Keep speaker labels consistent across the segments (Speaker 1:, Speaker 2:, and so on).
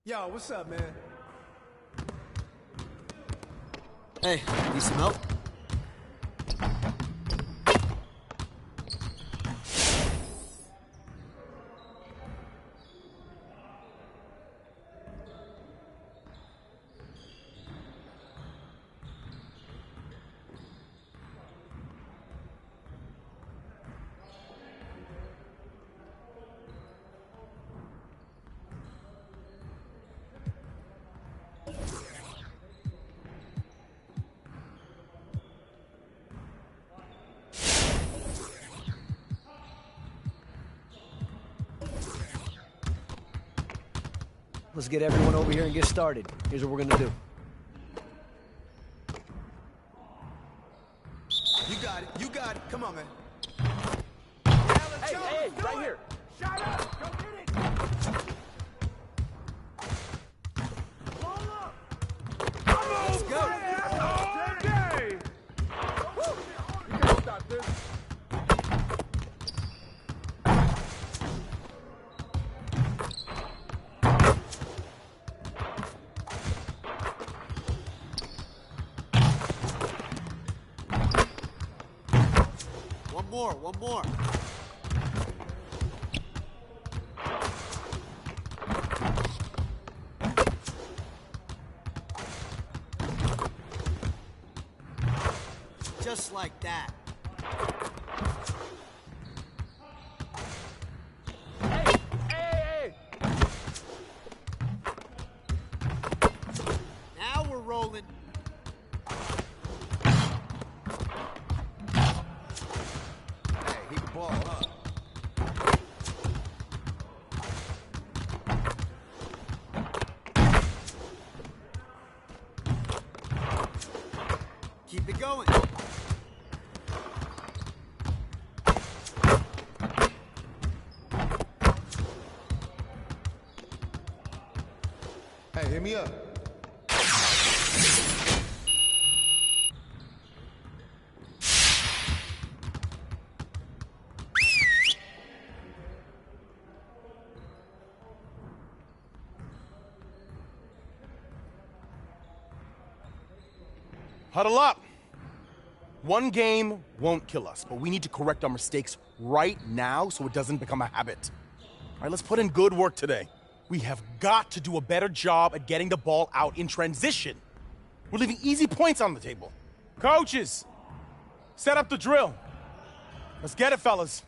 Speaker 1: Yo, what's up, man?
Speaker 2: Hey, need some help?
Speaker 3: Let's get everyone over here and get started. Here's what we're gonna do.
Speaker 1: You got it. You got it. Come on, man.
Speaker 4: Hey, right here.
Speaker 1: Shut up. Go get it. Roll up.
Speaker 4: Let's
Speaker 1: go.
Speaker 4: Okay. You can't stop this.
Speaker 2: One more. Just like that.
Speaker 4: Hey.
Speaker 2: Now we're rolling.
Speaker 1: Hey, he can ball up.
Speaker 2: Keep it going.
Speaker 1: Hey, hit me up.
Speaker 5: Huddle up. One game won't kill us, but we need to correct our mistakes right now so it doesn't become a habit. All right, let's put in good work today. We have got to do a better job at getting the ball out in transition. We're leaving easy points on the table. Coaches, set up the drill. Let's get it, fellas.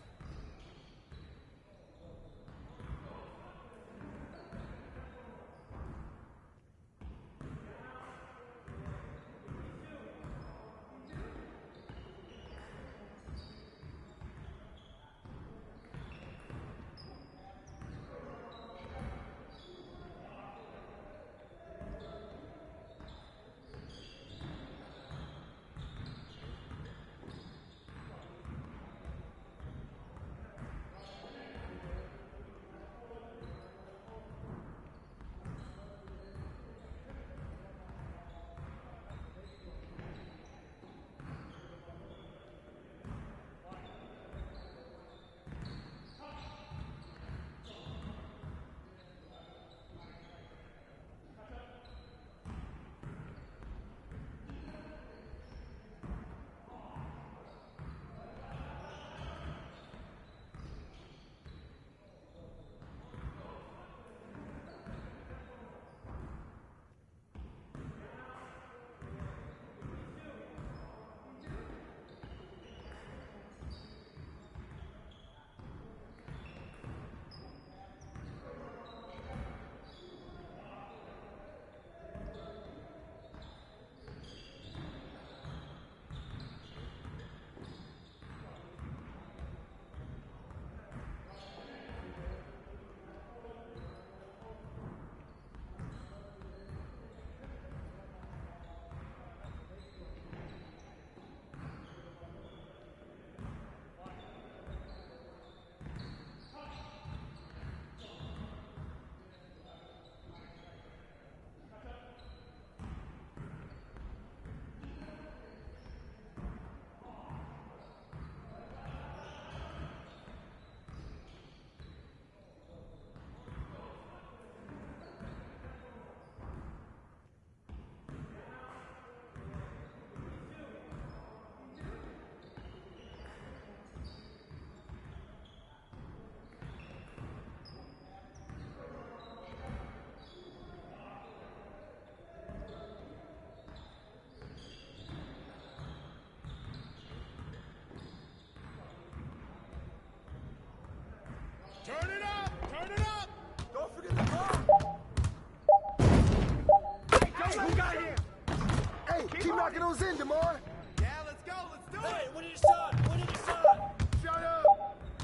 Speaker 4: Locking those in, DeMar.
Speaker 1: Yeah, let's go. Let's do it.
Speaker 3: Hey, we need a shot. We need a shot.
Speaker 4: Shut up.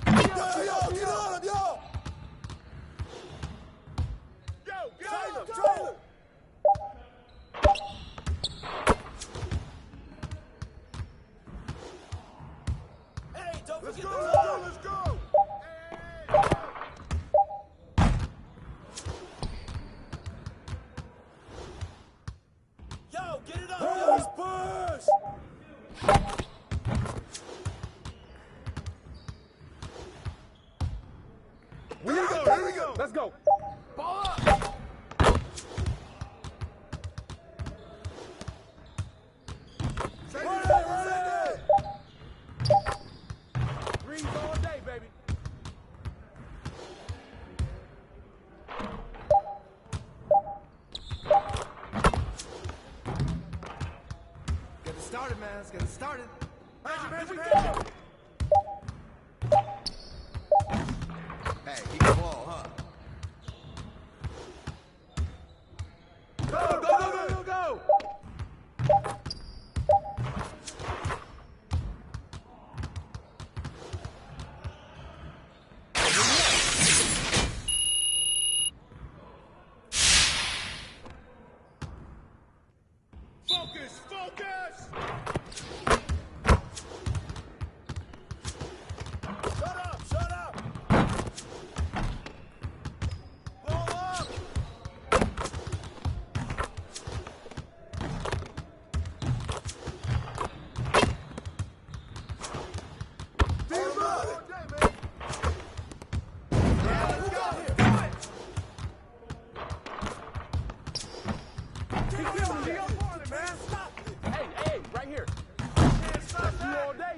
Speaker 1: Yo, get on him, yo.
Speaker 4: Yo, get on him.
Speaker 1: Trailer.
Speaker 3: Hey, don't
Speaker 4: Let's
Speaker 3: forget
Speaker 4: go,
Speaker 3: the
Speaker 4: let's
Speaker 3: time.
Speaker 4: go, let's go.
Speaker 3: Yo, get it up. Yo.
Speaker 1: Push.
Speaker 4: Here we go, here we go. Let's go.
Speaker 1: Ball up.
Speaker 4: Threes all day, baby.
Speaker 1: Get it started, man. Let's get it started.
Speaker 4: Here we go.
Speaker 1: Hey, he can ball, huh?
Speaker 4: Go, go, go, go, go. Focus, focus.
Speaker 1: Shut up, shut up. Ball up.
Speaker 4: Team up. All day, man.
Speaker 1: Yeah, let's go. Do it.
Speaker 4: Keep killing me. Keep on it, man. Hey, hey, right here.
Speaker 1: Can't stop
Speaker 4: That's you
Speaker 1: that.
Speaker 4: all day.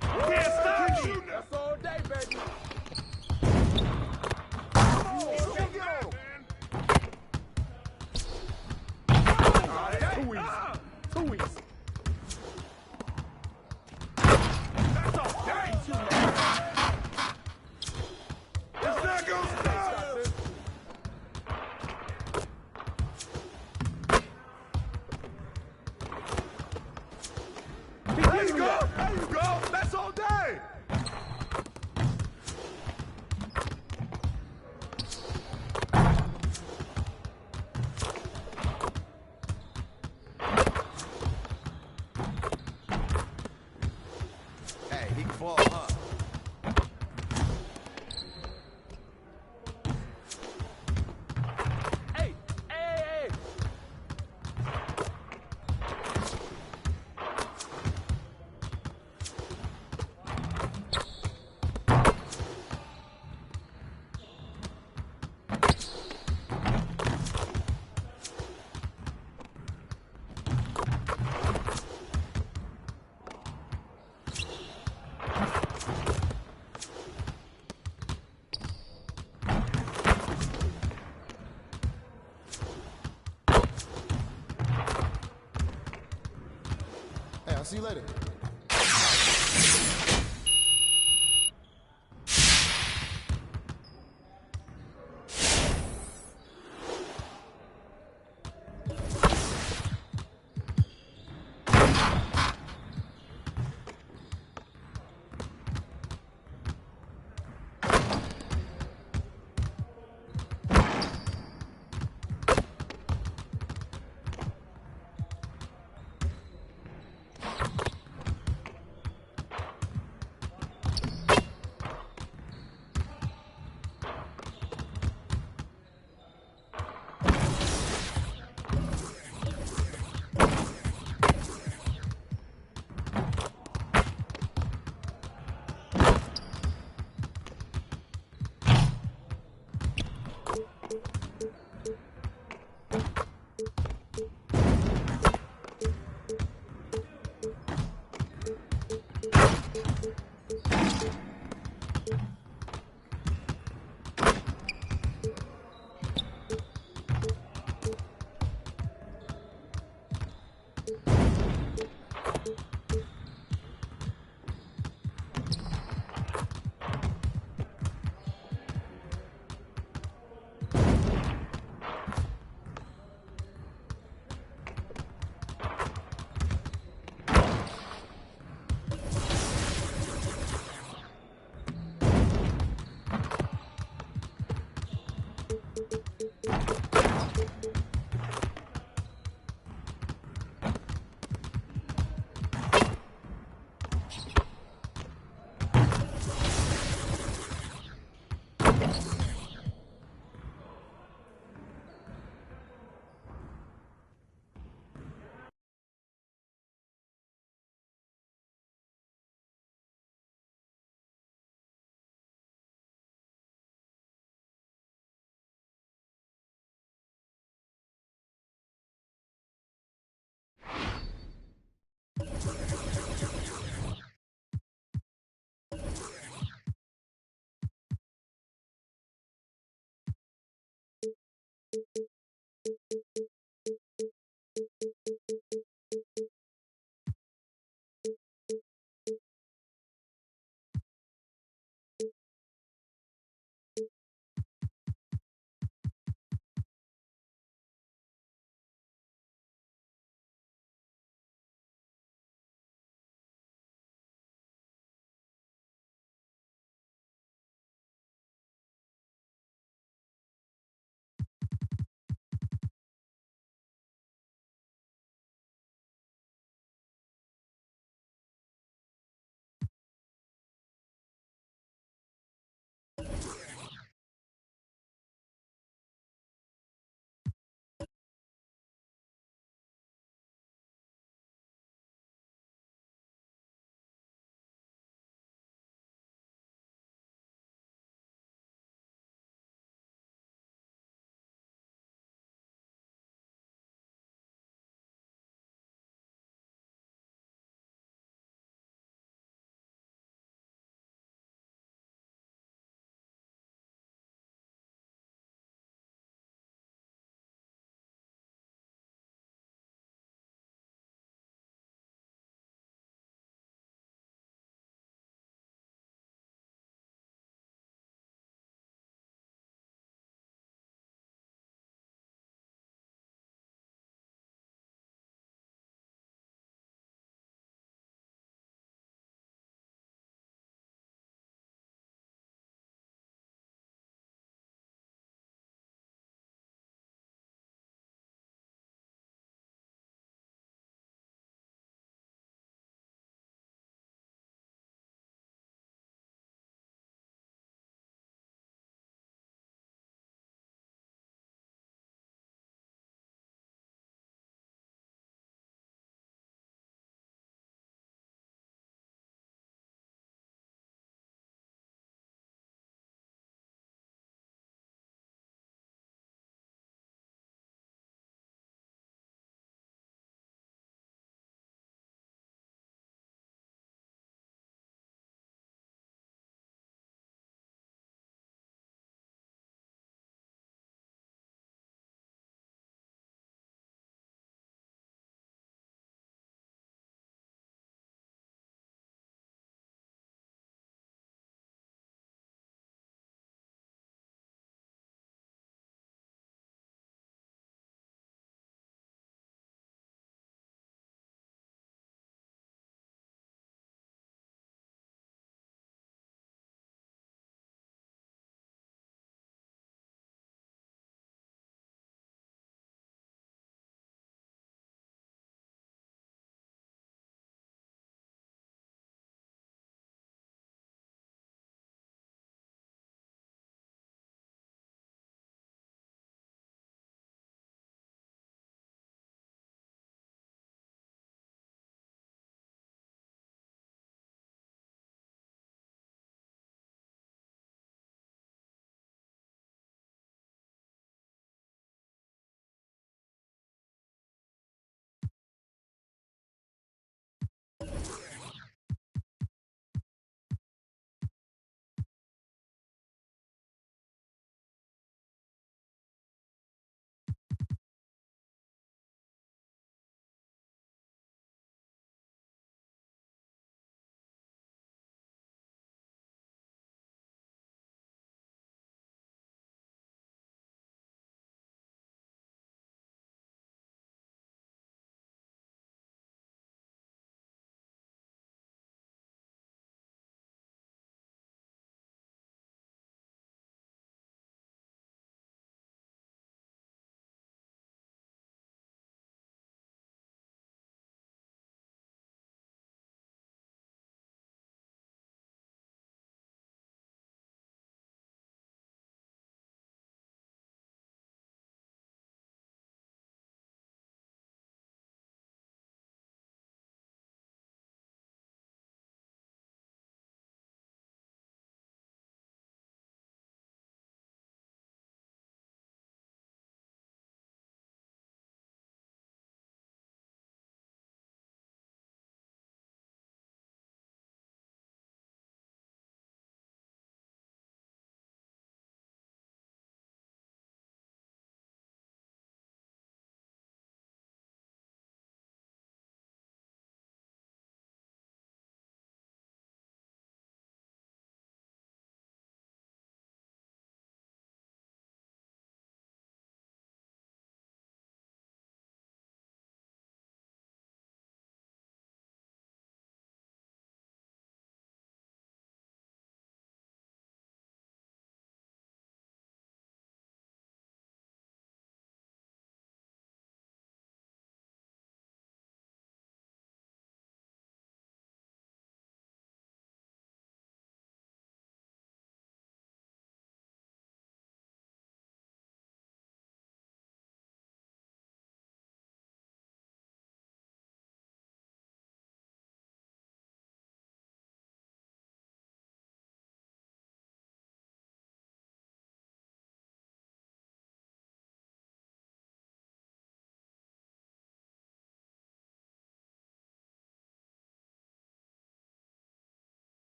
Speaker 4: Can't stop me. That's all day, baby. Go get him. Too easy. Too easy. That's all day. It's not gonna stop. There you go. There you go. That's all day.
Speaker 1: Hey, he can ball, huh?
Speaker 4: Hey, hey, hey.
Speaker 1: Hey, I'll see you later.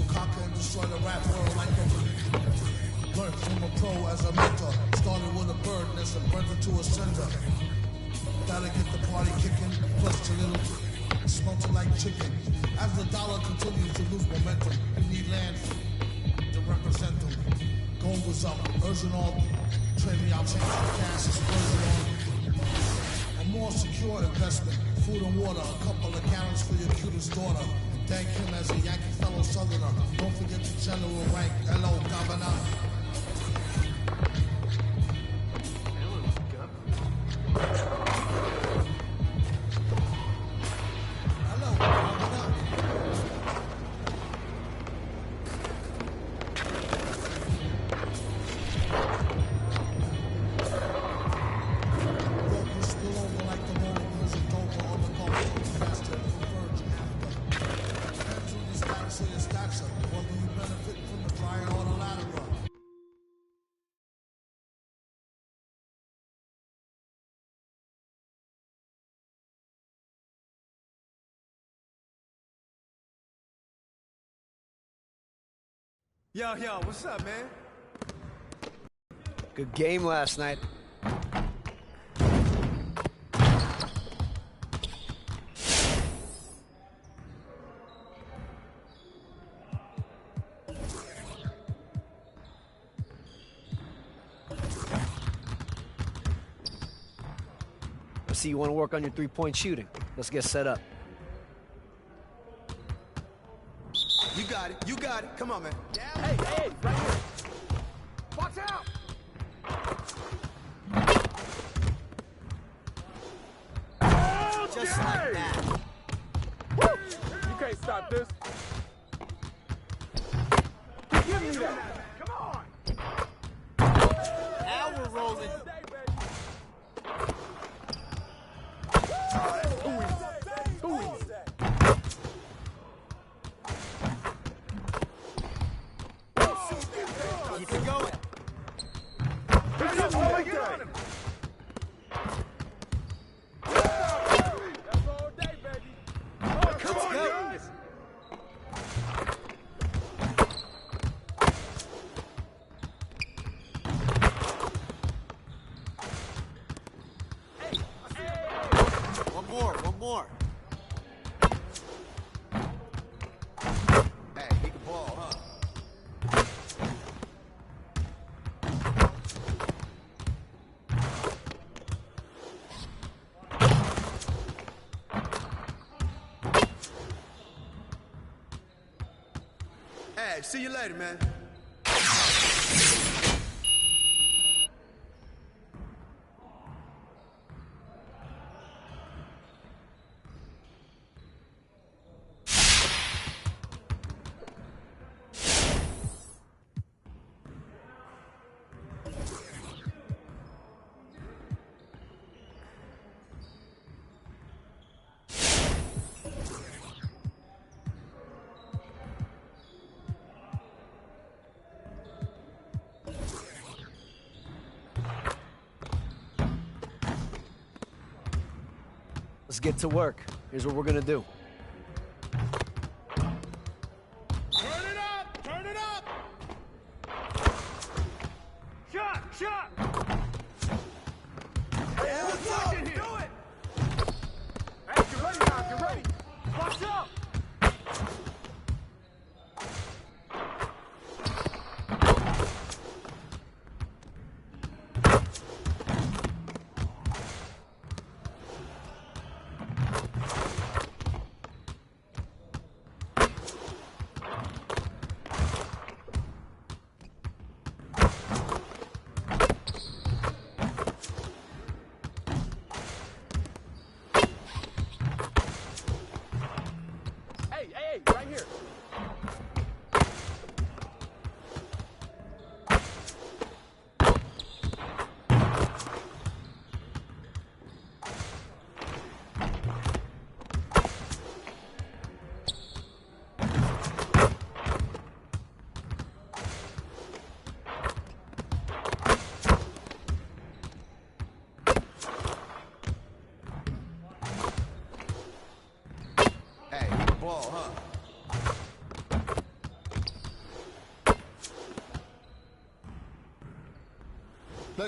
Speaker 1: Conquer and destroy the rap world like a learned from a pro as a mentor. Started with a bird nest and burned it to a cinder. Gotta get the party kicking, plus a little smelting like chicken. As the dollar continues to lose momentum, we need land to represent them. Gold was up, urging all, trading out change for cash, spurring on. A more secure investment, food and water, a couple of gallons for your cutest daughter. Thank him as a Yankee fellow Southerner. Don't forget the general rank, hello, governor. Hello, governor. Broken spill over like the moment was a doper on the Gulf Coast faster and converge after. Depends on the status of your stature, whether you benefit from the dryer or the lateral.
Speaker 2: Yo, what's up, man?
Speaker 3: Good game last night. I see you want to work on your three-point shooting. Let's get set up.
Speaker 2: You got it. Come on, man.
Speaker 4: Hey, right here. Watch out!
Speaker 2: Just like that.
Speaker 4: Woo! You can't stop this. Give me that. Come on.
Speaker 2: Now we're rolling.
Speaker 4: Too easy.
Speaker 2: Keep it going.
Speaker 4: Get on him. That's all day, baby. Oh, come on,
Speaker 2: go.
Speaker 4: guys.
Speaker 2: One more. Hey, he can ball, huh? Hey, see you later, man.
Speaker 3: Let's get to work. Here's what we're gonna do.
Speaker 1: Turn it up! Turn it up!
Speaker 4: Shot!
Speaker 1: Yeah, what's up?
Speaker 4: Do it! Hey, get ready now, get ready! Watch out!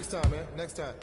Speaker 6: Next time, man. Next time.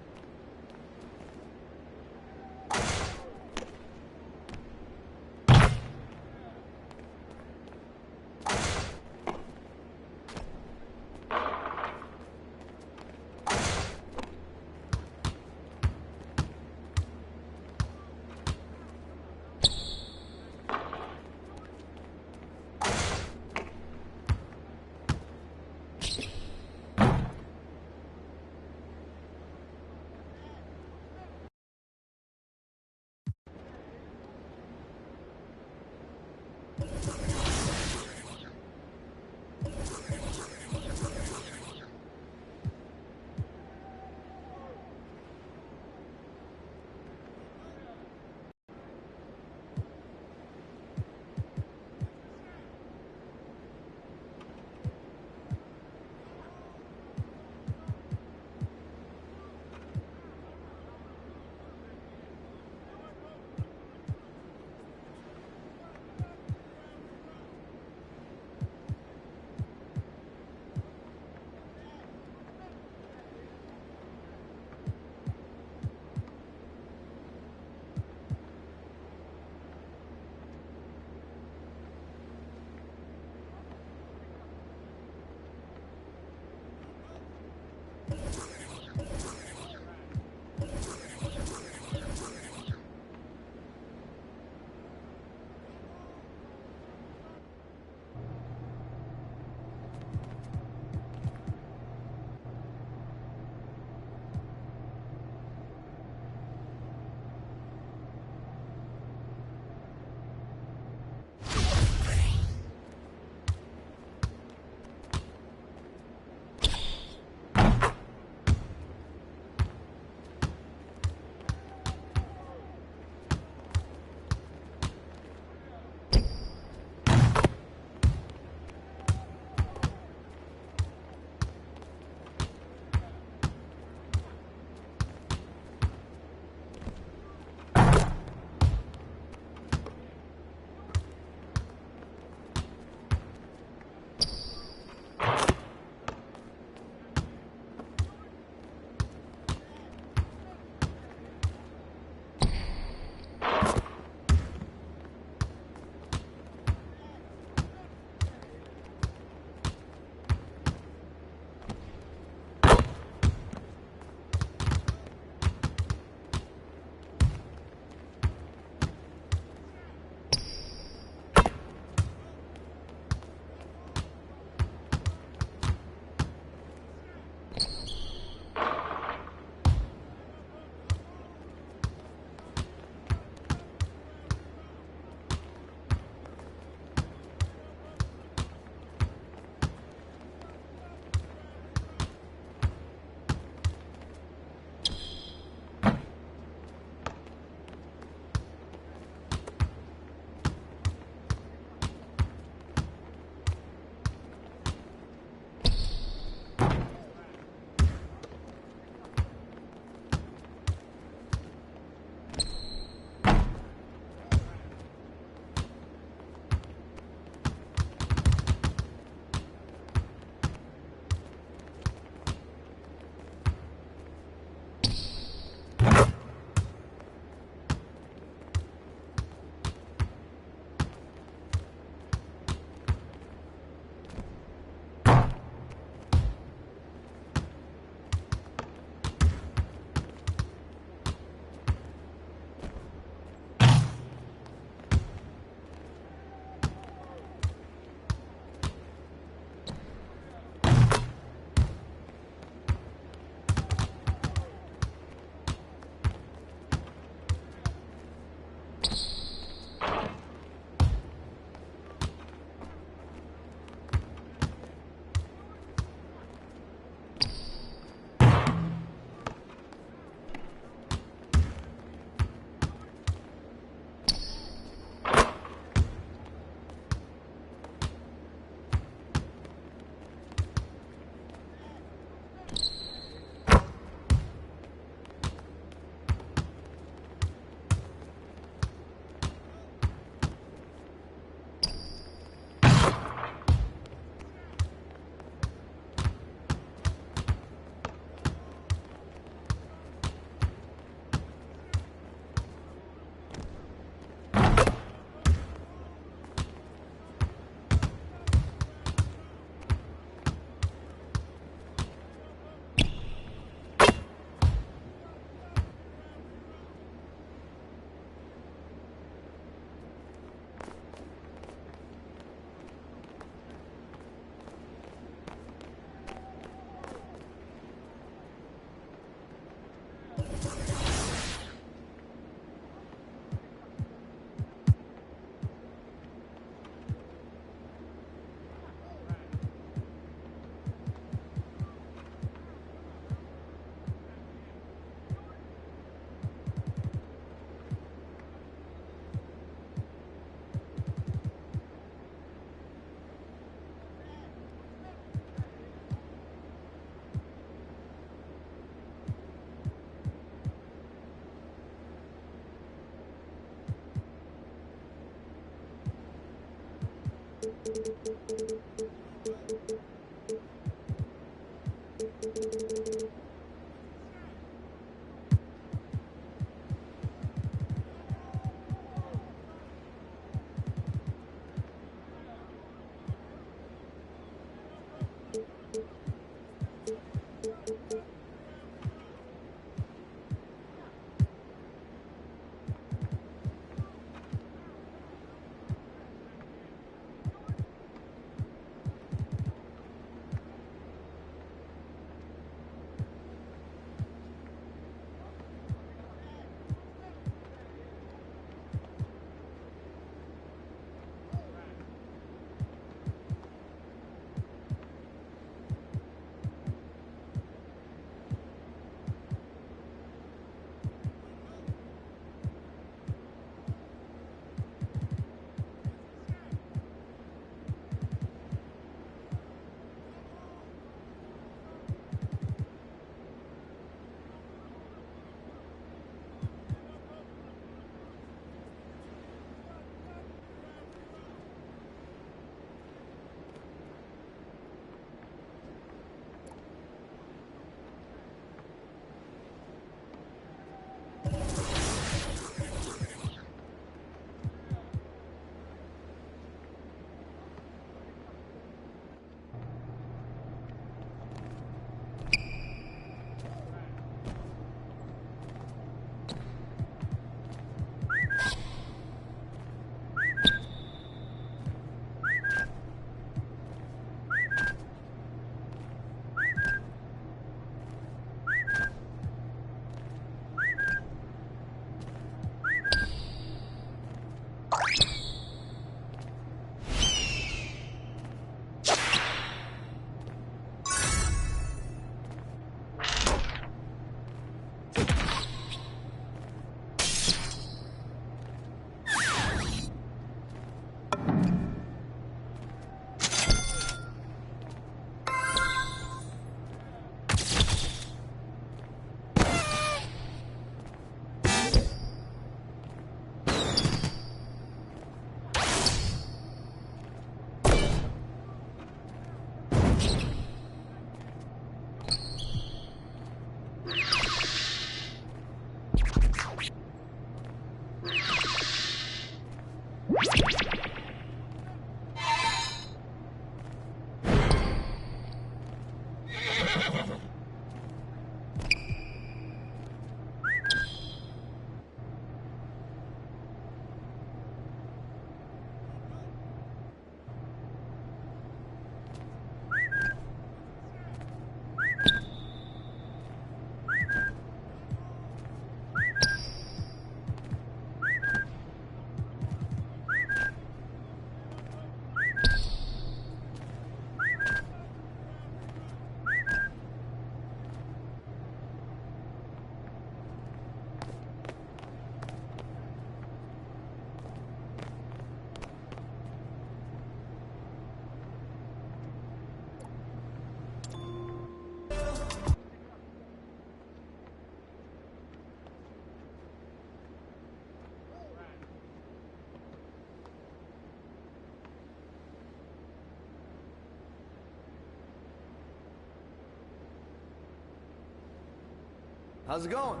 Speaker 2: How's it going?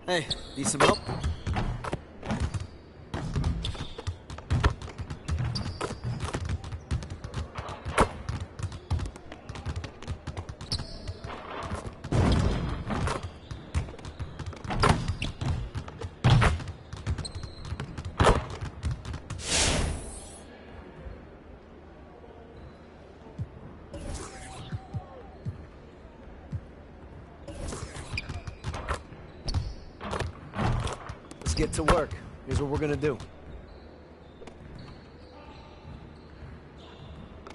Speaker 3: Hey, need some help? Let's get to work. Here's what we're gonna do.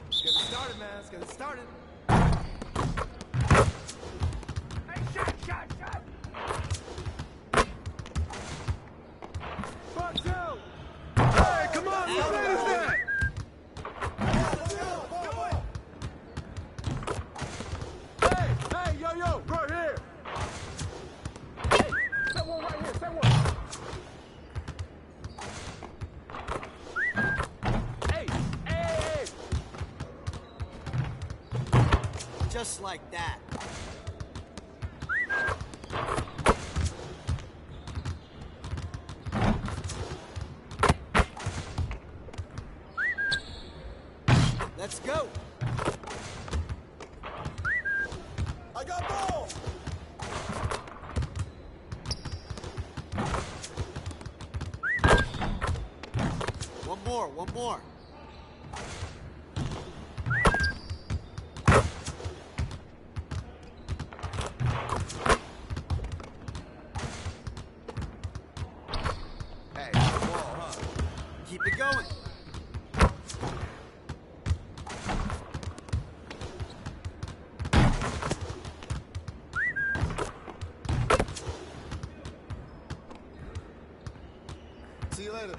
Speaker 2: Let's get it started, man. Let's get it started.
Speaker 4: Hey, shot! Fuck you! Hey, come on, what is that? Hey, yo, right here. Hey, set one right here, set one. Hey.
Speaker 3: Just like that. Let's go.
Speaker 2: I got ball!
Speaker 3: One more.
Speaker 2: Hey, ball, huh?
Speaker 3: Keep it going.
Speaker 2: See you later.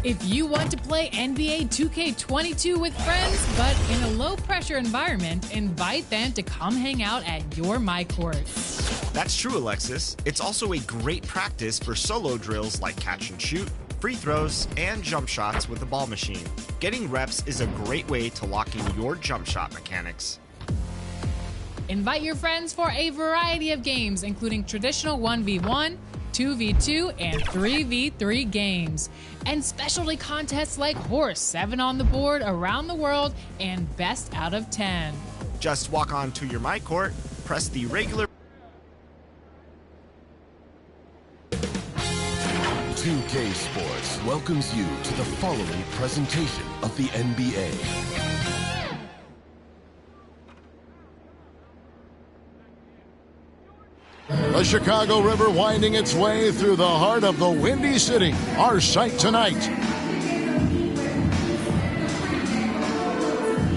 Speaker 6: If you want to play NBA 2K22 with friends, but in a low-pressure environment, invite them to come hang out at your MyCourt.
Speaker 7: That's true, Alexis. It's also a great practice for solo drills like catch and shoot, free throws, and jump shots with the ball machine. Getting reps is a great way to lock in your jump shot mechanics.
Speaker 6: Invite your friends for a variety of games, including traditional 1v1, 2v2, and 3v3 games, and specialty contests like Horse, 7 on the board around the world, and Best out of 10.
Speaker 7: Just walk on to your MyCourt, press the regular
Speaker 8: 2K Sports welcomes you to the following presentation of the NBA.
Speaker 1: The Chicago River winding its way through the heart of the Windy City, our sight tonight.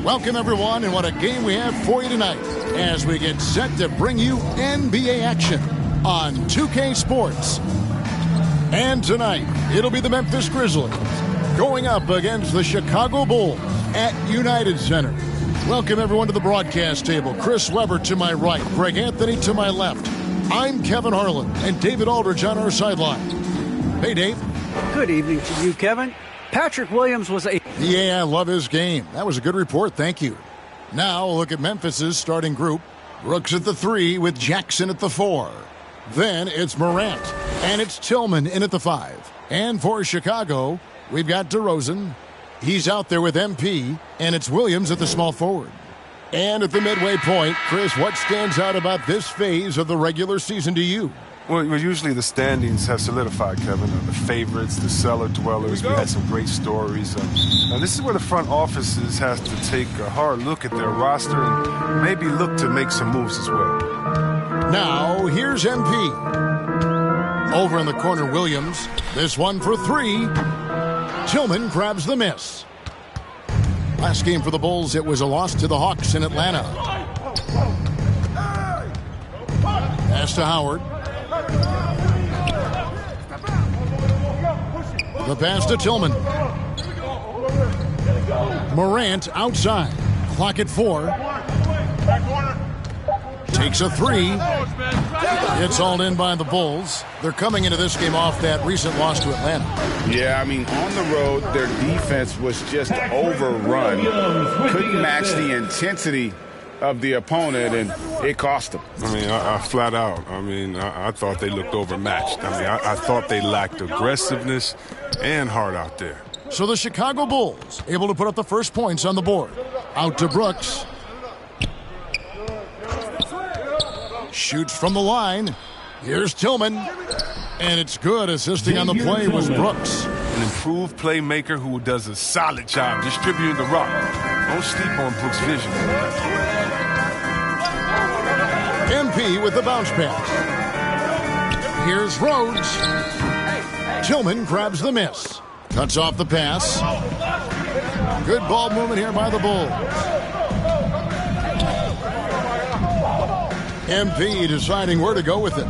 Speaker 1: Welcome, everyone, and what a game we have for you tonight as we get set to bring you NBA action on 2K Sports. And tonight, it'll be the Memphis Grizzlies going up against the Chicago Bulls at United Center. Welcome, everyone, to the broadcast table. Chris Webber to my right, Greg Anthony to my left. I'm Kevin Harlan, and David Aldridge on our sideline. Hey, Dave.
Speaker 3: Good evening to you, Kevin. Patrick Williams was a...
Speaker 1: Yeah, I love his game. That was a good report, thank you. Now, look at Memphis's starting group. Brooks at the 3 with Jackson at the 4. Then it's Morant, and it's Tillman in at the 5. And for Chicago, we've got DeRozan. He's out there with MP, and it's Williams at the small forward. And at the midway point, Chris, what stands out about this phase of the regular season to you?
Speaker 9: Well, usually the standings have solidified, Kevin. The favorites, the cellar dwellers. We had some great stories. Now this is where the front offices has to take a hard look at their roster and maybe look to make some moves as well.
Speaker 1: Now, here's MP. Over in the corner, Williams. This one for 3. Tillman grabs the miss. Last game for the Bulls, it was a loss to the Hawks in Atlanta. Pass to Howard. The pass to Tillman. Morant outside. Clock at 4. Takes a 3. It's all in by the Bulls. They're coming into this game off that recent loss to Atlanta.
Speaker 10: Yeah, I mean, on the road, their defense was just overrun. Couldn't match the intensity of the opponent, and it cost them.
Speaker 9: I mean, I flat out. I thought they looked overmatched. I thought they lacked aggressiveness and heart out there.
Speaker 1: So the Chicago Bulls able to put up the first points on the board. Out to Brooks. Shoots from the line. Here's Tillman. And it's good. Assisting on the play was Brooks.
Speaker 9: An improved playmaker who does a solid job distributing the rock. Don't sleep on Brooks' vision.
Speaker 1: MP with the bounce pass. Here's Rhodes. Tillman grabs the miss. Cuts off the pass. Good ball movement here by the Bulls. MP deciding where to go with it.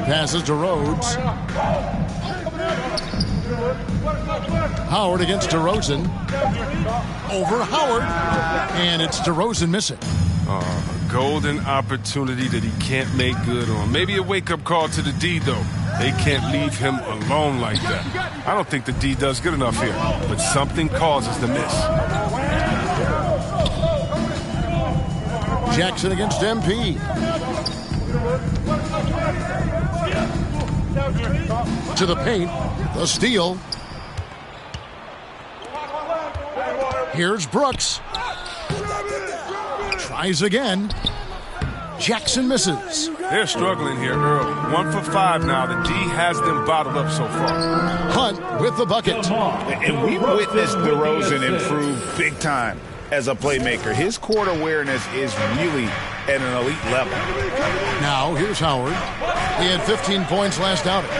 Speaker 1: Passes to Rhodes. Howard against DeRozan. Over Howard. And it's DeRozan missing.
Speaker 9: A golden opportunity that he can't make good on. Maybe a wake-up call to the D, though. They can't leave him alone like that. I don't think the D does good enough here, but something causes the miss.
Speaker 1: Jackson against MP. To the paint. The steal. Here's Brooks. Tries again. Jackson misses.
Speaker 9: They're struggling here early. 1 for 5 now. The D has them bottled up so far.
Speaker 1: Hunt with the bucket.
Speaker 10: And we witnessed DeRozan improve big time as a playmaker. His court awareness is really at an elite level.
Speaker 1: Now, here's Howard. He had 15 points last outing.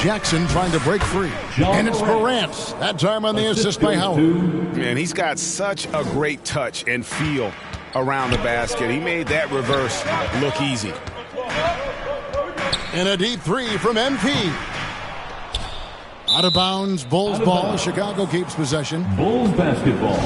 Speaker 1: Jackson trying to break free. And it's Morant. That time on the assist by Howard.
Speaker 10: Man, he's got such a great touch and feel around the basket. He made that reverse look easy.
Speaker 11: And a deep three from MP. Out of bounds, Bulls ball. Chicago keeps possession.
Speaker 12: Bulls basketball.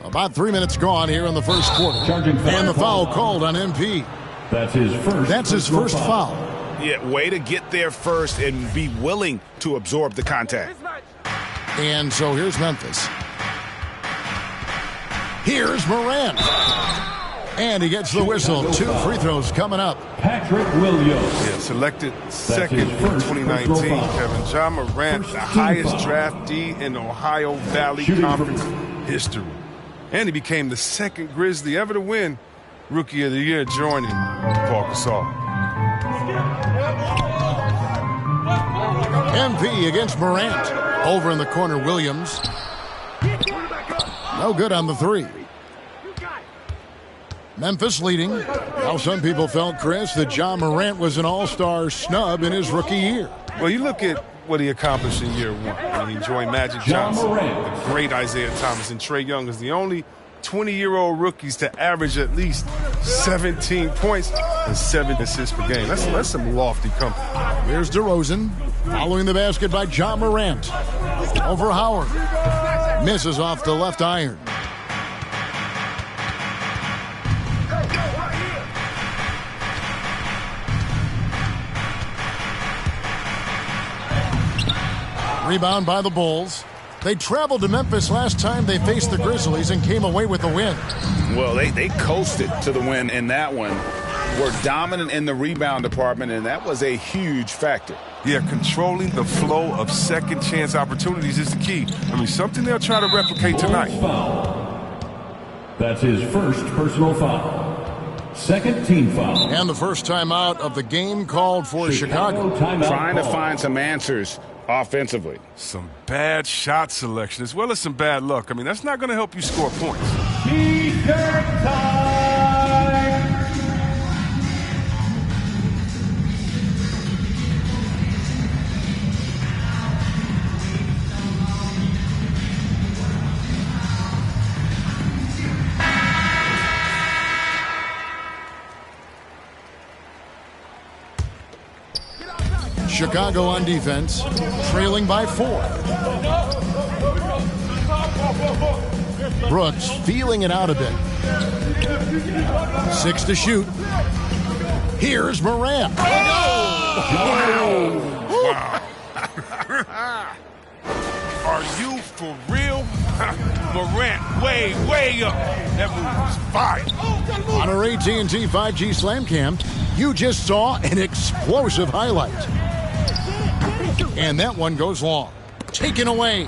Speaker 11: About 3 minutes gone here in the first quarter. And the foul called on MP.
Speaker 12: That's his first foul.
Speaker 10: Yeah, way to get there first and be willing to absorb the contact.
Speaker 11: And so here's Memphis. Here's Morant. And he gets the whistle. 2 free throws coming up.
Speaker 12: Patrick Williams.
Speaker 9: Yeah, selected second in 2019, Kevin. Ja Morant, the highest draftee in Ohio Valley Conference history. And he became the second Grizzly ever to win Rookie of the Year, joining Paul Gasol.
Speaker 11: MP against Morant. Over in the corner, Williams. No good on the three. Memphis leading. Now some people felt, Chris, that Ja Morant was an all-star snub in his rookie year.
Speaker 9: Well, you look at what he accomplished in year one. I mean, he joined Magic Johnson, the great Isaiah Thomas, and Trae Young is the only 20-year-old rookies to average at least 17 points and 7 assists per game. That's some lofty company.
Speaker 11: Here's DeRozan following the basket by Ja Morant. Over Howard. Misses off the left iron. Rebound by the Bulls. They traveled to Memphis last time they faced the Grizzlies and came away with the win.
Speaker 10: Well, they coasted to the win in that one. Were dominant in the rebound department, and that was a huge factor.
Speaker 9: Yeah, controlling the flow of second chance opportunities is the key. I mean, something they'll try to replicate tonight.
Speaker 12: That's his first personal foul. Second team foul.
Speaker 11: And the first timeout of the game called for Chicago.
Speaker 10: Trying to find some answers offensively.
Speaker 9: Some bad shot selection as well as some bad luck. I mean, that's not going to help you score points.
Speaker 12: T-shirt time.
Speaker 11: Chicago on defense, trailing by 4. Brooks feeling it out a bit. 6 to shoot. Here's Morant.
Speaker 9: Wow. Are you for real? Morant way up. That move was fire.
Speaker 11: On our AT&T 5G Slam Cam, you just saw an explosive highlight. And that one goes long. Taken away.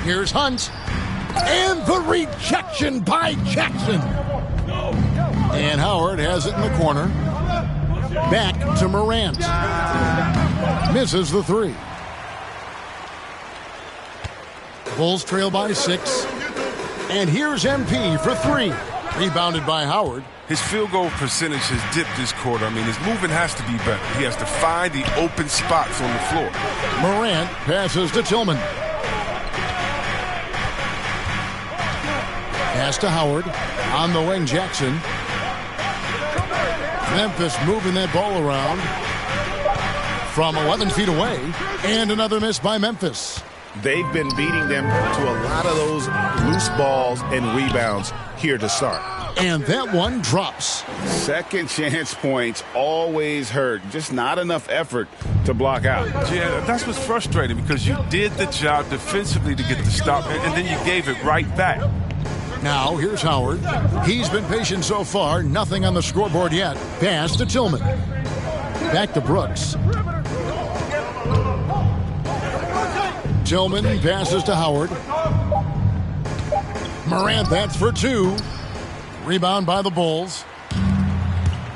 Speaker 11: Here's Hunt. And the rejection by Jackson. And Howard has it in the corner. Back to Morant. Misses the three. Bulls trail by 6. And here's MP for 3. Rebounded by Howard.
Speaker 9: His field goal percentage has dipped this quarter. I mean, his movement has to be better. He has to find the open spots on the floor.
Speaker 11: Morant passes to Tillman. Pass to Howard. On the wing, Jackson. Memphis moving that ball around from 11 feet away. And another miss by Memphis.
Speaker 10: They've been beating them to a lot of those loose balls and rebounds here to start.
Speaker 11: And that one drops.
Speaker 10: Second chance points always hurt. Just not enough effort to block out.
Speaker 9: Yeah, that's what's frustrating because you did the job defensively to get the stop, and then you gave it right back.
Speaker 11: Now, here's Howard. He's been patient so far. Nothing on the scoreboard yet. Pass to Tillman. Back to Brooks. Tillman passes to Howard. Morant, that's for 2. Rebound by the Bulls.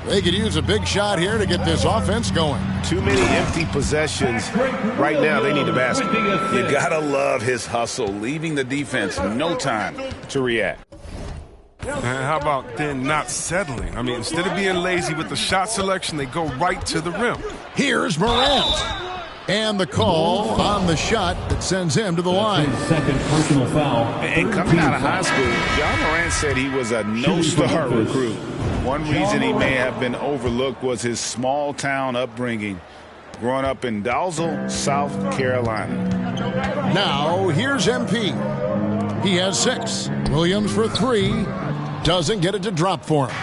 Speaker 11: They could use a big shot here to get this offense going.
Speaker 10: Too many empty possessions. Right now, they need a basket. You gotta love his hustle, leaving the defense no time to react.
Speaker 9: And how about then not settling? I mean, instead of being lazy with the shot selection, they go right to the rim.
Speaker 11: Here's Morant. And the call on the shot that sends him to the line.
Speaker 12: Second personal foul.
Speaker 10: And coming out of high school, John Morant said he was a no-star recruit. One reason he may have been overlooked was his small-town upbringing, growing up in Dalzell, South Carolina.
Speaker 11: Now, here's MP. He has 6. Williams for 3. Doesn't get it to drop for him.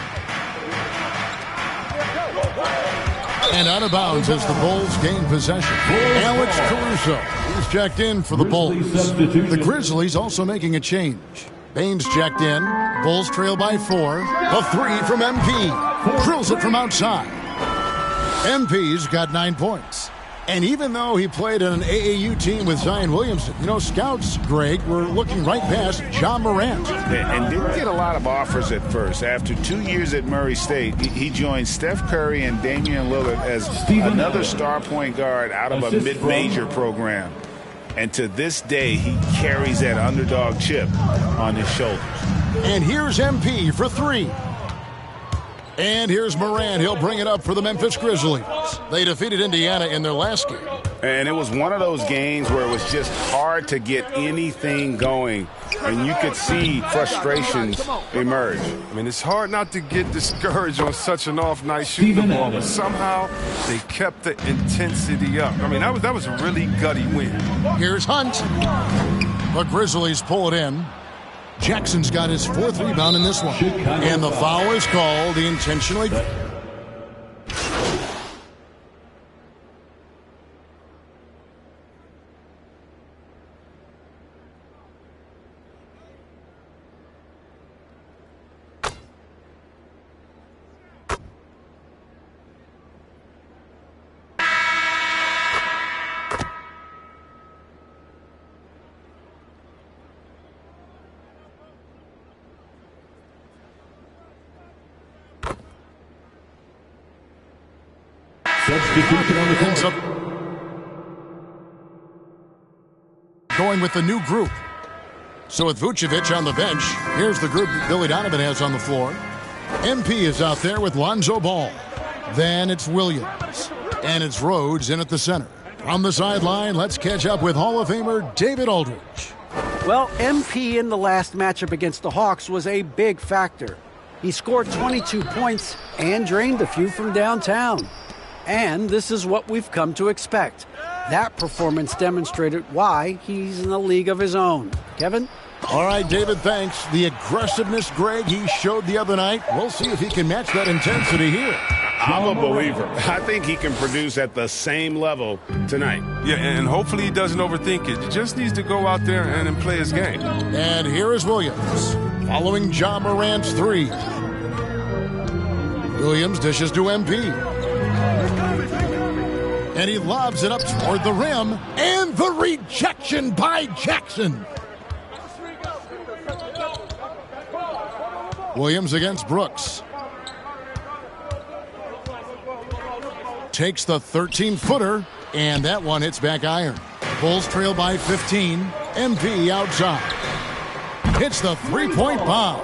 Speaker 11: And out of bounds as the Bulls gain possession. Alex Caruso is checked in for the Bulls. The Grizzlies also making a change. Baines checked in. Bulls trail by 4. A 3 from MP. Drills it from outside. MP's got 9 points. And even though he played on an AAU team with Zion Williamson, scouts, Greg, were looking right past John Morant.
Speaker 10: And didn't get a lot of offers at first. After 2 years at Murray State, he joined Steph Curry and Damian Lillard as another star point guard out of a mid-major program. And to this day, he carries that underdog chip on his shoulders.
Speaker 11: And here's MP for 3. And here's Morant. He'll bring it up for the Memphis Grizzlies. They defeated Indiana in their last game.
Speaker 10: And it was one of those games where it was just hard to get anything going. And you could see frustrations emerge.
Speaker 9: I mean, it's hard not to get discouraged on such an off night shooting the ball, but somehow they kept the intensity up. I mean, that was a really gutty win.
Speaker 11: Here's Hunt. The Grizzlies pull it in. Jackson's got his 4th rebound in this one. And the foul is called intentionally.
Speaker 12: Substitution on the
Speaker 11: Ends up going with the new group. So with Vucevic on the bench, here's the group that Billy Donovan has on the floor. MP is out there with Lonzo Ball. Then it's Williams. And it's Rhodes in at the center. From the sideline, let's catch up with Hall of Famer David Aldridge.
Speaker 13: Well, MP in the last matchup against the Hawks was a big factor. He scored 22 points and drained a few from downtown. And this is what we've come to expect. That performance demonstrated why he's in a league of his own. Kevin?
Speaker 11: All right, David, thanks. The aggressiveness, Greg, he showed the other night. We'll see if he can match that intensity here.
Speaker 10: I'm a believer. I think he can produce at the same level tonight.
Speaker 9: Yeah, and hopefully he doesn't overthink it. He just needs to go out there and play his game.
Speaker 11: And here is Williams, following John Morant's 3. Williams dishes to MP. And he lobs it up toward the rim. And the rejection by Jackson. Williams against Brooks. Takes the 13-footer, and that one hits back iron. Bulls trail by 15. MP outside. Hits the three-point bomb.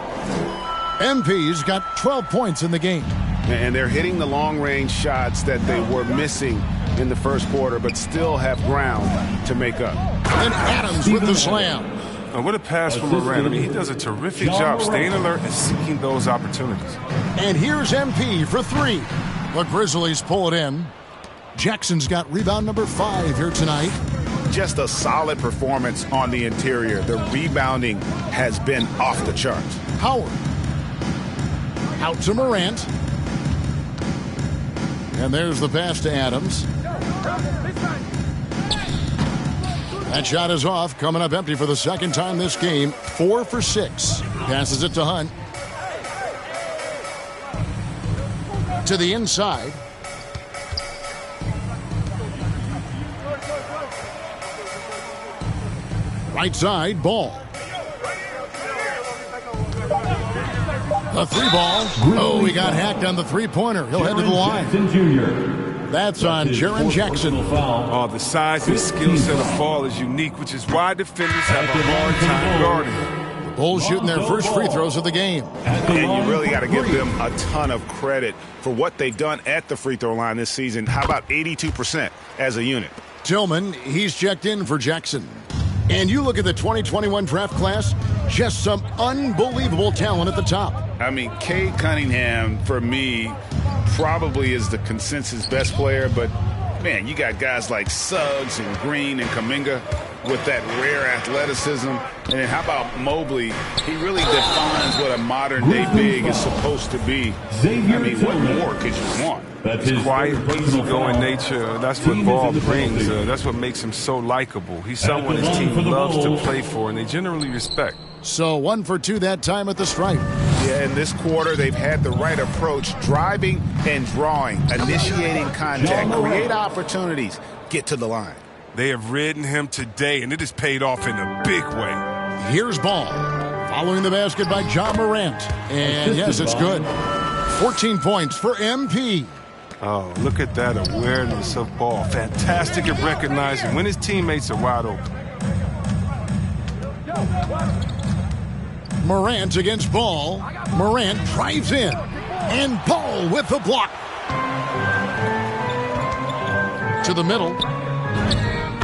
Speaker 11: MP's got 12 points in the game.
Speaker 10: And they're hitting the long-range shots that they were missing in the first quarter, but still have ground to make up.
Speaker 11: And Adams with the slam.
Speaker 9: What a pass from Morant. I mean, he does a terrific job staying alert and seeking those opportunities.
Speaker 11: And here's MP for 3. The Grizzlies pull it in. Jackson's got rebound number 5 here tonight.
Speaker 10: Just a solid performance on the interior. The rebounding has been off the charts.
Speaker 11: Howard. Out to Morant. And there's the pass to Adams. That shot is off, coming up empty for the second time this game. 4 for 6. Passes it to Hunt. To the inside. Right side, Ball. The 3-ball. Oh, he got hacked on the 3-pointer. He'll head to the line. That's on Jaren Jackson.
Speaker 9: Oh, the size and skill set of Ball is unique, which is why defenders have a hard time guarding him.
Speaker 11: The Bulls shooting their first free throws of the game.
Speaker 10: And you really got to give them a ton of credit for what they've done at the free throw line this season. How about 82% as a unit?
Speaker 11: Tillman, he's checked in for Jackson. And you look at the 2021 draft class, just some unbelievable talent at the top.
Speaker 10: I mean, Cade Cunningham, for me, probably is the consensus best player, but man, you got guys like Suggs and Green and Kuminga with that rare athleticism. And then how about Mobley? He really defines what a modern-day big is supposed to be. I mean, what more could you want?
Speaker 9: His quiet, easygoing nature, that's what Ball brings. That's what makes him so likable. He's someone his team loves to play for, and they generally respect.
Speaker 11: So 1 for 2 that time at the stripe.
Speaker 10: Yeah, in this quarter, they've had the right approach, driving and drawing, initiating contact, create opportunities, get to the line.
Speaker 9: They have ridden him today, and it has paid off in a big way.
Speaker 11: Here's Ball, following the basket by John Morant. And yes, it's good. 14 points for MP.
Speaker 9: Oh, look at that awareness of Ball. Fantastic at recognizing when his teammates are wide open.
Speaker 11: Morant against Ball. Morant drives in. And Ball with the block. To the middle.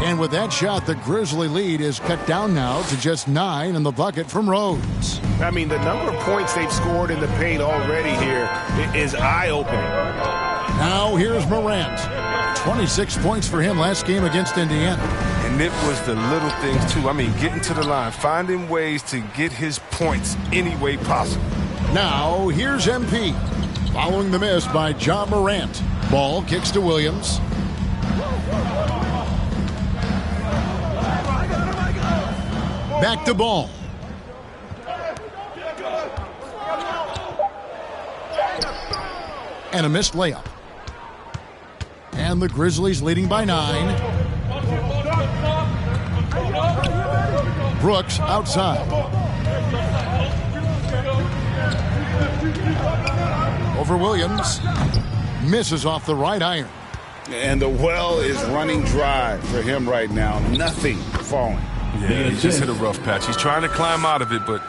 Speaker 11: And with that shot, the Grizzly lead is cut down now to just 9 in the bucket from Rhodes.
Speaker 10: I mean, the number of points they've scored in the paint already here is eye-opening.
Speaker 11: Now here's Morant. 26 points for him last game against Indiana.
Speaker 9: And it was the little things, too. I mean, getting to the line, finding ways to get his points any way possible.
Speaker 11: Now here's MP. Following the miss by John Morant. Ball kicks to Williams. Back to Ball. And a missed layup. And the Grizzlies leading by 9. Brooks outside. Over Williams. Misses off the right iron.
Speaker 10: And the well is running dry for him right now. Nothing falling.
Speaker 9: Yeah, he just hit a rough patch. He's trying to climb out of it, but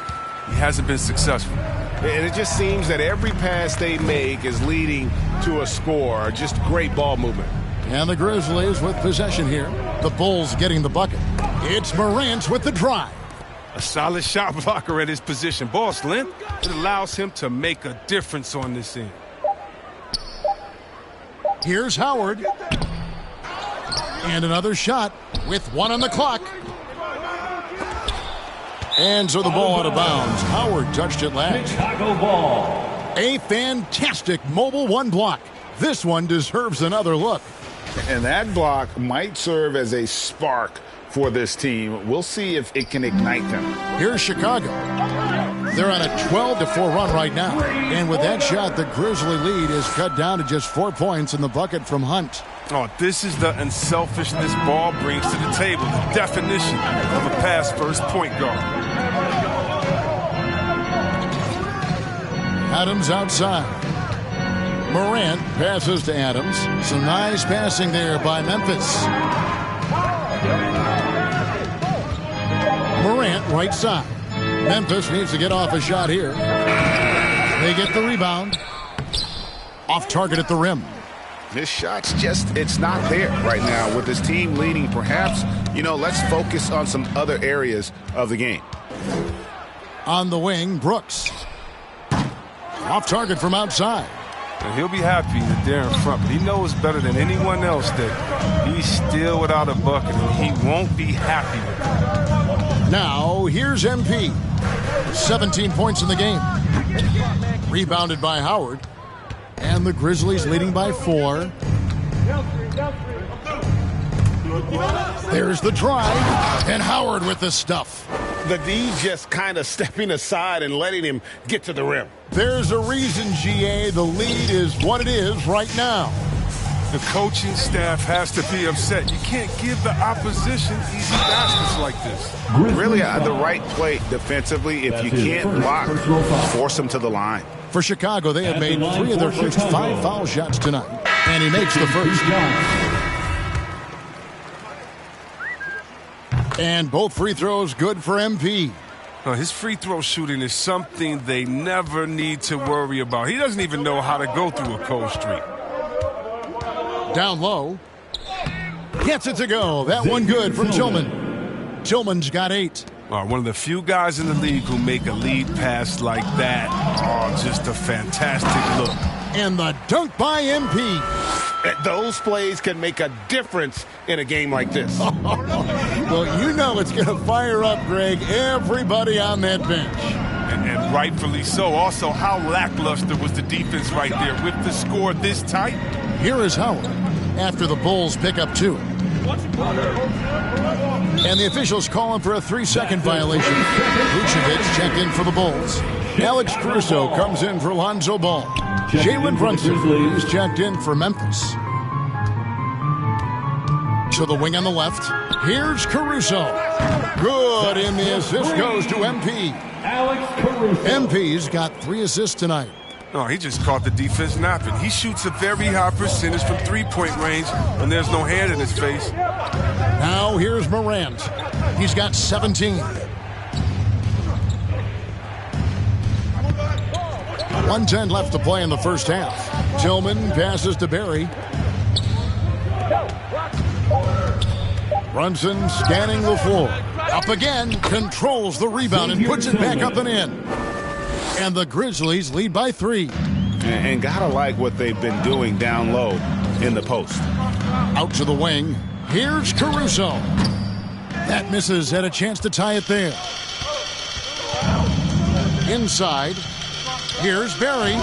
Speaker 9: he hasn't been successful.
Speaker 10: And it just seems that every pass they make is leading to a score. Just great ball movement.
Speaker 11: And the Grizzlies with possession here. The Bulls getting the bucket. It's Morant with the drive.
Speaker 9: A solid shot blocker at his position. Ball's length, it allows him to make a difference on this end.
Speaker 11: Here's Howard. And another shot with 1 on the clock. And so the ball out of bounds. Howard touched it last.
Speaker 12: Chicago ball.
Speaker 11: A fantastic mobile 1 block. This one deserves another look.
Speaker 10: And that block might serve as a spark for this team. We'll see if it can ignite them.
Speaker 11: Here's Chicago. They're on a 12-4 run right now. And with that shot, the Grizzly lead is cut down to just 4 points in the bucket from Hunt.
Speaker 9: Oh, this is the unselfishness Ball brings to the table, the definition of a pass-first point guard.
Speaker 11: Adams outside. Morant passes to Adams. Some nice passing there by Memphis. Morant right side. Memphis needs to get off a shot here. They get the rebound. Off target at the rim.
Speaker 10: This shot's just, it's not there right now. With this team leading, perhaps, let's focus on some other areas of the game.
Speaker 11: On the wing, Brooks. Off target from outside.
Speaker 9: And he'll be happy that they're in front, but he knows better than anyone else that he's still without a bucket, and he won't be happy with it.
Speaker 11: Now, here's MP. 17 points in the game. Rebounded by Howard. And the Grizzlies leading by 4. There's the drive. And Howard with the stuff.
Speaker 10: The D just kind of stepping aside and letting him get to the rim.
Speaker 11: There's a reason, GA, the lead is what it is right now.
Speaker 9: The coaching staff has to be upset. You can't give the opposition easy baskets like this.
Speaker 10: Really the right play defensively. If you can't block, force them to the line.
Speaker 11: For Chicago, they have made 3 of their first 5 foul shots tonight. And he makes the first. And both free throws good for MP.
Speaker 9: His free throw shooting is something they never need to worry about. He doesn't even know how to go through a cold streak.
Speaker 11: Down low. Gets it to go. That one good from Tillman. Tillman's got 8.
Speaker 9: One of the few guys in the league who make a lead pass like that. Oh, just a fantastic look.
Speaker 11: And the dunk by MP.
Speaker 10: Those plays can make a difference in a game like this.
Speaker 11: Well, you know it's going to fire up, Greg, everybody on that bench.
Speaker 9: And rightfully so. Also, how lackluster was the defense right there with the score this tight?
Speaker 11: Here is Howard after the Bulls pick up 2. And the officials call him for a 3-second violation. Vucevic checked in for the Bulls. Alex Caruso comes in for Lonzo Ball. Jalen Brunson is checked in for Memphis. To the wing on the left. Here's Caruso. Good, and the assist goes to MP. MP's got 3 assists tonight.
Speaker 9: Oh, he just caught the defense napping. He shoots a very high percentage from three-point range when there's no hand in his face.
Speaker 11: Now here's Morant. He's got 17. 1:10 left to play in the first half. Tillman passes to Barry. Brunson scanning the floor. Up again, controls the rebound and puts it back up and in. And the Grizzlies lead by 3.
Speaker 10: And gotta like what they've been doing down low in the post.
Speaker 11: Out to the wing. Here's Caruso. That misses. Had a chance to tie it there. Inside. Here's Barry.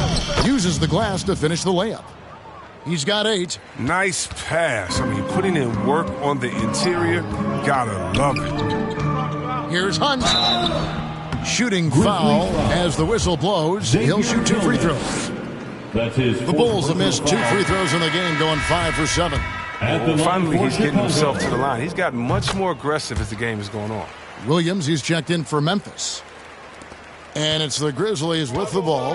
Speaker 11: Uses the glass to finish the layup. He's got 8.
Speaker 9: Nice pass. I mean, putting in work on the interior. Gotta love it.
Speaker 11: Here's Hunt. Shooting foul as the whistle blows. He'll shoot 2 free throws. The Bulls have missed 2 free throws in the game, going 5 for 7.
Speaker 9: Finally, he's getting himself to the line. He's gotten much more aggressive as the game is going on.
Speaker 11: Williams, he's checked in for Memphis. And it's the Grizzlies with the ball.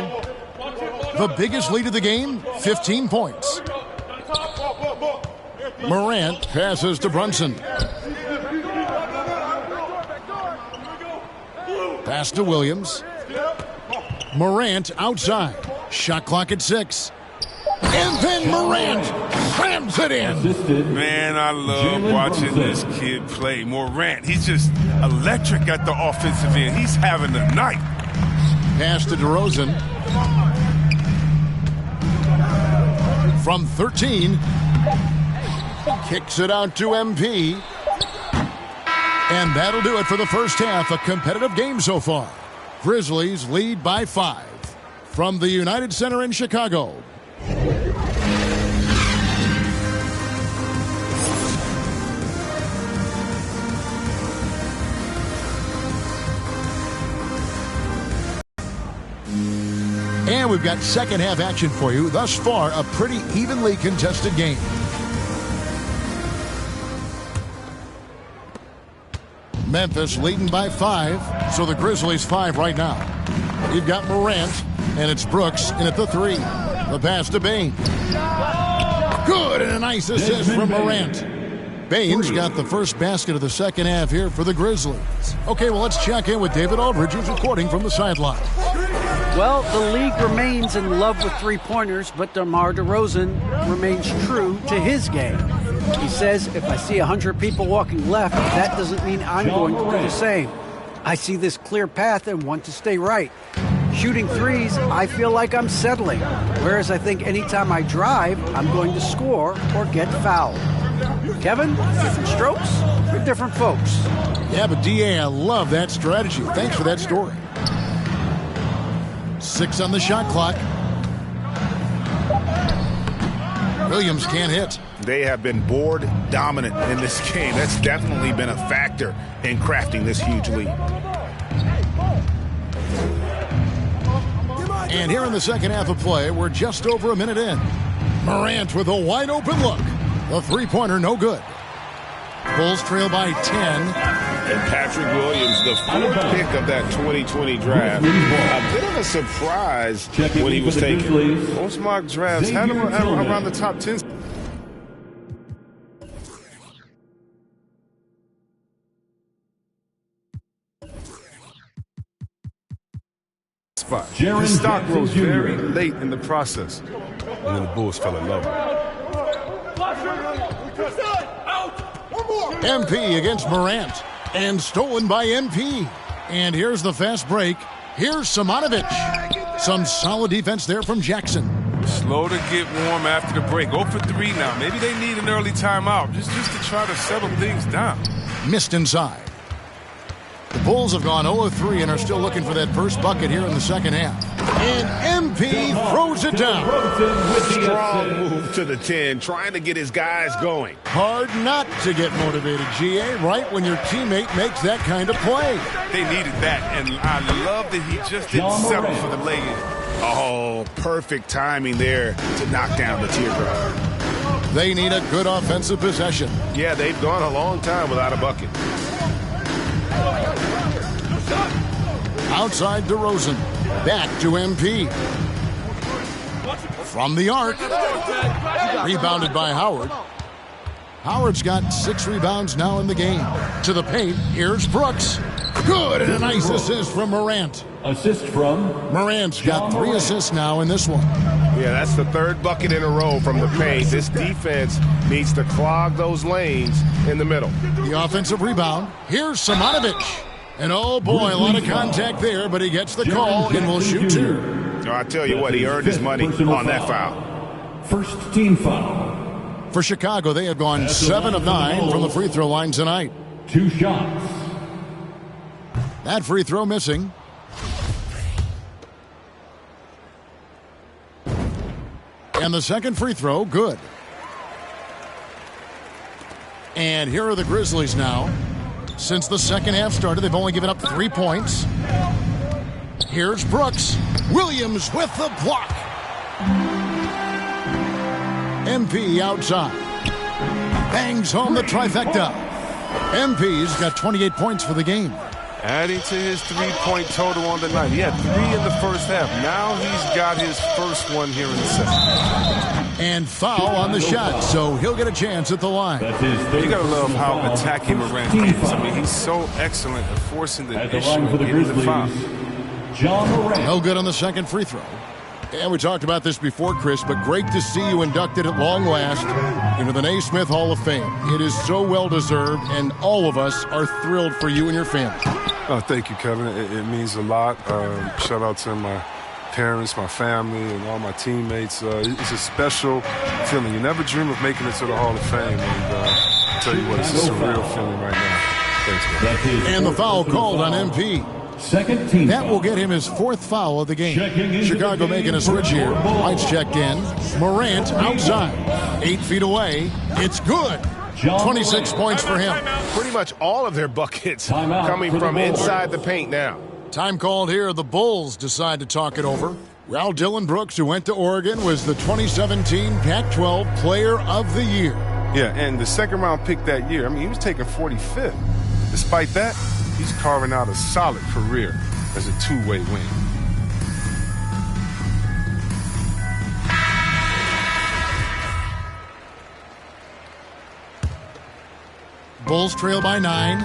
Speaker 11: The biggest lead of the game, 15 points. Morant passes to Brunson. Pass to Williams. Morant outside. Shot clock at 6. And then Morant slams it in.
Speaker 9: Man, I love watching this kid play. Morant, he's just electric at the offensive end. He's having a night.
Speaker 11: Pass to DeRozan. From 13. Kicks it out to MP. And that'll do it for the first half. A competitive game so far. Grizzlies lead by 5. From the United Center in Chicago. And we've got second half action for you. Thus far, a pretty evenly contested game. Memphis leading by 5, so the Grizzlies 5 right now. You've got Morant, and it's Brooks in at the 3. The pass to Bain. Good, and a nice assist from Morant. Bain's got the first basket of the second half here for the Grizzlies. Okay, well, let's check in with David Aldridge, who's reporting from the sideline.
Speaker 13: Well, the league remains in love with three-pointers, but DeMar DeRozan remains true to his game. He says, if I see 100 people walking left, that doesn't mean I'm going to do the same. I see this clear path and want to stay right. Shooting threes, I feel like I'm settling, whereas I think anytime I drive, I'm going to score or get fouled. Kevin, different strokes for different folks.
Speaker 11: Yeah, but D.A., I love that strategy. Thanks for that story. 6 on the shot clock. Williams can't hit.
Speaker 10: They have been board dominant in this game. That's definitely been a factor in crafting this huge lead.
Speaker 11: And here in the second half of play, we're just over a minute in. Morant with a wide open look. The three-pointer no good. Bulls trail by 10.
Speaker 10: And Patrick Williams, the 4th pick of that 2020 draft. A bit of a surprise when he was taken.
Speaker 9: Most mock drafts had him around the top 10. Spot. His stock rose very late in the process, and then the Bulls fell in love with him.
Speaker 11: MP against Morant. And stolen by MP. And here's the fast break. Here's Simonovic. Some solid defense there from Jackson.
Speaker 9: Slow to get warm after the break. 0 for 3 now. Maybe they need an early timeout just to try to settle things down.
Speaker 11: Missed inside. The Bulls have gone 0-3 and are still looking for that first bucket here in the second half. And MP throws it down.
Speaker 10: Strong move to the 10, trying to get his guys going.
Speaker 11: Hard not to get motivated, GA, right when your teammate makes that kind of play.
Speaker 9: They needed that, and I love that he just didn't settle for the lay-in.
Speaker 10: Oh, perfect timing there to knock down the teardrop.
Speaker 11: They need a good offensive possession.
Speaker 10: Yeah, they've gone a long time without a bucket.
Speaker 11: Outside DeRozan. Back to MP. From the arc. Rebounded by Howard. Howard's got 6 rebounds now in the game. To the paint, here's Brooks. Good, and a nice assist from Morant.
Speaker 12: Assist from
Speaker 11: Morant's got 3 assists now in this one.
Speaker 10: Yeah, that's the 3rd bucket in a row from the paint. This defense needs to clog those lanes in the middle.
Speaker 11: The offensive rebound. Here's Simonovic. And oh boy, a lot of contact there, but he gets the call and will shoot 2.
Speaker 10: I tell you what, he earned his money on that foul.
Speaker 12: First team foul.
Speaker 11: For Chicago, they have gone 7 of 9 from the free throw line tonight.
Speaker 12: 2 shots.
Speaker 11: That free throw missing. And the second free throw, good. And here are the Grizzlies now. Since the second half started, they've only given up 3 points. Here's Brooks. Williams with the block. MP outside. Bangs home the trifecta. MP's got 28 points for the game.
Speaker 9: Adding to his 3-point total on the night. He had 3 in the first half. Now he's got his first one here in the second.
Speaker 11: And foul on the shot, so he'll get a chance at the line.
Speaker 9: You gotta love how attacking Morant is. I mean, he's so excellent at forcing the issue and getting the foul.
Speaker 11: No good on the second free throw. And we talked about this before, Chris, but great to see you inducted at long last into the Naismith Hall of Fame. It is so well-deserved, and all of us are thrilled for you and your family.
Speaker 9: Oh, thank you, Kevin. It means a lot. Shout out to my parents, my family, and all my teammates. It's a special feeling. You never dream of making it to the Hall of Fame, and I tell you what, it's a surreal feeling right now. Thanks, man.
Speaker 11: And the foul called on MP.
Speaker 12: Second team.
Speaker 11: That will get him his 4th foul of the game. Chicago making a switch here. White's checked in. Morant outside. 8 feet away. It's good. 26 points for him.
Speaker 10: Pretty much all of their buckets coming from inside the paint now.
Speaker 11: Time called here. The Bulls decide to talk it over. Well, Dillon Brooks, who went to Oregon, was the 2017 Pac-12 Player of the Year.
Speaker 9: Yeah, and the second round pick that year, I mean, he was taken 45th. Despite that, he's carving out a solid career as a two-way wing.
Speaker 11: Bulls trail by 9.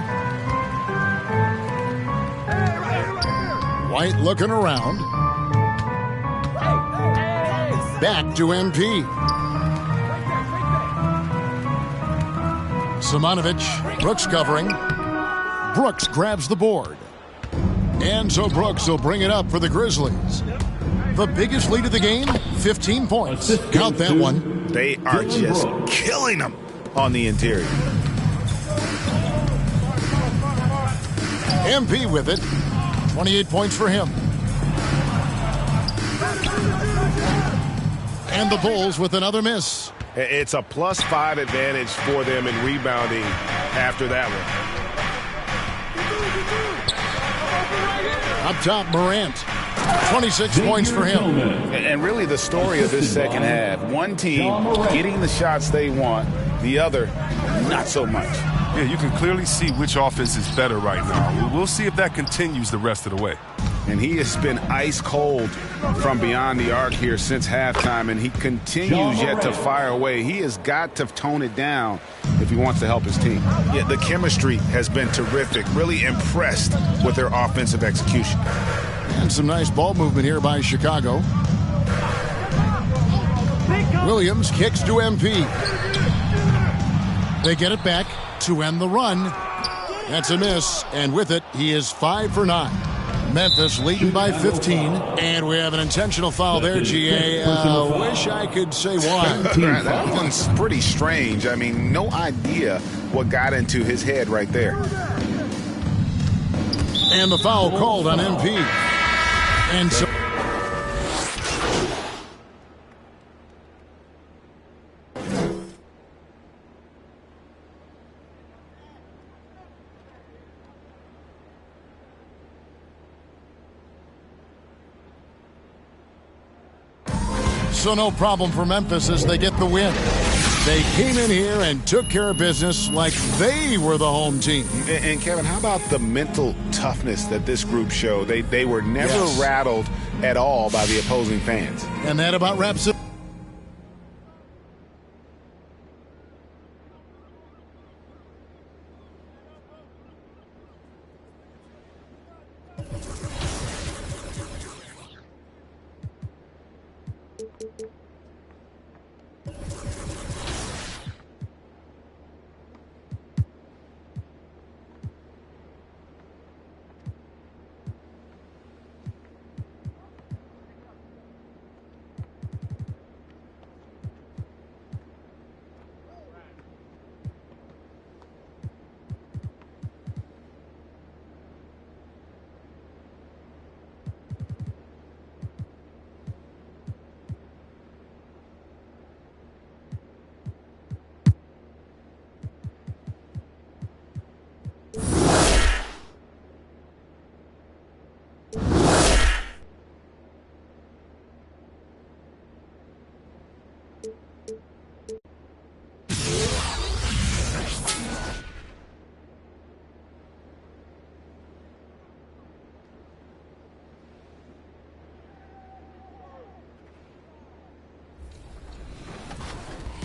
Speaker 11: White looking around. Back to MP. Simonovic, Brooks covering. Brooks grabs the board. And so Brooks will bring it up for the Grizzlies. The biggest lead of the game, 15 points. Count that one.
Speaker 10: They are just killing them on the interior.
Speaker 11: MP with it. 28 points for him. And the Bulls with another miss.
Speaker 10: It's a +5 advantage for them in rebounding after that one.
Speaker 11: Up top, Morant. 26 points for him.
Speaker 10: And really the story of this second half. One team getting the shots they want, the other not so much.
Speaker 9: Yeah, you can clearly see which offense is better right now. We'll see if that continues the rest of the way.
Speaker 10: And he has been ice cold from beyond the arc here since halftime, and he continues yet to fire away. He has got to tone it down if he wants to help his team. Yeah, the chemistry has been terrific. Really impressed with their offensive execution.
Speaker 11: And some nice ball movement here by Chicago. Williams kicks to MP. They get it back. to end the run. That's a miss, and with it, he is 5 for 9. Memphis leading by 15, and we have an intentional foul there, GA. Wish I could say why.
Speaker 10: That one's pretty strange. I mean, no idea what got into his head right there.
Speaker 11: And the foul called on MP. And so... So no problem for Memphis as they get the win. They came in here and took care of business like they were the home team.
Speaker 10: And Kevin, how about the mental toughness that this group showed? They were never rattled at all by the opposing fans.
Speaker 11: And that about wraps it.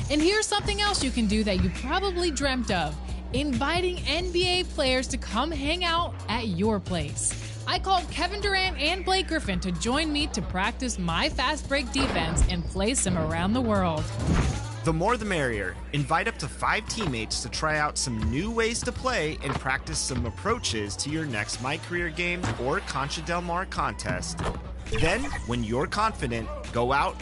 Speaker 6: And here's something else you can do that you probably dreamt of: inviting NBA players to come hang out at your place. I called Kevin Durant and Blake Griffin to join me to practice my fast break defense and play some around the world.
Speaker 7: The more the merrier. Invite up to 5 teammates to try out some new ways to play and practice some approaches to your next My Career Game or Concha Del Mar contest. Then, when you're confident, go out.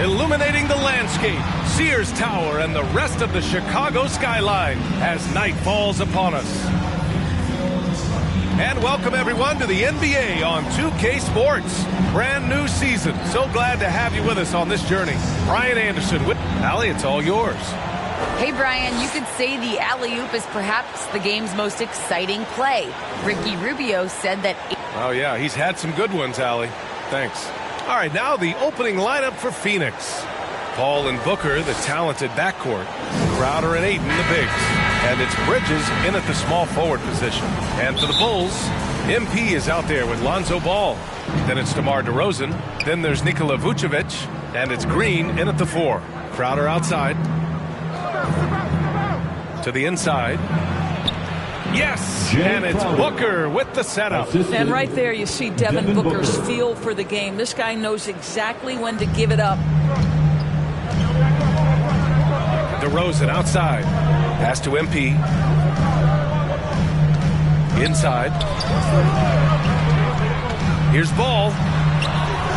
Speaker 14: Illuminating the landscape, Sears Tower and the rest of the Chicago skyline as night falls upon us. And welcome everyone to the NBA on 2K Sports. Brand new season. So glad to have you with us on this journey. Brian Anderson with Allie, it's all yours.
Speaker 15: Hey Brian, you could say the alley-oop is perhaps the game's most exciting play. Ricky Rubio said that...
Speaker 14: Oh yeah, he's had some good ones, Allie. Thanks. All right, now the opening lineup for Phoenix. Paul and Booker, the talented backcourt. Crowder and Ayton, the bigs. And it's Bridges in at the small forward position. And for the Bulls, MP is out there with Lonzo Ball. Then it's DeMar DeRozan. Then there's Nikola Vucevic. And it's Green in at the 4. Crowder outside. To the inside. Yes, and it's Booker with the setup.
Speaker 16: And right there you see Devin Booker's feel for the game. This guy knows exactly when to give it up.
Speaker 14: DeRozan outside. Pass to MP. Inside. Here's Ball.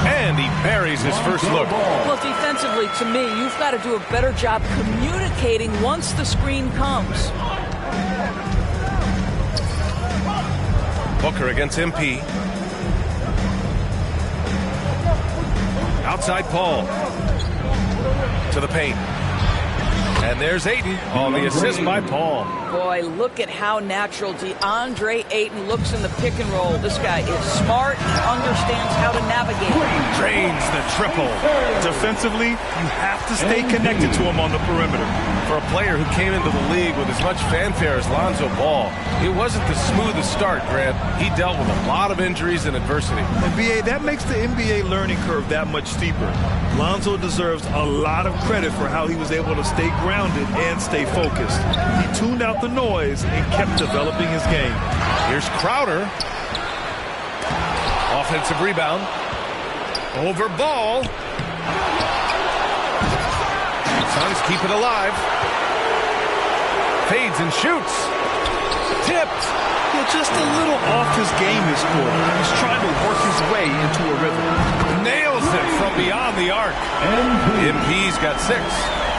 Speaker 14: And he buries his first look.
Speaker 16: Well, defensively, to me, you've got to do a better job communicating once the screen comes.
Speaker 14: Booker against MP. Outside Paul. To the paint. And there's Ayton on the assist by Paul.
Speaker 16: Boy, look at how natural DeAndre Ayton looks in the pick and roll. This guy is smart. He understands how to navigate.
Speaker 14: Drains the triple.
Speaker 17: Defensively, you have to stay connected to him on the perimeter.
Speaker 14: For a player who came into the league with as much fanfare as Lonzo Ball, it wasn't the smoothest start, Grant. He dealt with a lot of injuries and adversity.
Speaker 17: And BA, that makes the NBA learning curve that much steeper. Lonzo deserves a lot of credit for how he was able to stay grounded and stay focused. He tuned out the noise and kept developing his game.
Speaker 14: Here's Crowder. Offensive rebound. Over Ball. Suns keep it alive. Fades and shoots. Tipped.
Speaker 17: Yeah, just a little off his game this quarter. He's trying to work his way into a rhythm.
Speaker 14: Nails it from beyond the arc. MP's got 6.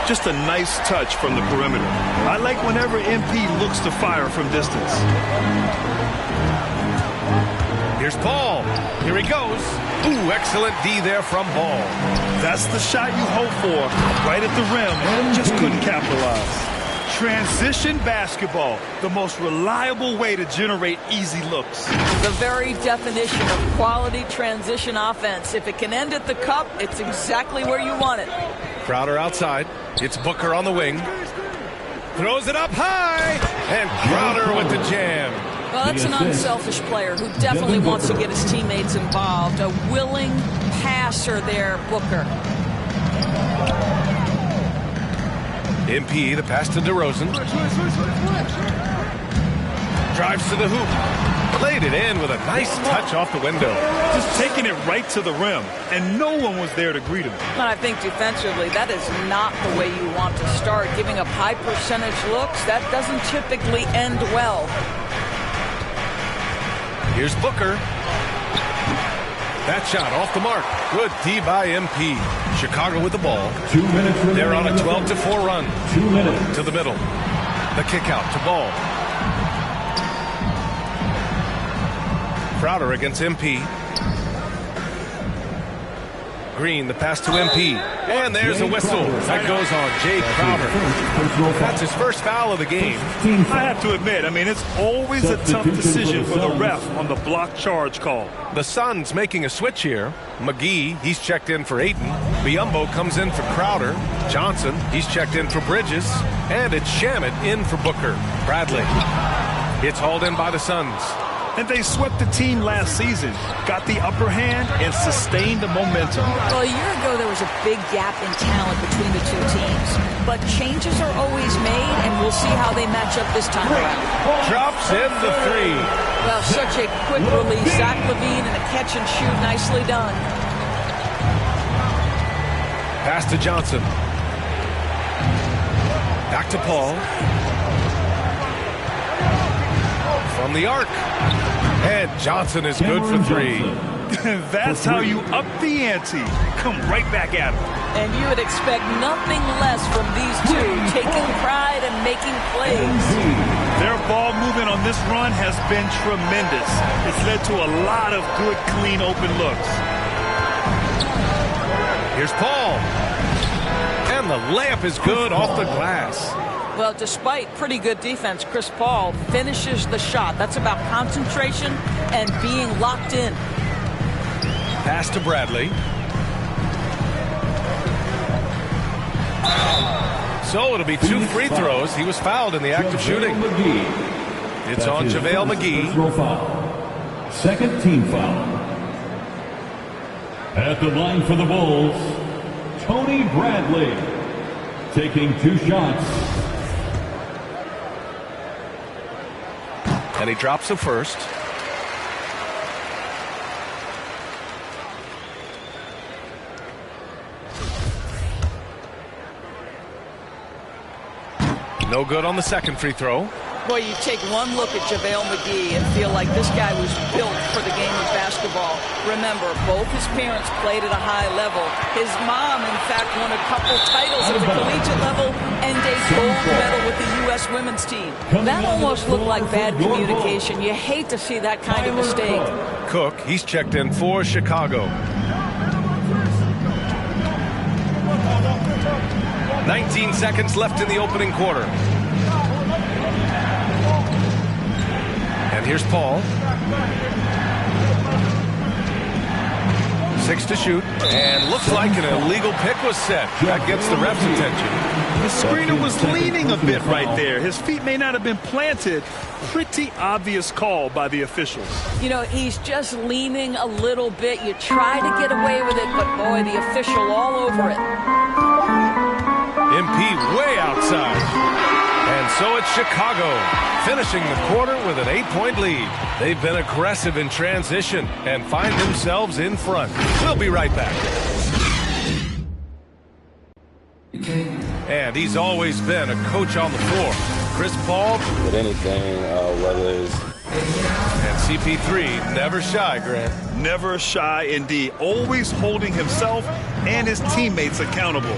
Speaker 17: Just a nice touch from the perimeter. I like whenever MP looks to fire from distance.
Speaker 14: Here's Paul. Here he goes. Ooh, excellent D there from Ball.
Speaker 17: That's the shot you hope for. Right at the rim. Just couldn't capitalize. Transition basketball, the most reliable way to generate easy looks.
Speaker 16: The very definition of quality transition offense. If it can end at the cup, it's exactly where you want it.
Speaker 14: Crowder outside. It's Booker on the wing. Throws it up high. And Crowder with the jam.
Speaker 16: Well, that's an unselfish player who definitely wants to get his teammates involved. A willing passer there, Booker.
Speaker 14: MP, the pass to DeRozan. Drives to the hoop. Played it in with a nice touch off the window.
Speaker 17: Just taking it right to the rim, and no one was there to greet him.
Speaker 16: And I think defensively, that is not the way you want to start. Giving up high percentage looks, that doesn't typically end well.
Speaker 14: Here's Booker. That shot off the mark. Good D by MP. Chicago with the ball.
Speaker 12: 2 minutes remaining.
Speaker 14: They're on a 12-4 run.
Speaker 12: 2 minutes.
Speaker 14: To the middle. The kick out to Ball. Crowder against MP. Green, the pass to MP. And there's a whistle. That goes on Jay Crowder. That's his first foul of the game.
Speaker 17: I have to admit, it's always a tough decision for the ref on the block charge call.
Speaker 14: The Suns making a switch here. McGee, he's checked in for Ayton. Biyombo comes in for Crowder. Johnson, he's checked in for Bridges. And it's Shamet in for Booker. Bradley. It's hauled in by the Suns.
Speaker 17: And they swept the team last season, got the upper hand, and sustained the momentum.
Speaker 16: Well, a year ago, there was a big gap in talent between the two teams. But changes are always made, and we'll see how they match up this time around.
Speaker 14: Drops in the 3.
Speaker 16: Well, such a quick release. Zach LaVine and a catch and shoot. Nicely done.
Speaker 14: Pass to Johnson. Back to Paul. From the arc. And Johnson is good for 3.
Speaker 17: That's how you up the ante. Come right back at him.
Speaker 16: And you would expect nothing less from these two, taking pride and making plays.
Speaker 17: Their ball movement on this run has been tremendous. It's led to a lot of good, clean, open looks.
Speaker 14: Here's Paul. And the layup is good off the glass.
Speaker 16: Well, despite pretty good defense, Chris Paul finishes the shot. That's about concentration and being locked in.
Speaker 14: Pass to Bradley. So it'll be 2 free throws. He was fouled in the act of shooting. It's on JaVale McGee.
Speaker 12: Second team foul. At the line for the Bulls, Tony Bradley taking 2 shots.
Speaker 14: And he drops the first. No good on the second free throw.
Speaker 16: Boy, you take one look at JaVale McGee and feel like this guy was built for the game of basketball. Remember, both his parents played at a high level. His mom, in fact, won a couple titles at the collegiate level and a gold medal with the U.S. women's team. That almost looked like bad communication. You hate to see that kind of mistake.
Speaker 14: Cook, he's checked in for 19 seconds left in the opening quarter. And here's Paul. 6 to shoot. And looks like an illegal pick was set. That gets the ref's attention.
Speaker 17: The screener was leaning a bit right there. His feet may not have been planted. Pretty obvious call by the officials.
Speaker 16: You know, he's just leaning a little bit. You try to get away with it, but boy, the official all over it.
Speaker 14: MP way outside. And so it's Chicago, finishing the quarter with an 8-point lead. They've been aggressive in transition and find themselves in front. We'll be right back. And he's always been a coach on the floor. Chris Paul.
Speaker 18: With anything, whether it's...
Speaker 14: And CP3, never shy, Grant.
Speaker 17: Never shy indeed. Always holding himself and his teammates accountable.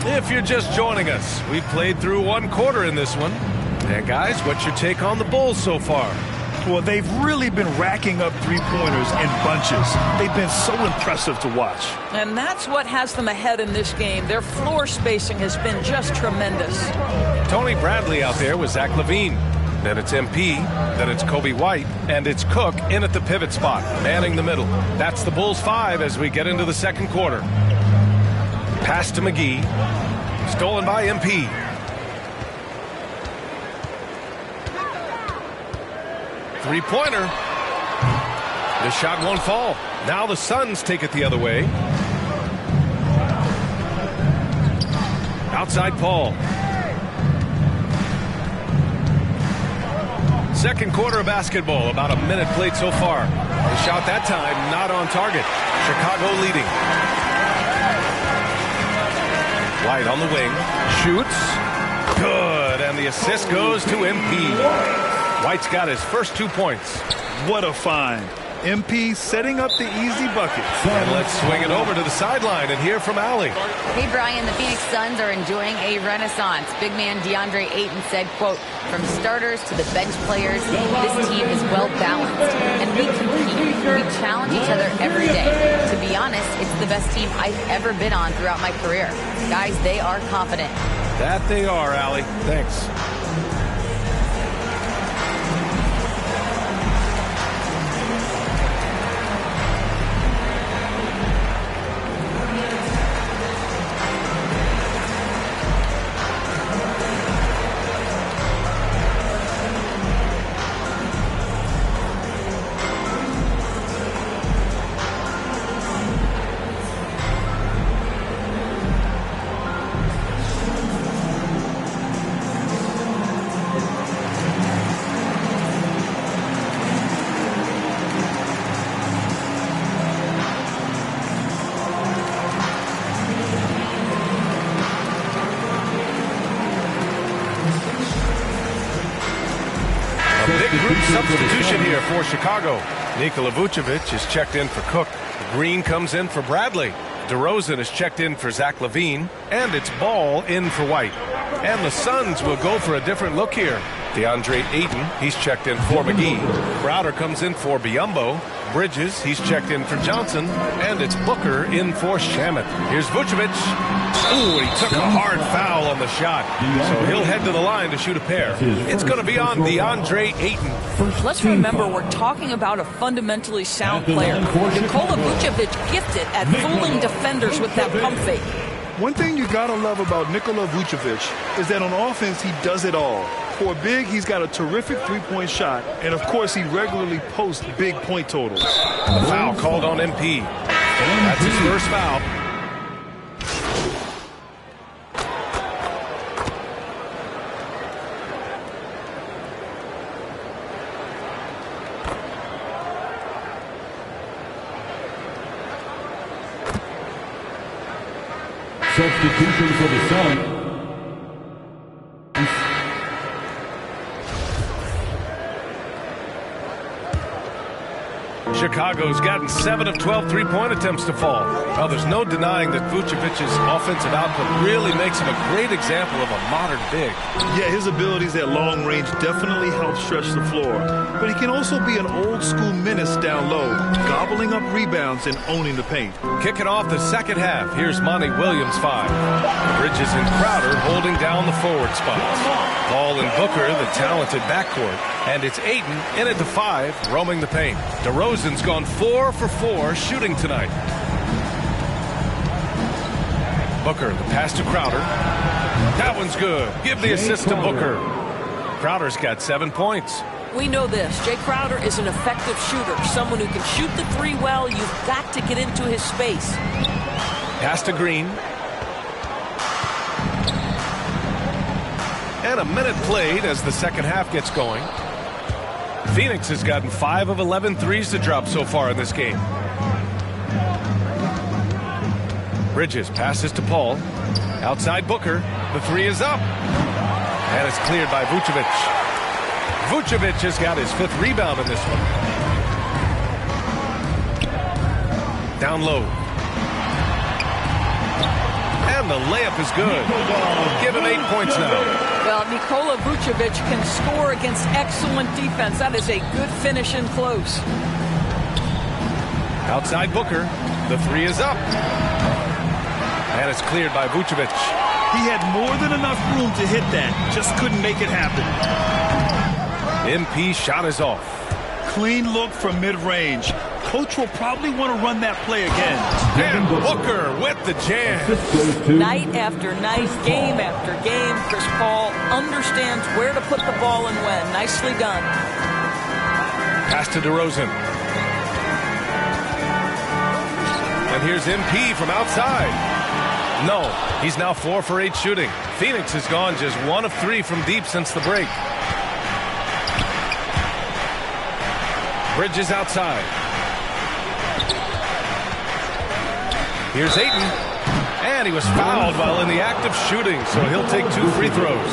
Speaker 14: If you're just joining us, we've played through one quarter in this one. And guys, what's your take on the Bulls so far?
Speaker 17: Well, they've really been racking up three-pointers in bunches. They've been so impressive to watch.
Speaker 16: And that's what has them ahead in this game. Their floor spacing has been just tremendous.
Speaker 14: Tony Bradley out there with Zach LaVine. Then it's MP, then it's Kobe White, and it's Cook in at the pivot spot, manning the middle. That's the Bulls 5 as we get into the second quarter. Pass to McGee. Stolen by MP. Three-pointer. The shot won't fall. Now the Suns take it the other way. Outside Paul. Second quarter of basketball. About a minute played so far. The shot that time not on target. Chicago leading. White on the wing. Shoots. Good. And the assist goes to MP. White's got his first 2 points.
Speaker 17: What a find. MP setting up the easy bucket.
Speaker 14: And let's swing it over to the sideline and hear from Allie.
Speaker 15: Hey, Brian, the Phoenix Suns are enjoying a renaissance. Big man DeAndre Ayton said, quote, from starters to the bench players, this team is well balanced. And we compete. We challenge each other every day. To be honest, it's the best team I've ever been on throughout my career. Guys, they are confident.
Speaker 14: That they are, Allie. Thanks. Substitution here for Chicago. Nikola Vucevic is checked in for Cook. Green comes in for Bradley. DeRozan is checked in for Zach LaVine. And it's Ball in for White. And the Suns will go for a different look here. DeAndre Ayton, he's checked in for McGee. Crowder comes in for Biyombo. Bridges, he's checked in for Johnson. And it's Booker in for Shamet. Here's Vucevic. Ooh, he took a hard foul on the shot. So he'll head to the line to shoot a pair. It's going to be on DeAndre Ayton.
Speaker 16: Let's remember, we're talking about a fundamentally sound player. Nikola Vucevic gifted at fooling defenders with that pump fake.
Speaker 17: One thing you gotta love about Nikola Vucevic is that on offense, he does it all. For a big, he's got a terrific three-point shot, and of course, he regularly posts big point totals.
Speaker 14: And the foul called on MP. That's his first foul.
Speaker 12: Substitution for the Suns.
Speaker 14: Chicago's gotten 7 of 12 three-point attempts to fall. Well, there's no denying that Vucevic's offensive output really makes him a great example of a modern big.
Speaker 17: Yeah, his abilities at long range definitely help stretch the floor. But he can also be an old-school menace down low, gobbling up rebounds and owning the paint.
Speaker 14: Kicking off the second half, here's Monty Williams 5. Bridges and Crowder holding down the forward spots. Paul and Booker, the talented backcourt. And it's Ayton in at the 5, roaming the paint. DeRozan's gone 4 for 4 shooting tonight. Booker, the pass to Crowder. That one's good. Give the assist to Booker. Crowder's got 7 points.
Speaker 16: We know this. Jay Crowder is an effective shooter. Someone who can shoot the three well. You've got to get into his space.
Speaker 14: Pass to Green. And a minute played as the second half gets going. Phoenix has gotten 5 of 11 threes to drop so far in this game. Bridges passes to Paul. Outside Booker. The 3 is up. And it's cleared by Vucevic. Vucevic has got his 5th rebound in this one. Down low. And the layup is good. Give him 8 points now.
Speaker 16: Well, Nikola Vucevic can score against excellent defense. That is a good finish in close.
Speaker 14: Outside Booker. The 3 is up. And it's cleared by Vucevic.
Speaker 17: He had more than enough room to hit that. Just couldn't make it happen.
Speaker 14: MP shot is off.
Speaker 17: Clean look from mid-range. Coach will probably want to run that play again.
Speaker 14: And Booker with the jam.
Speaker 16: Night after night, game after game, Chris Paul understands where to put the ball and when. Nicely done.
Speaker 14: Pass to DeRozan. And here's MP from outside. No, he's now 4 for 8 shooting. Phoenix has gone just 1 of 3 from deep since the break. Bridges outside. Here's Ayton. And he was fouled while in the act of shooting, so he'll take 2 free throws.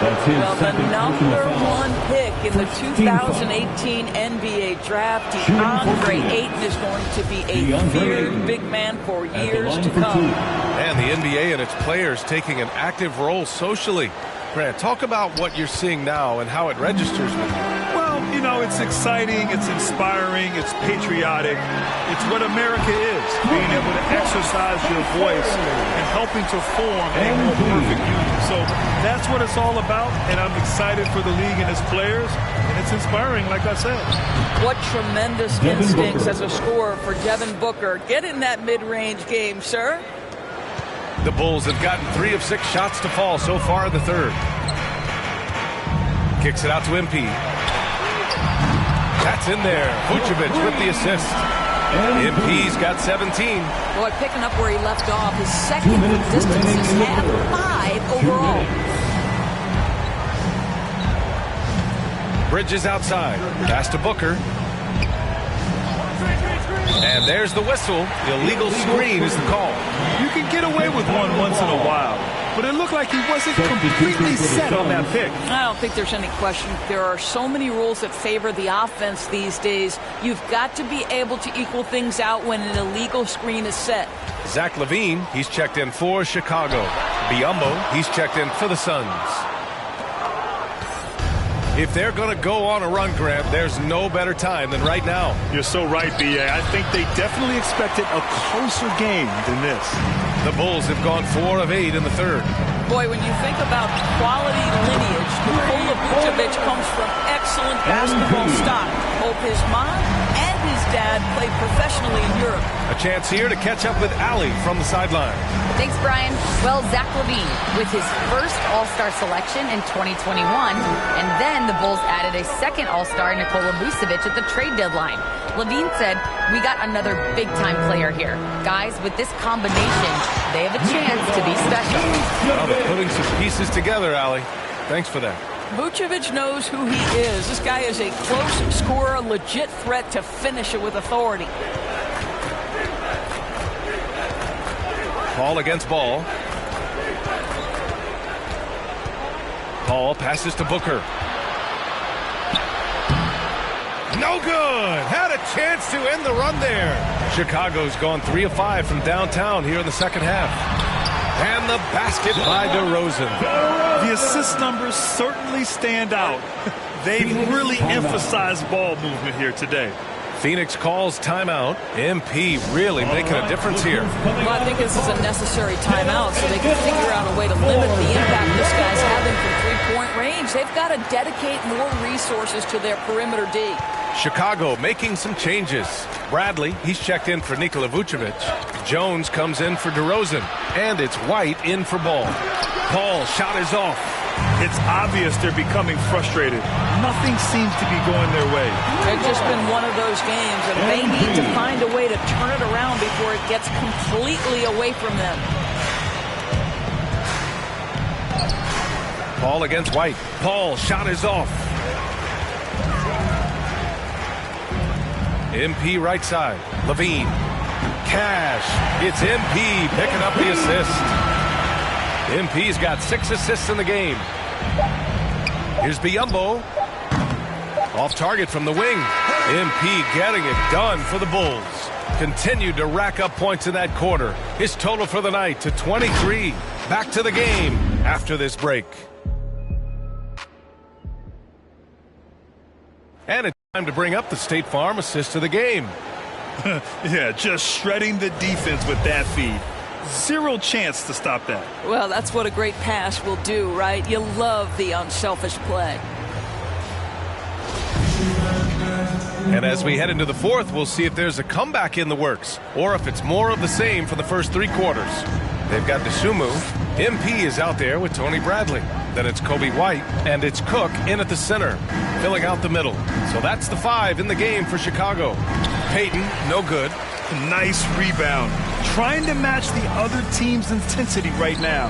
Speaker 16: Well, the number 1 pick in the 2018 NBA draft, DeAndre Ayton, is going to be a feared big man for years to come.
Speaker 14: And the NBA and its players taking an active role socially. Grant, talk about what you're seeing now and how it registers with you.
Speaker 17: Well, you know, it's exciting, it's inspiring, it's patriotic. It's what America is, being able to exercise your voice and helping to form a more perfect union. So that's what it's all about, and I'm excited for the league and its players, and it's inspiring, like I said.
Speaker 16: What tremendous instincts as a scorer for Devin Booker. Get in that mid-range game, sir.
Speaker 14: The Bulls have gotten 3 of 6 shots to fall so far in the third. Kicks it out to MP. That's in there. Vucevic with the assist. MP's got 17.
Speaker 16: Boy, picking up where he left off. His second distance is at 5 overall.
Speaker 14: Bridges outside. Pass to Booker. And there's the whistle. Illegal screen is the call.
Speaker 17: You can get away with one once in a while, but it looked like he wasn't completely set on that pick.
Speaker 16: I don't think there's any question. There are so many rules that favor the offense these days. You've got to be able to equal things out when an illegal screen is set.
Speaker 14: Zach LaVine, he's checked in for Chicago. Biyombo, he's checked in for the Suns. If they're going to go on a run, Grant, there's no better time than right now.
Speaker 17: You're so right, B.A. I think they definitely expected a closer game than this.
Speaker 14: The Bulls have gone 4 of 8 in the third.
Speaker 16: Boy, when you think about quality lineage, Nikola Vucevic comes from excellent basketball stock. Both his mom and his dad played professionally in Europe.
Speaker 14: A chance here to catch up with Allie from the sideline.
Speaker 15: Thanks, Brian. Well, Zach LaVine with his first All-Star selection in 2021, and then the Bulls added a second All-Star, Nikola Vucevic, at the trade deadline. LaVine said, "We got another big-time player here. Guys, with this combination, they have a chance to be special."
Speaker 14: Well, they're putting some pieces together, Allie. Thanks for that.
Speaker 16: Vucevic knows who he is. This guy is a close scorer, legit threat to finish it with authority.
Speaker 14: Paul against Ball. Paul passes to Booker. No good. Had a chance to end the run there. Chicago's gone 3 of 5 from downtown here in the second half. And the basket by DeRozan.
Speaker 17: The assist numbers certainly stand out. They've really emphasized ball movement here today.
Speaker 14: Phoenix calls timeout. MP really making a difference here.
Speaker 16: Well, I think this is a necessary timeout so they can figure out a way to limit the impact this guy's having from three-point range. They've got to dedicate more resources to their perimeter D.
Speaker 14: Chicago making some changes. Bradley, he's checked in for Nikola Vucevic. Jones comes in for DeRozan. And it's White in for Ball. Ball shot is off.
Speaker 17: It's obvious they're becoming frustrated. Nothing seems to be going their way.
Speaker 16: It's just been one of those games, and they need to find a way to turn it around before it gets completely away from them.
Speaker 14: Ball against White. Paul, shot is off. MP right side. Levine. Cash. It's MP picking up the assist. MP's got 6 assists in the game. Here's Biyombo. Off target from the wing. MP getting it done for the Bulls. Continued to rack up points in that quarter. His total for the night to 23. Back to the game after this break. And it's time to bring up the State Farm assist of the game.
Speaker 17: Yeah, just shredding the defense with that feed. Zero chance to stop that.
Speaker 16: Well, that's what a great pass will do, right? You love the unselfish play.
Speaker 14: And as we head into the fourth, we'll see if there's a comeback in the works or if it's more of the same for the first 3 quarters. They've got DeSumo. MP is out there with Tony Bradley. Then it's Kobe White, and it's Cook in at the center, filling out the middle. So that's the 5 in the game for Chicago. Payton, no good.
Speaker 17: Nice rebound. Trying to match the other team's intensity right now.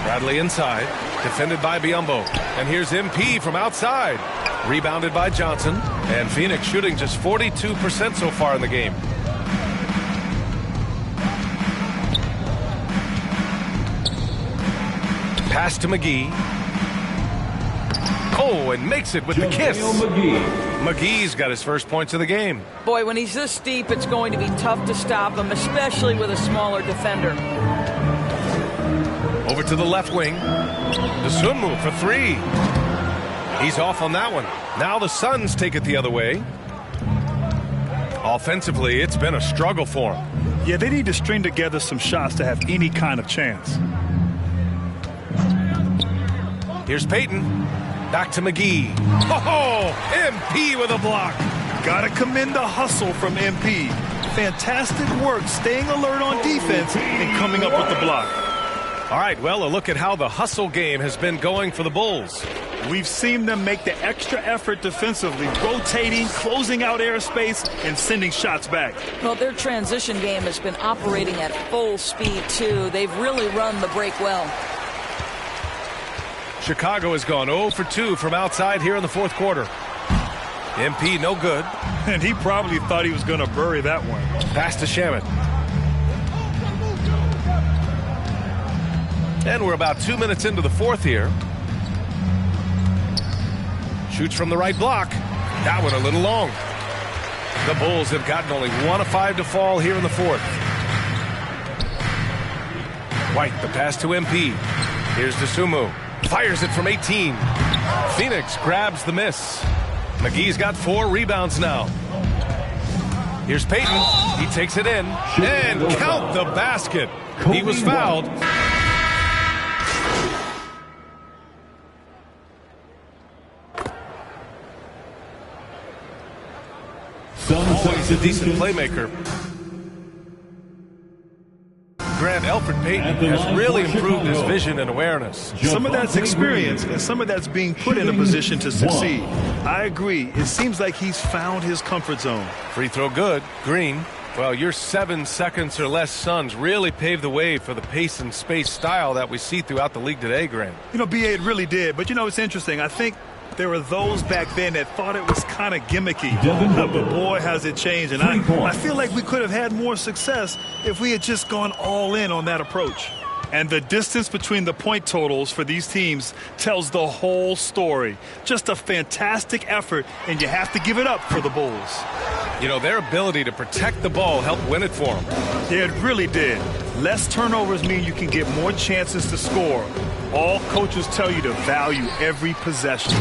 Speaker 14: Bradley inside, defended by Biyombo. And here's MP from outside. Rebounded by Johnson. And Phoenix shooting just 42% so far in the game. Pass to McGee. Oh, and makes it with the kiss. McGee's got his first points of the game.
Speaker 16: Boy, when he's this deep, it's going to be tough to stop him, especially with a smaller defender.
Speaker 14: Over to the left wing. DeSumo for 3. He's off on that one. Now the Suns take it the other way. Offensively, it's been a struggle for them.
Speaker 17: Yeah, they need to string together some shots to have any kind of chance.
Speaker 14: Here's Payton. Back to McGee. Oh, MP with a block.
Speaker 17: Gotta commend the hustle from MP. Fantastic work staying alert on defense and coming up with the block.
Speaker 14: All right, well, a look at how the hustle game has been going for the Bulls.
Speaker 17: We've seen them make the extra effort defensively, rotating, closing out airspace, and sending shots back.
Speaker 16: Well, their transition game has been operating at full speed, too. They've really run the break well.
Speaker 14: Chicago has gone 0 for 2 from outside here in the fourth quarter. MP no good.
Speaker 17: And he probably thought he was going to bury that one.
Speaker 14: Pass to Shamet. And we're about 2 minutes into the fourth here. Shoots from the right block. That one a little long. The Bulls have gotten only 1 of 5 to fall here in the fourth. White, the pass to MP. Here's DeSumo. Fires it from 18. Phoenix grabs the miss. McGee's got 4 rebounds now. Here's Payton. He takes it in. And count the basket. He was fouled. Always a decent playmaker. Grant, Elfrid Payton has really improved his vision and awareness.
Speaker 17: Some of that's experience, and some of that's being put in a position to succeed. I agree. It seems like he's found his comfort zone.
Speaker 14: Free throw good. Green. Well, your 7 seconds or less Suns really paved the way for the pace and space style that we see throughout the league today, Grant.
Speaker 17: You know, B.A., it really did. But, you know, it's interesting. I think there were those back then that thought it was kind of gimmicky. But boy, has it changed. And I feel like we could have had more success if we had just gone all in on that approach. And the distance between the point totals for these teams tells the whole story. Just a fantastic effort, and you have to give it up for the Bulls.
Speaker 14: You know, their ability to protect the ball helped win it for them.
Speaker 17: It really did. Less turnovers mean you can get more chances to score. All coaches tell you to value every possession.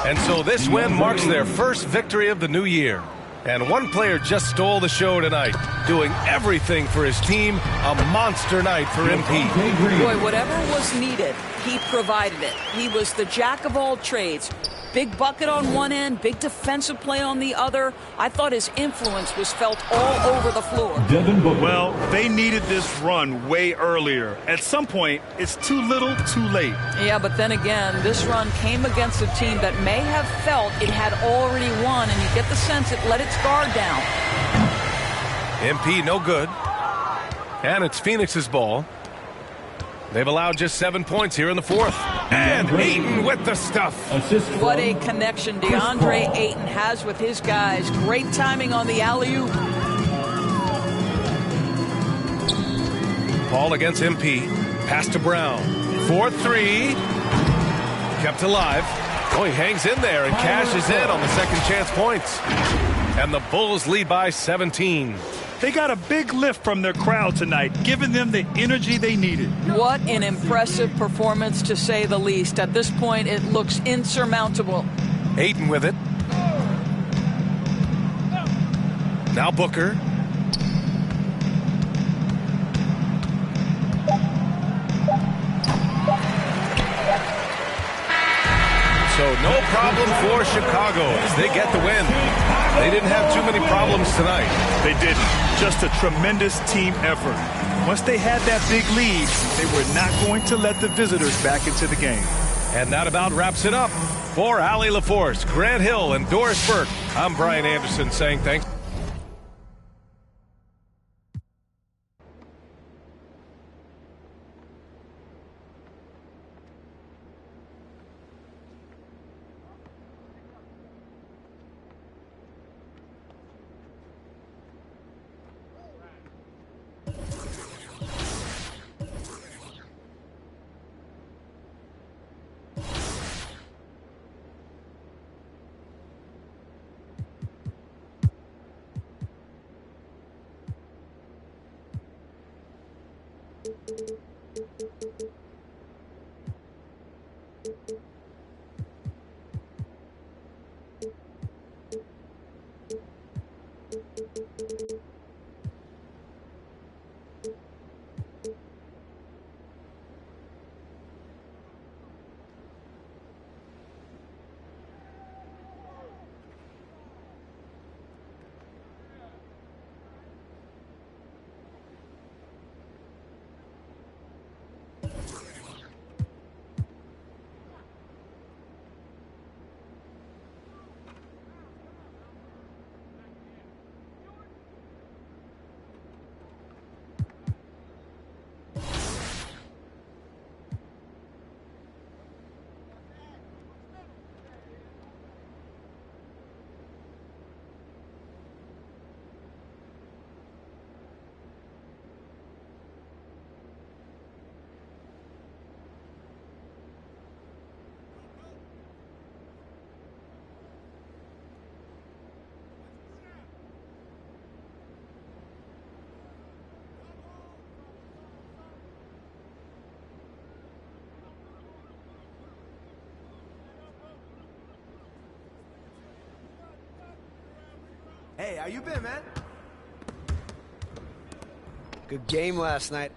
Speaker 14: And so this win marks their first victory of the new year. And one player just stole the show tonight, doing everything for his team. A monster night for MP.
Speaker 16: Boy, whatever was needed, he provided it. He was the jack of all trades. Big bucket on one end, big defensive play on the other. I thought his influence was felt all over the floor.
Speaker 17: Well, they needed this run way earlier. At some point, it's too little, too late.
Speaker 16: Yeah, but then again, this run came against a team that may have felt it had already won, and you get the sense it let its guard down.
Speaker 14: MP no good. And it's Phoenix's ball. They've allowed just 7 points here in the fourth. And Ayton with the stuff.
Speaker 16: What a connection DeAndre Ayton has with his guys. Great timing on the alley-oop.
Speaker 14: Ball against MP. Pass to Brown. 4-3. Kept alive. Oh, he hangs in there and cashes in on the second chance points. And the Bulls lead by 17.
Speaker 17: They got a big lift from their crowd tonight, giving them the energy they needed.
Speaker 16: What an impressive performance, to say the least. At this point, it looks insurmountable.
Speaker 14: Ayton with it. Now Booker. So no problem for Chicago as they get the win. They didn't have too many problems tonight.
Speaker 17: They didn't. Just a tremendous team effort. Once they had that big lead, they were not going to let the visitors back into the game.
Speaker 14: And that about wraps it up. For Allie LaForce, Grant Hill, and Doris Burke, I'm Brian Anderson saying thanks.
Speaker 2: Hey, how you been, man?
Speaker 3: Good game last night.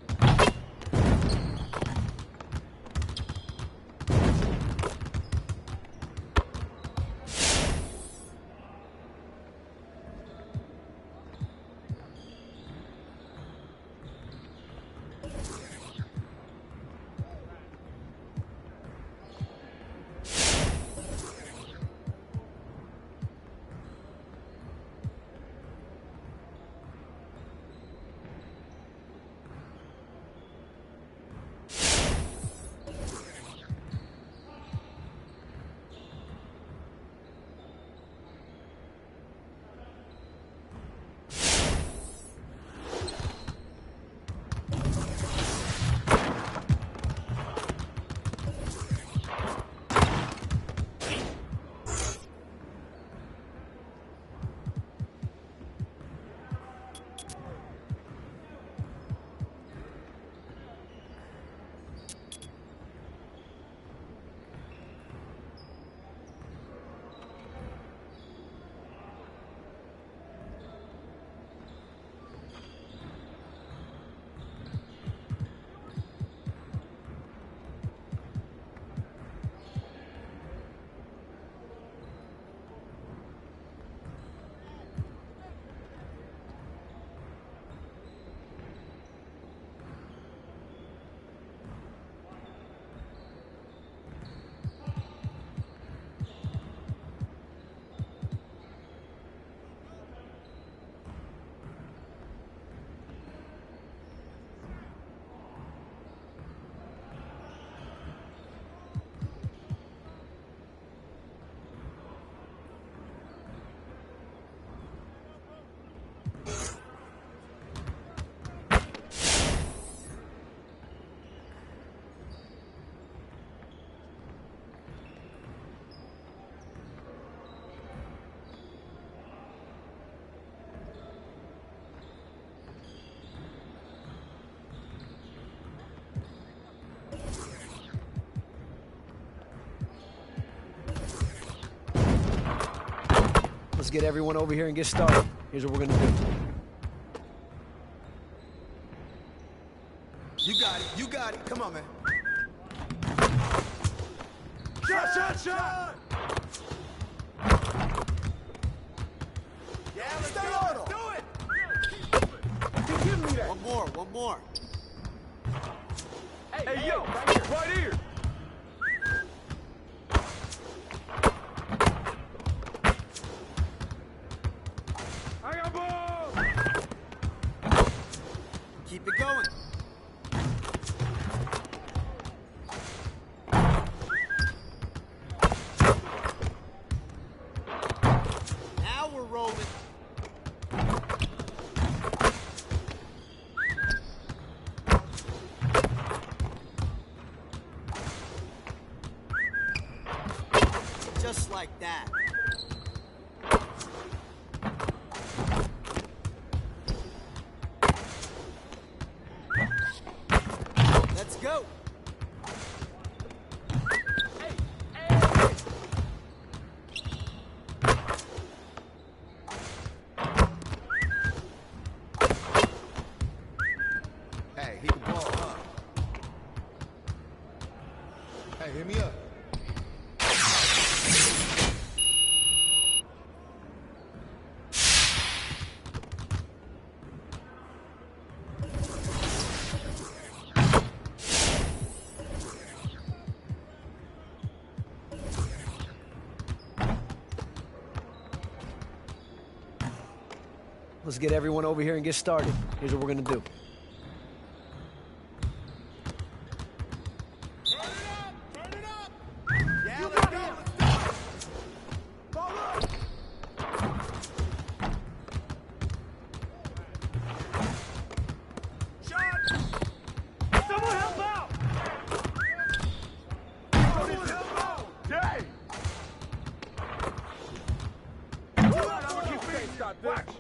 Speaker 3: get everyone over here and get started. Here's what we're gonna do.
Speaker 2: You got it. You got it. Come on, man.
Speaker 4: Shot, shot, shot!
Speaker 2: Yeah, let's stay on him. Do it.
Speaker 4: Give me that.
Speaker 2: One more.
Speaker 4: Hey, yo, right here. I got ball.
Speaker 2: Keep it going. Now we're rolling. Just like that. Let's go. Hey, he can ball, huh? Hey, hit me up.
Speaker 3: Let's get everyone over here and get started. Here's what we're gonna do.
Speaker 2: Yeah, let's go.
Speaker 4: Ball up.
Speaker 2: Shot.
Speaker 4: Someone help out. Someone help out. Yay. I'm gonna keep beating. Watch.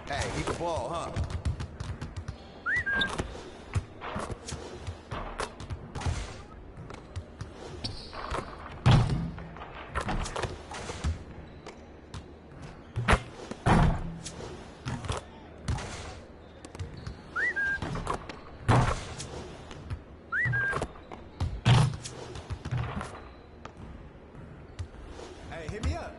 Speaker 2: Hey, he can ball, huh? Hey, hit me up.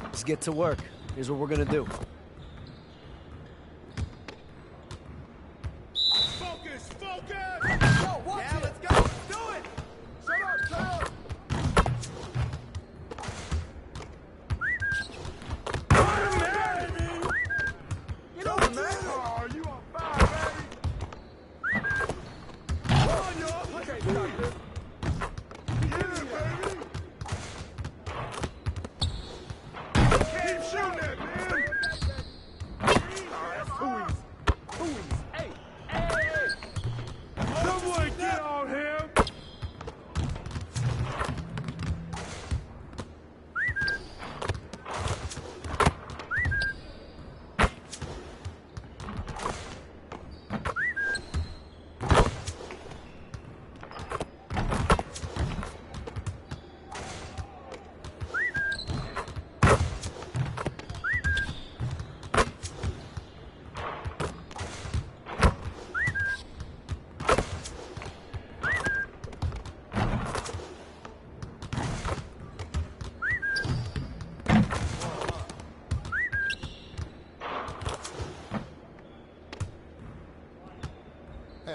Speaker 3: Let's get to work. Here's what we're gonna do.
Speaker 4: Focus, focus. Yo, watch it.
Speaker 2: Let's go. Let's do it.
Speaker 4: Shut up. Get over, man. Oh, you on fire, baby. Come on, y'all. Okay, stop this. Keep shooting it, man.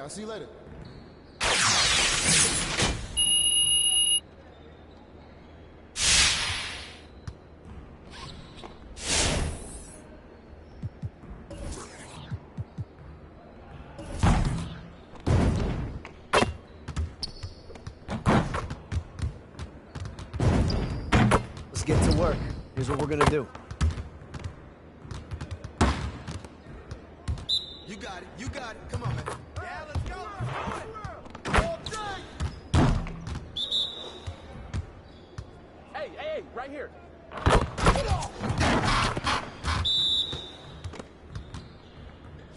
Speaker 1: I'll see you later.
Speaker 3: Let's get to work. Here's what we're gonna do.
Speaker 2: You got it. You got it. Come on, man. Yeah, let's go.
Speaker 4: Hey, right here.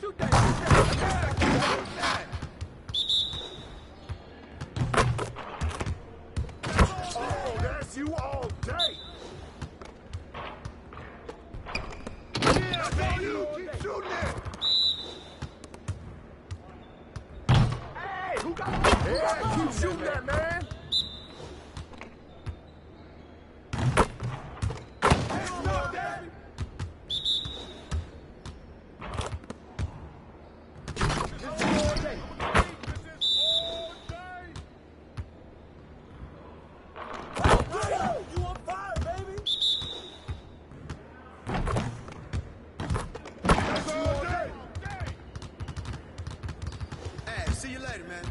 Speaker 4: Shoot that. Oh, that's you all day. Yeah, baby. Keep shooting it. Hey, who got it? Yeah, keep shooting that, man.
Speaker 2: Hey, see you later, man.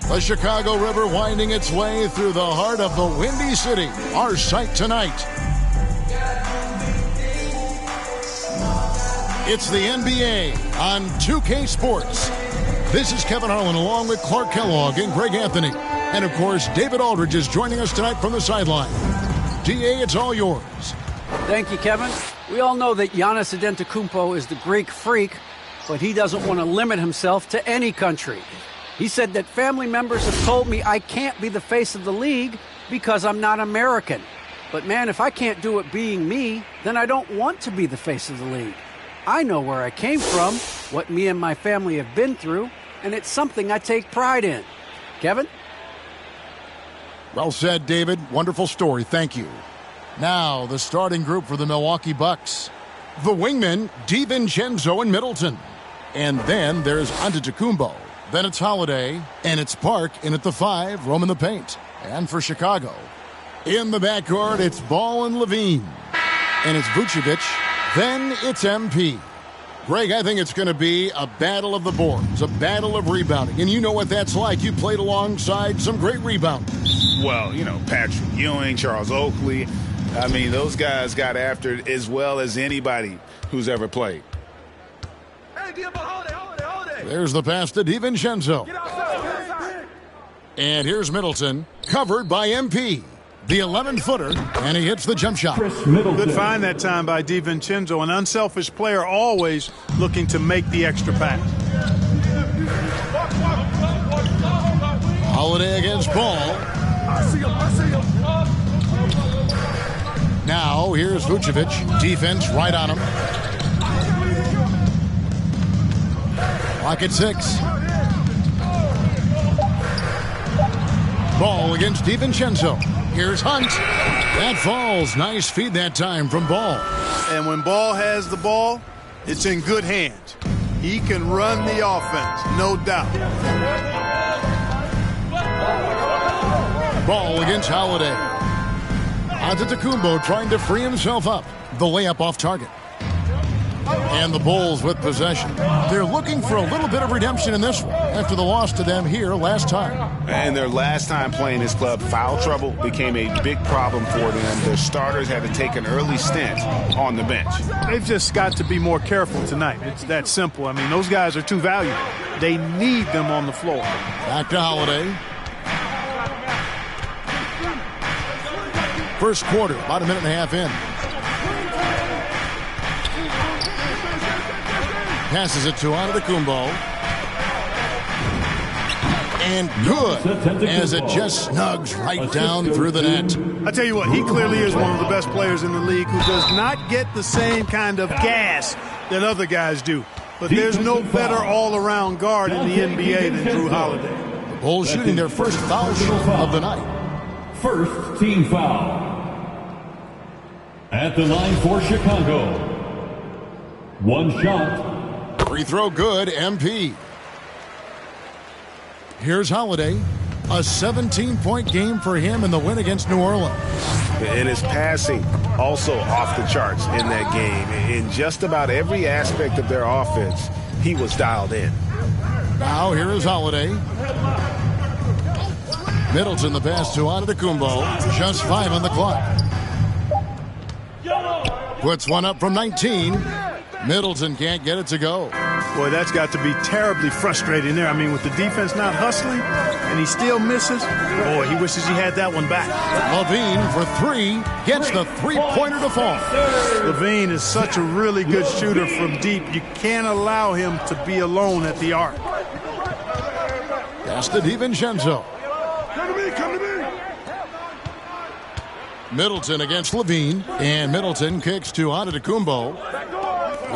Speaker 11: The Chicago River winding its way through the heart of the Windy City. Our sight tonight. It's the NBA on 2K Sports. This is Kevin Harlan along with Clark Kellogg and Greg Anthony. And, of course, David Aldridge is joining us tonight from the sideline. DA, it's all yours.
Speaker 13: Thank you, Kevin. We all know that Giannis Antetokounmpo is the Greek freak, but he doesn't want to limit himself to any country. He said that family members have told me I can't be the face of the league because I'm not American. But, man, if I can't do it being me, then I don't want to be the face of the league. I know where I came from, what me and my family have been through, and it's something I take pride in. Kevin?
Speaker 11: Well said, David. Wonderful story. Thank you. Now, the starting group for the Milwaukee Bucks. The wingmen, DiVincenzo and Middleton. And then there's Antetokounmpo, Then it's Holiday, and it's Park in at the 5, roaming the paint. And for Chicago, in the backcourt, it's Ball and Levine. And it's Vucevic. Then it's MP. Greg, I think it's going to be a battle of the boards, a battle of rebounding. And you know what that's like. You played alongside some great rebounders.
Speaker 10: Well, you know, Patrick Ewing, Charles Oakley. I mean, those guys got after it as well as anybody who's ever played.
Speaker 11: There's the pass to DiVincenzo. And here's Middleton, covered by MP. The 11-footer, and he hits the jump shot.
Speaker 19: Good find that time by DiVincenzo, an unselfish player always looking to make the extra pass.
Speaker 11: Holiday against Ball. Now here's Vucevic. Defense right on him. Clock at 6. Ball against DiVincenzo. Here's Hunt. That falls. Nice feed that time from Ball.
Speaker 19: And when Ball has the ball, it's in good hands. He can run the offense, no doubt.
Speaker 11: Ball against Holiday. Antetokounmpo trying to free himself up. The layup off target. And the Bulls with possession. They're looking for a little bit of redemption in this one after the loss to them here last time.
Speaker 10: And their last time playing this club, foul trouble became a big problem for them. Their starters had to take an early stint on the bench.
Speaker 19: They've just got to be more careful tonight. It's that simple. I mean, those guys are too valuable. They need them on the floor.
Speaker 11: Back to Holiday. First quarter, about a minute and a half in. Passes it to Antetokounmpo. And good, as it just snugs right down through the net.
Speaker 19: I tell you what, he clearly is one of the best players in the league who does not get the same kind of gas that other guys do. But there's no better all-around guard in the NBA than Drew Holiday.
Speaker 11: The Bulls shooting their first foul shot of the night.
Speaker 12: First team foul. At the line for Chicago. One shot.
Speaker 11: Free throw good, MP. Here's Holiday. A 17-point game for him in the win against New Orleans.
Speaker 10: And his passing also off the charts in that game. In just about every aspect of their offense, he was dialed in.
Speaker 11: Now here is Holiday. Middleton the pass to Antetokounmpo. Just 5 on the clock. Puts one up from 19. Middleton can't get it to go.
Speaker 19: Boy, that's got to be terribly frustrating there. I mean, with the defense not hustling and he still misses, boy, he wishes he had that one back.
Speaker 11: Levine for 3 gets the three-pointer to fall.
Speaker 19: Levine is such a really good shooter from deep. You can't allow him to be alone at the arc.
Speaker 11: Pass to DiVincenzo.
Speaker 4: Come to me.
Speaker 11: Middleton against Levine, and Middleton kicks to Antetokounmpo.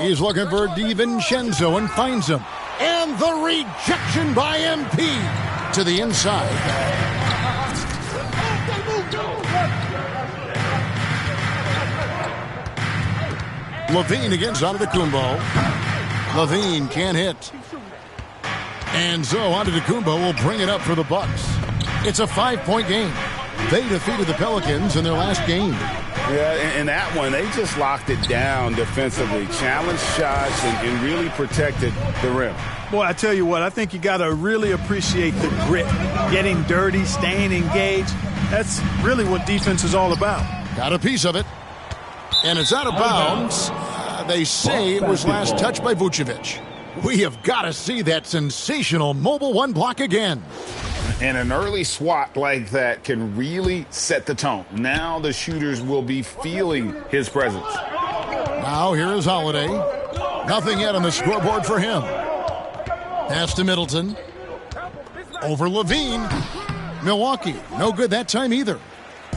Speaker 11: He's looking for DiVincenzo and finds him. And the rejection by MP to the inside. Levine against Antetokounmpo. Levine can't hit. And so Antetokounmpo will bring it up for the Bucks. It's a 5-point game. They defeated the Pelicans in their last game.
Speaker 10: Yeah, in that one, they just locked it down defensively, challenged shots, and really protected the rim.
Speaker 19: Boy, I tell you what, I think you got to really appreciate the grit, getting dirty, staying engaged. That's really what defense is all about.
Speaker 11: Got a piece of it. And it's out of bounds. They say it was last touched by Vucevic. We have got to see that sensational mobile one block again.
Speaker 10: And an early swat like that can really set the tone. Now the shooters will be feeling his presence.
Speaker 11: Now here is Holiday. Nothing yet on the scoreboard for him. Pass to Middleton. Over Levine. Milwaukee, no good that time either.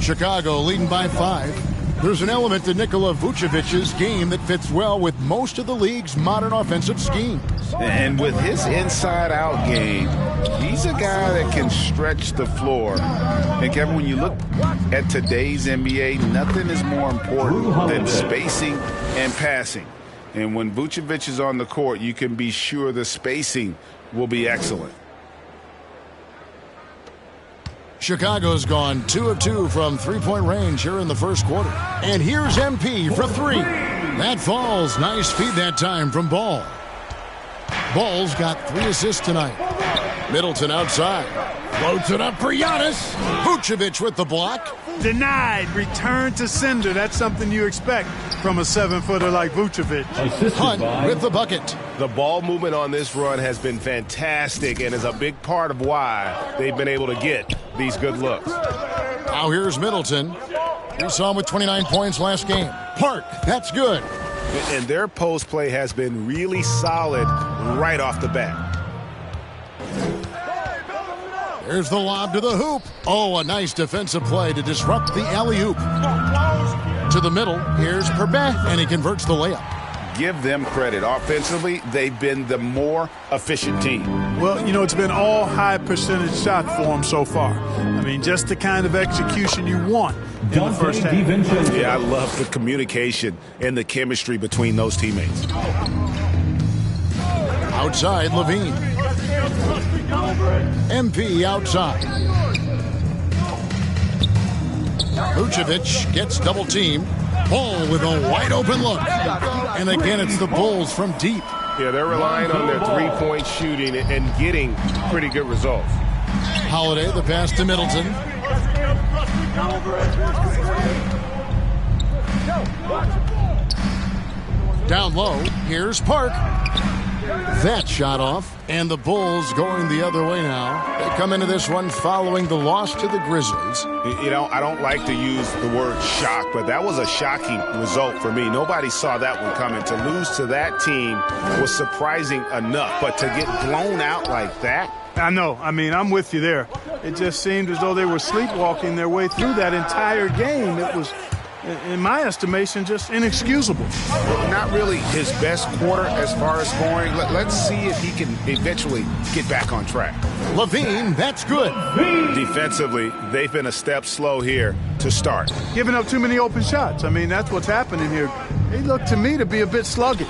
Speaker 11: Chicago leading by 5. There's an element to Nikola Vucevic's game that fits well with most of the league's modern offensive schemes.
Speaker 10: And with his inside-out game, he's a guy that can stretch the floor. And Kevin, when you look at today's NBA, nothing is more important than spacing and passing. And when Vucevic is on the court, you can be sure the spacing will be excellent.
Speaker 11: Chicago's gone 2 of 2 from three-point range here in the first quarter. And here's MP for three. That falls. Nice feed that time from Ball. Ball's got 3 assists tonight. Middleton outside. Floats it up for Giannis. Vucevic with the block.
Speaker 19: Denied. Return to sender. That's something you expect from a 7-footer like Vucevic.
Speaker 11: Hunt with the bucket.
Speaker 14: The ball movement on this run has been fantastic and is a big part of why they've been able to get these good looks.
Speaker 11: Now here's Middleton. We saw him with 29 points last game. Park, that's good.
Speaker 14: And their post play has been really solid right off the bat.
Speaker 11: There's the lob to the hoop. Oh, a nice defensive play to disrupt the alley-oop. To the middle, here's Perbet, and he converts the layup.
Speaker 10: Give them credit. Offensively, they've been the more efficient team.
Speaker 19: Well, you know, it's been all high percentage shot for them so far. I mean, just the kind of execution you want in the first half.
Speaker 10: Yeah, I love the communication and the chemistry between those teammates.
Speaker 11: Outside, Levine. MP outside. Vucevic gets double teamed. Ball with a wide open look. And again, it's the Bulls from deep.
Speaker 14: Yeah, they're relying on their three-point shooting and getting pretty good results.
Speaker 11: Holiday, the pass to Middleton. Down low, here's Park. That shot off, and the Bulls going the other way now. They come into this one following the loss to the Grizzlies.
Speaker 10: You know, I don't like to use the word shock, but that was a shocking result for me. Nobody saw that one coming. To lose to that team was surprising enough, but to get blown out like that?
Speaker 19: I know. I mean, I'm with you there. It just seemed as though they were sleepwalking their way through that entire game. It was, in my estimation, just inexcusable.
Speaker 10: Not really his best quarter as far as scoring. Let's see if he can eventually get back on track.
Speaker 11: Levine, that's good.
Speaker 10: Defensively, they've been a step slow here to start.
Speaker 19: Giving up too many open shots. I mean, that's what's happening here. They look to me to be a bit sluggish.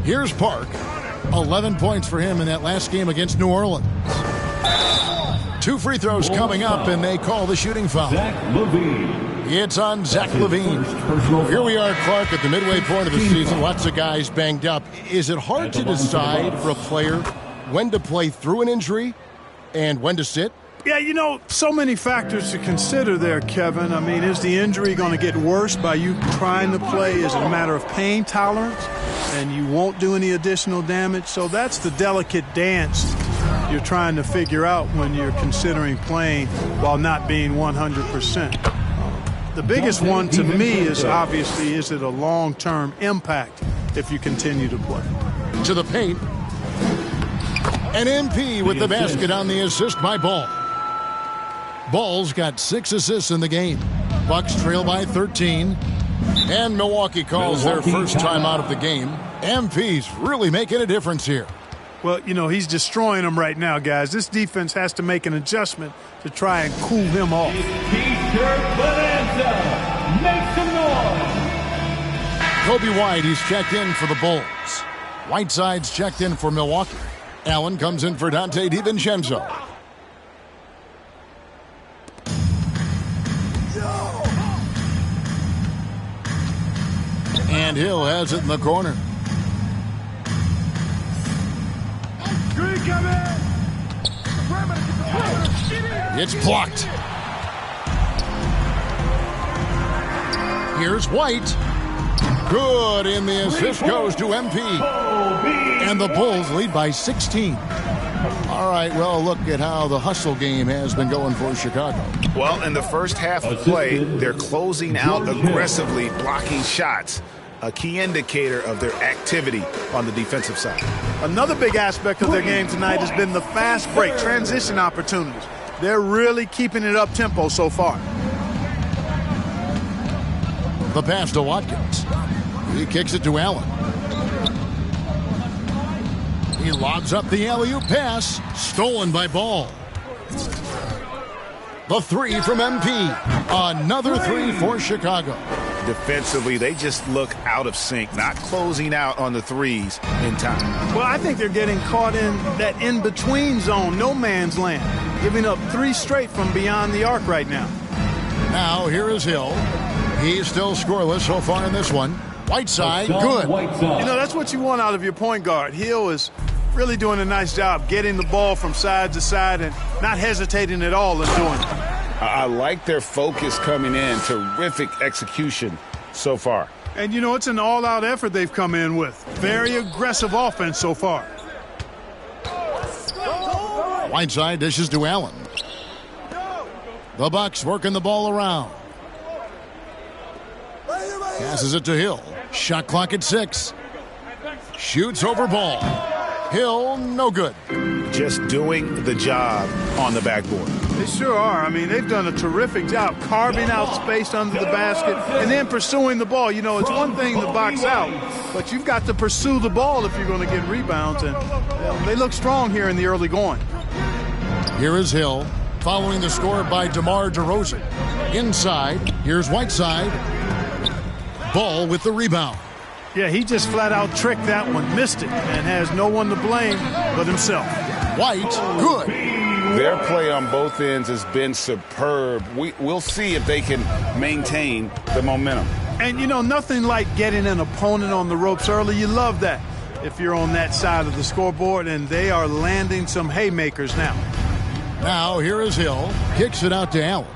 Speaker 11: Here's Park. 11 points for him in that last game against New Orleans. 2 free throws coming up, and they call the shooting foul. It's on Zach LaVine. Here we are, Clark, at the midway point of the season. Lots of guys banged up. Is it hard to decide for a player when to play through an injury and when to sit?
Speaker 19: Yeah, you know, so many factors to consider there, Kevin. I mean, is the injury going to get worse by you trying to play? Is it a matter of pain tolerance and you won't do any additional damage? So that's the delicate dance you're trying to figure out when you're considering playing while not being 100%. The biggest one to me is obviously, is it a long-term impact if you continue to play?
Speaker 11: To the paint. And MP with the basket on the assist by Ball. Ball's got 6 assists in the game. Bucks trail by 13. And Milwaukee calls their first time out of the game. MP's really making a difference here.
Speaker 19: Well, you know, he's destroying them right now, guys. This defense has to make an adjustment to try and cool him off.
Speaker 12: Make some noise.
Speaker 11: Kobe White, he's checked in for the Bulls. Whiteside's checked in for Milwaukee. Allen comes in for Dante DiVincenzo. And Hill has it in the corner. It's blocked. Here's White. Good, and the assist goes to MP. And the Bulls lead by 16. All right, well, look at how the hustle game has been going for Chicago.
Speaker 10: Well, in the first half of play, they're closing out aggressively, blocking shots. A key indicator of their activity on the defensive side.
Speaker 19: Another big aspect of their game tonight has been the fast break, transition opportunities. They're really keeping it up tempo so far.
Speaker 11: The pass to Watkins. He kicks it to Allen. He lobs up the alley-oop pass. Stolen by Ball. The 3 from MP. Another 3 for Chicago.
Speaker 10: Defensively, they just look out of sync, not closing out on the threes in time.
Speaker 19: Well, I think they're getting caught in that in-between zone, no man's land. giving up 3 straight from beyond the arc right now.
Speaker 11: Now here is Hill. He's still scoreless so far in this one. Whiteside, good.
Speaker 19: You know, that's what you want out of your point guard. Hill is really doing a nice job getting the ball from side to side and not hesitating at all in doing it.
Speaker 10: I like their focus coming in. Terrific execution so far.
Speaker 19: And, you know, it's an all-out effort they've come in with. Very aggressive offense so far.
Speaker 11: Whiteside dishes to Allen. The Bucks working the ball around. Passes it to Hill. Shot clock at 6. Shoots over ball. Hill, no good.
Speaker 10: Just doing the job on the backboard.
Speaker 19: They sure are. I mean, they've done a terrific job carving out space under the basket and then pursuing the ball. You know, it's one thing to box out, but you've got to pursue the ball if you're going to get rebounds, and they look strong here in the early going.
Speaker 11: Here is Hill, following the score by DeMar DeRozan. Inside, here's Whiteside. Ball with the rebound.
Speaker 19: Yeah, he just flat out tricked that one, missed it, and has no one to blame but himself.
Speaker 11: White, good.
Speaker 10: Their play on both ends has been superb. We'll see if they can maintain the momentum.
Speaker 19: And, you know, nothing like getting an opponent on the ropes early. You love that if you're on that side of the scoreboard, and they are landing some haymakers now.
Speaker 11: Now, here is Hill. Kicks it out to Allen.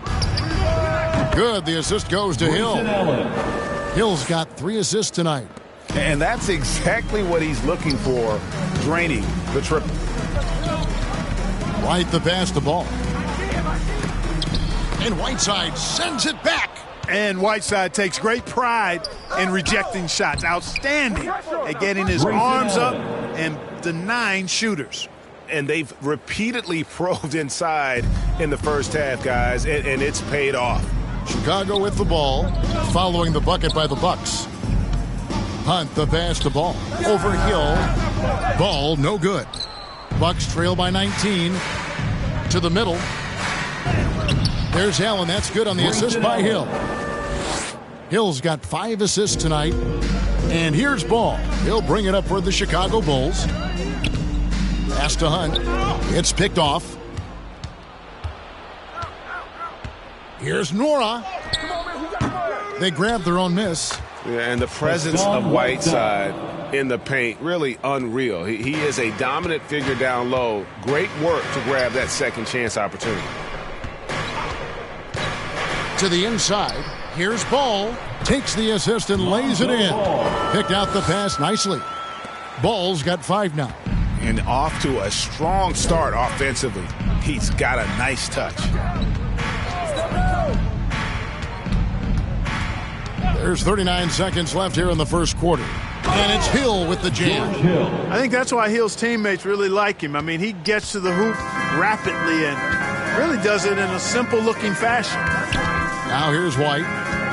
Speaker 11: Good. The assist goes to Hill. Hill's got 3 assists tonight.
Speaker 10: And that's exactly what he's looking for, draining the triple.
Speaker 11: White the pass the ball. And Whiteside sends it back.
Speaker 19: And Whiteside takes great pride in rejecting shots. Outstanding at getting his arms up and denying shooters.
Speaker 10: And they've repeatedly probed inside in the first half, guys, and it's paid off.
Speaker 11: Chicago with the ball, following the bucket by the Bucks. Hunt the pass the ball. Over Hill. Ball no good. Bucks trail by 19. To the middle. There's Allen. That's good on the assist by Hill. Hill's got 5 assists tonight. And here's Ball. He'll bring it up for the Chicago Bulls. Pass to Hunt. It's picked off. Here's Nora. They grab their own miss.
Speaker 10: Yeah, and the presence of Whiteside in the paint, really unreal. He is a dominant figure down low. Great work to grab that second chance opportunity.
Speaker 11: To the inside. Here's Ball. Takes the assist and lays it in. Picked out the pass nicely. Ball's got 5 now.
Speaker 10: And off to a strong start offensively. He's got a nice touch.
Speaker 11: There's 39 seconds left here in the first quarter. And it's Hill with the jam.
Speaker 19: I think that's why Hill's teammates really like him. I mean, he gets to the hoop rapidly and really does it in a simple-looking fashion.
Speaker 11: Now here's White.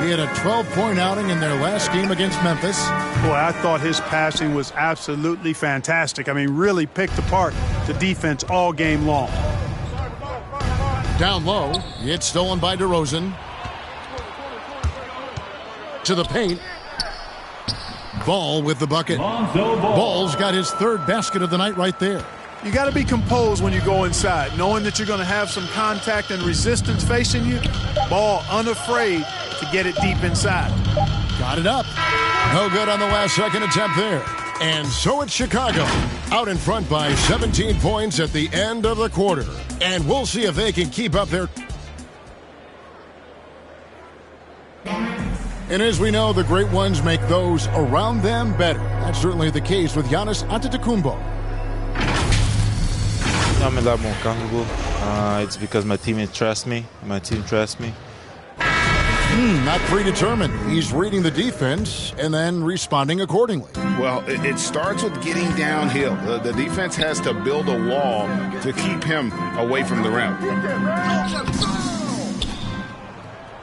Speaker 11: He had a 12-point outing in their last game against Memphis.
Speaker 19: Boy, I thought his passing was absolutely fantastic. I mean, really picked apart the defense all game long.
Speaker 11: Down low, it's stolen by DeRozan. To the paint. Ball with the bucket. Ball's got his 3rd basket of the night right there.
Speaker 19: You got to be composed when you go inside, knowing that you're going to have some contact and resistance facing you. Ball unafraid to get it deep inside.
Speaker 11: Got it up. No good on the last second attempt there. And so it's Chicago, out in front by 17 points at the end of the quarter. And we'll see if they can keep up their... And as we know, the great ones make those around them better. That's certainly the case with Giannis Antetokounmpo.
Speaker 20: I'm a lot more comfortable. It's because my teammates trust me. My team trusts me.
Speaker 11: Not predetermined. He's reading the defense and then responding accordingly.
Speaker 10: Well, it starts with getting downhill. The defense has to build a wall to keep him away from the rim.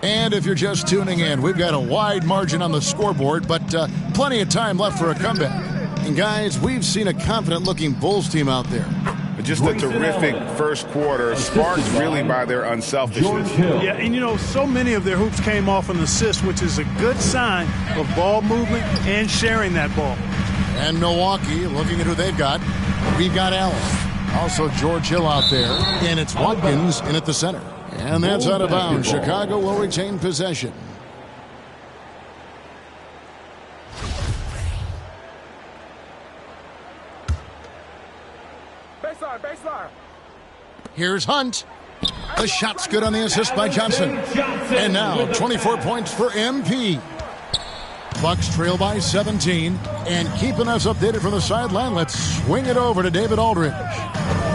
Speaker 11: And if you're just tuning in, we've got a wide margin on the scoreboard, but plenty of time left for a comeback. And guys, we've seen a confident-looking Bulls team out there.
Speaker 10: Just a terrific first quarter, sparked really by their unselfishness.
Speaker 19: Yeah, and you know, so many of their hoops came off an assist, which is a good sign of ball movement and sharing that ball.
Speaker 11: And Milwaukee, looking at who they've got, we've got Allen. Also George Hill out there, and it's Watkins in at the center. And that's out of bounds. Chicago will retain possession.
Speaker 4: Baseline.
Speaker 11: Here's Hunt. The shot's good on the assist by Johnson. And now 24 points for MP. Bucks trail by 17. And keeping us updated from the sideline, let's swing it over to David Aldridge.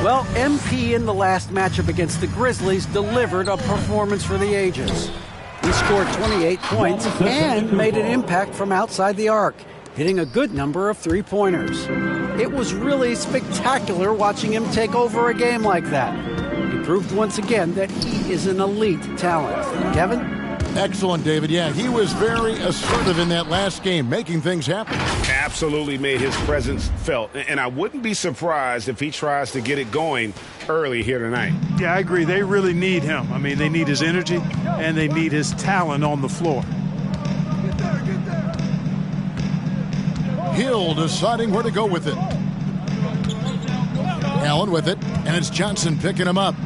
Speaker 13: Well, MP in the last matchup against the Grizzlies delivered a performance for the ages. He scored 28 points and made an impact from outside the arc, hitting a good number of three-pointers. It was really spectacular watching him take over a game like that. He proved once again that he is an elite talent. Kevin?
Speaker 11: Excellent, David. Yeah, he was very assertive in that last game, making things happen.
Speaker 10: Absolutely made his presence felt. And I wouldn't be surprised if he tries to get it going early here tonight.
Speaker 19: Yeah, I agree. They really need him. I mean, they need his energy, and they need his talent on the floor.
Speaker 11: Hill deciding where to go with it. Allen with it, and it's Johnson picking him up.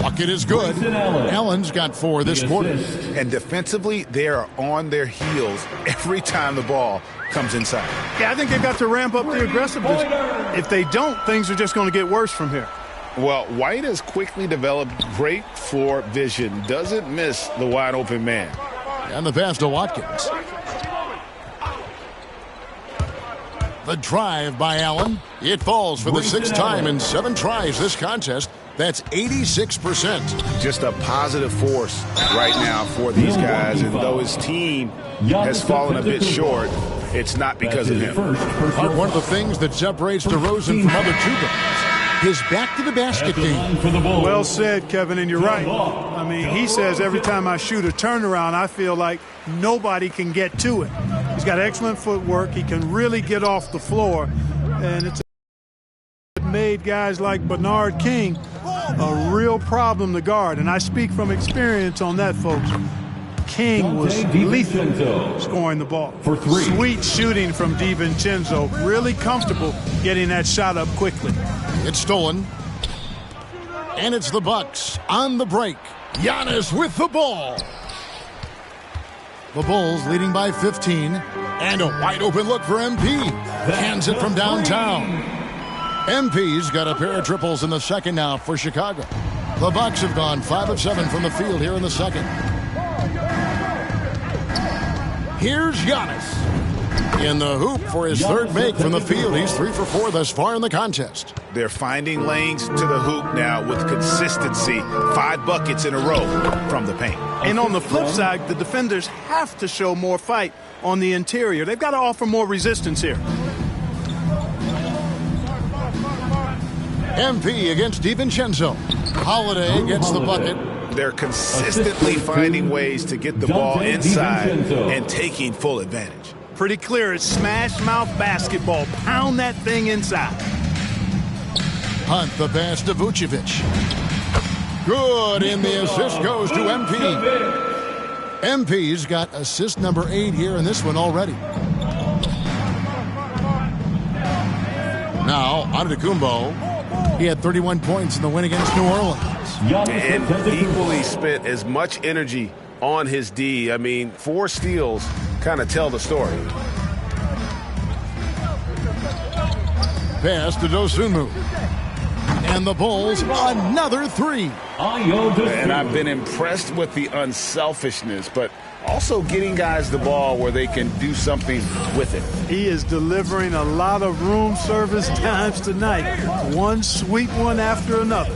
Speaker 11: Bucket is good. Allen's got 4 this quarter.
Speaker 10: And defensively, they are on their heels every time the ball comes inside.
Speaker 19: Yeah, I think they've got to ramp up the aggressiveness. If they don't, things are just going to get worse from here.
Speaker 10: Well, White has quickly developed great floor vision. Doesn't miss the wide open man.
Speaker 11: And the pass to Watkins. The drive by Allen. It falls for the 6th time in 7 tries this contest. That's 86%.
Speaker 10: Just a positive force right now for these guys. And though his team has fallen a bit short, it's not because of him.
Speaker 11: One of the things that separates DeRozan from other two guys, his back-to-the-basket game.
Speaker 19: Well said, Kevin, and you're right. I mean, he says every time I shoot a turnaround, I feel like nobody can get to it. He's got excellent footwork. He can really get off the floor, and it's made guys like Bernard King a real problem to guard. And I speak from experience on that, folks. King was lethal scoring the ball.
Speaker 12: For 3.
Speaker 19: Sweet shooting from DiVincenzo. Really comfortable getting that shot up quickly.
Speaker 11: It's stolen. And it's the Bucks on the break. Giannis with the ball. The Bulls leading by 15. And a wide open look for MP. Hands it from downtown. MP's got a pair of triples in the second now for Chicago. The Bucks have gone 5 of 7 from the field here in the second. Here's Giannis. In the hoop for his 3rd make from the field. He's 3 for 4 thus far in the contest.
Speaker 10: They're finding lanes to the hoop now with consistency. 5 buckets in a row from the paint.
Speaker 19: And on the flip side, the defenders have to show more fight on the interior. They've got to offer more resistance here.
Speaker 11: MP against DiVincenzo. Holiday gets the bucket.
Speaker 10: They're consistently finding ways to get the ball inside and taking full advantage.
Speaker 19: Pretty clear. It's smash mouth basketball. Pound that thing inside.
Speaker 11: Hunt the pass to Vucevic. Good, and the assist goes to MP. MP's got assist number 8 here in this one already. Now, Antetokounmpo. He had 31 points in the win against New Orleans.
Speaker 10: And equally spent as much energy on his D. I mean, 4 steals kind of tell the story.
Speaker 11: Pass to Dosunmu. And the Bulls, another 3.
Speaker 10: And I've been impressed with the unselfishness, but also getting guys the ball where they can do something with it.
Speaker 19: He is delivering a lot of room service times tonight. One sweet one after another.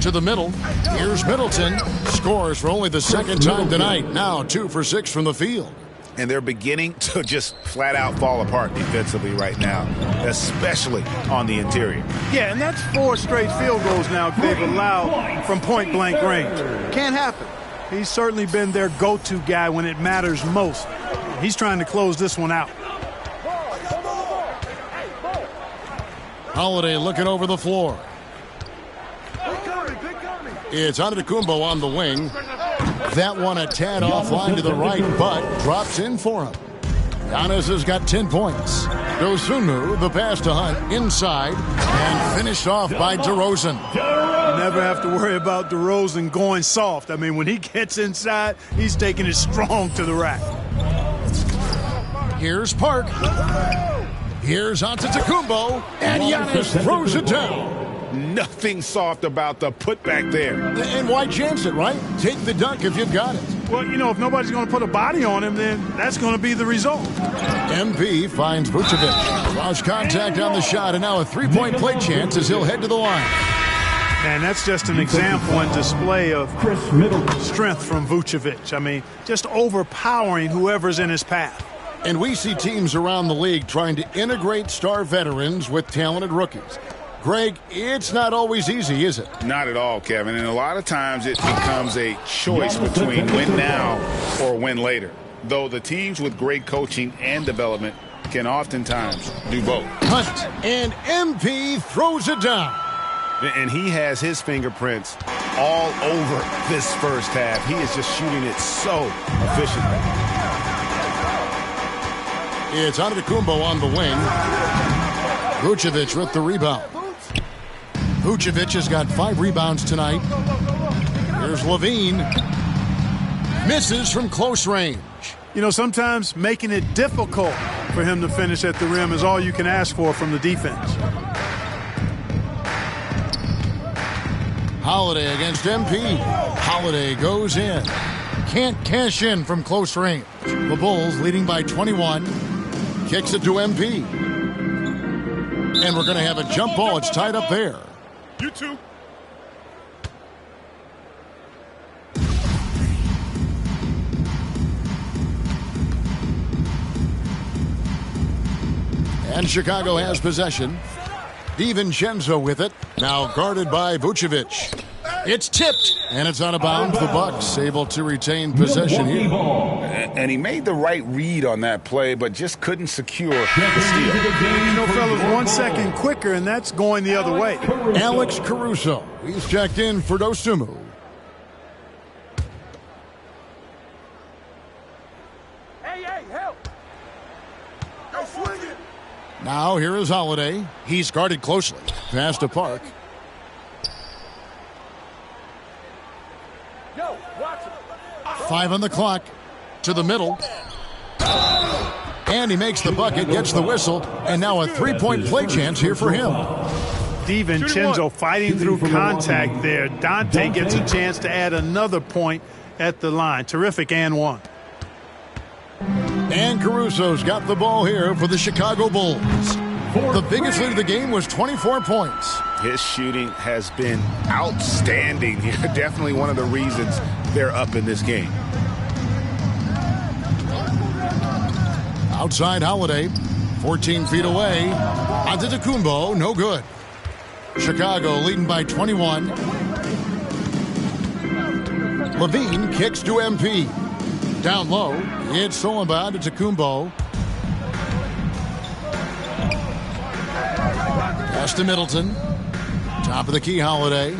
Speaker 11: To the middle. Here's Middleton. Scores for only the 2nd time tonight. Now 2 for 6 from the field.
Speaker 10: And they're beginning to just flat out fall apart defensively right now, especially on the interior.
Speaker 19: Yeah, and that's 4 straight field goals now they've allowed from point-blank range. Can't happen. He's certainly been their go-to guy when it matters most. He's trying to close this one out.
Speaker 11: Holiday looking over the floor. It's Antetokounmpo on the wing. That one a tad offline to the right, but drops in for him. Giannis has got 10 points. Dosunmu, the pass to Hunt, inside, and finished off by DeRozan.
Speaker 19: You never have to worry about DeRozan going soft. I mean, when he gets inside, he's taking it strong to the rack.
Speaker 11: Here's Park. Here's Antetokounmpo, and Giannis throws it down.
Speaker 10: Nothing soft about the putback there.
Speaker 11: And why chance it, right? Take the dunk if you've got it.
Speaker 19: Well, you know, if nobody's going to put a body on him, then that's going to be the result.
Speaker 11: MP finds Vucevic. Lost contact on the shot, and now a three-point play chance as he'll head to the line.
Speaker 19: And that's just an example and display of strength from Vucevic. I mean, just overpowering whoever's in his path.
Speaker 11: And we see teams around the league trying to integrate star veterans with talented rookies. Greg, it's not always easy, is it?
Speaker 10: Not at all, Kevin. And a lot of times it becomes a choice between win now or win later. Though the teams with great coaching and development can oftentimes do both.
Speaker 11: Hunt, and MP throws it down.
Speaker 14: And he has his fingerprints all over this first half. He is just shooting it so efficiently.
Speaker 11: It's Antetokounmpo on the wing. Vucevic with the rebound. Vucevic has got 5 rebounds tonight. Here's Levine. Misses from close range.
Speaker 19: You know, sometimes making it difficult for him to finish at the rim is all you can ask for from the defense.
Speaker 11: Holiday against MP. Holiday goes in. Can't cash in from close range. The Bulls leading by 21. Kicks it to MP. And we're going to have a jump ball. It's tied up there.
Speaker 14: You too.
Speaker 11: And Chicago has possession. DiVincenzo with it. Now guarded by Vucevic. It's tipped, and it's out of bounds. The Bucks able to retain possession here.
Speaker 10: And he made the right read on that play, but just couldn't secure the steal.
Speaker 19: You know, fellas, 1 second quicker, and that's going the other way.
Speaker 11: Alex Caruso. He's checked in for Dosunmu.
Speaker 4: Hey, help! Go swing it!
Speaker 11: Now here is Holiday. He's guarded closely. Pass to Park.
Speaker 4: Yo, watch it!
Speaker 11: 5 on the clock. To the middle. And he makes the bucket, gets the whistle, and now a three-point play chance here for him.
Speaker 19: DiVincenzo fighting through contact there. Dante gets a chance to add another point at the line. Terrific and one.
Speaker 11: And Caruso's got the ball here for the Chicago Bulls. The biggest lead of the game was 24 points.
Speaker 10: His shooting has been outstanding here. Definitely one of the reasons they're up in this game.
Speaker 11: Outside Holiday, 14 feet away. Antetokounmpo, no good. Chicago leading by 21. Levine kicks to MP. Down low, it's stolen by Antetokounmpo. Pass to Middleton. Top of the key, Holiday.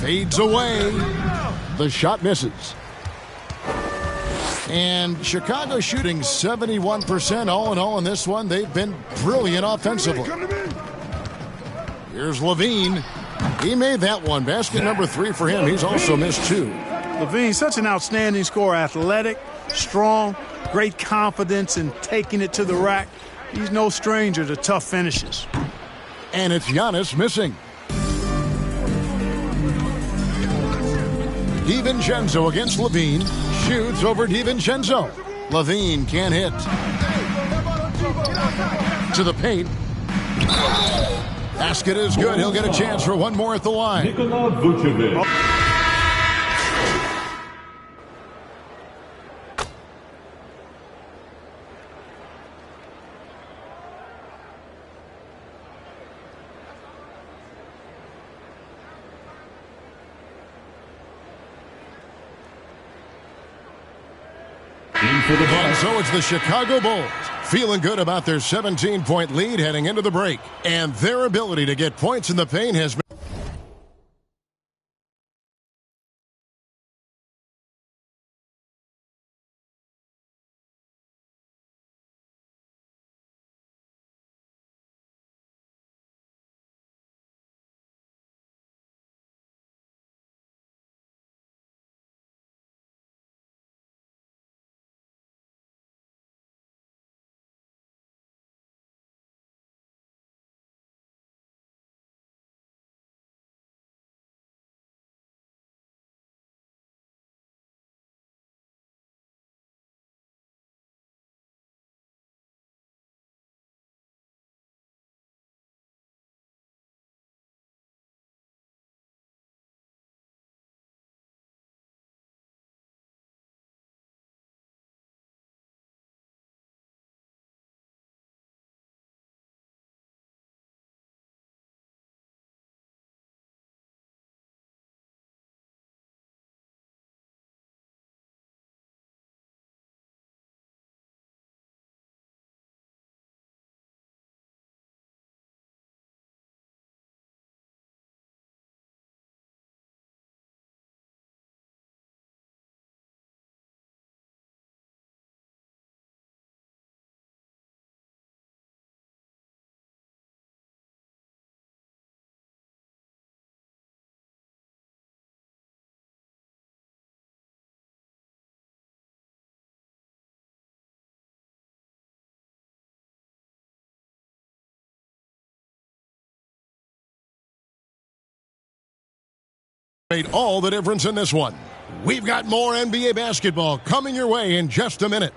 Speaker 11: Fades away. The shot misses. And Chicago shooting 71% all in all in this one. They've been brilliant offensively. Here's Levine. He made that one. Basket number 3 for him. He's also missed 2.
Speaker 19: Levine, such an outstanding scorer. Athletic, strong, great confidence in taking it to the rack. He's no stranger to tough finishes.
Speaker 11: And it's Giannis missing. DiVincenzo against Levine. Shoots over DiVincenzo. Levine can't hit. To the paint. Basket is good. He'll get a chance for one more at the line.
Speaker 12: Nikola Vucevic.
Speaker 11: And so it's the Chicago Bulls feeling good about their 17-point lead heading into the break. And their ability to get points in the paint has been Made all the difference in this one. We've got more NBA basketball coming your way in just a minute.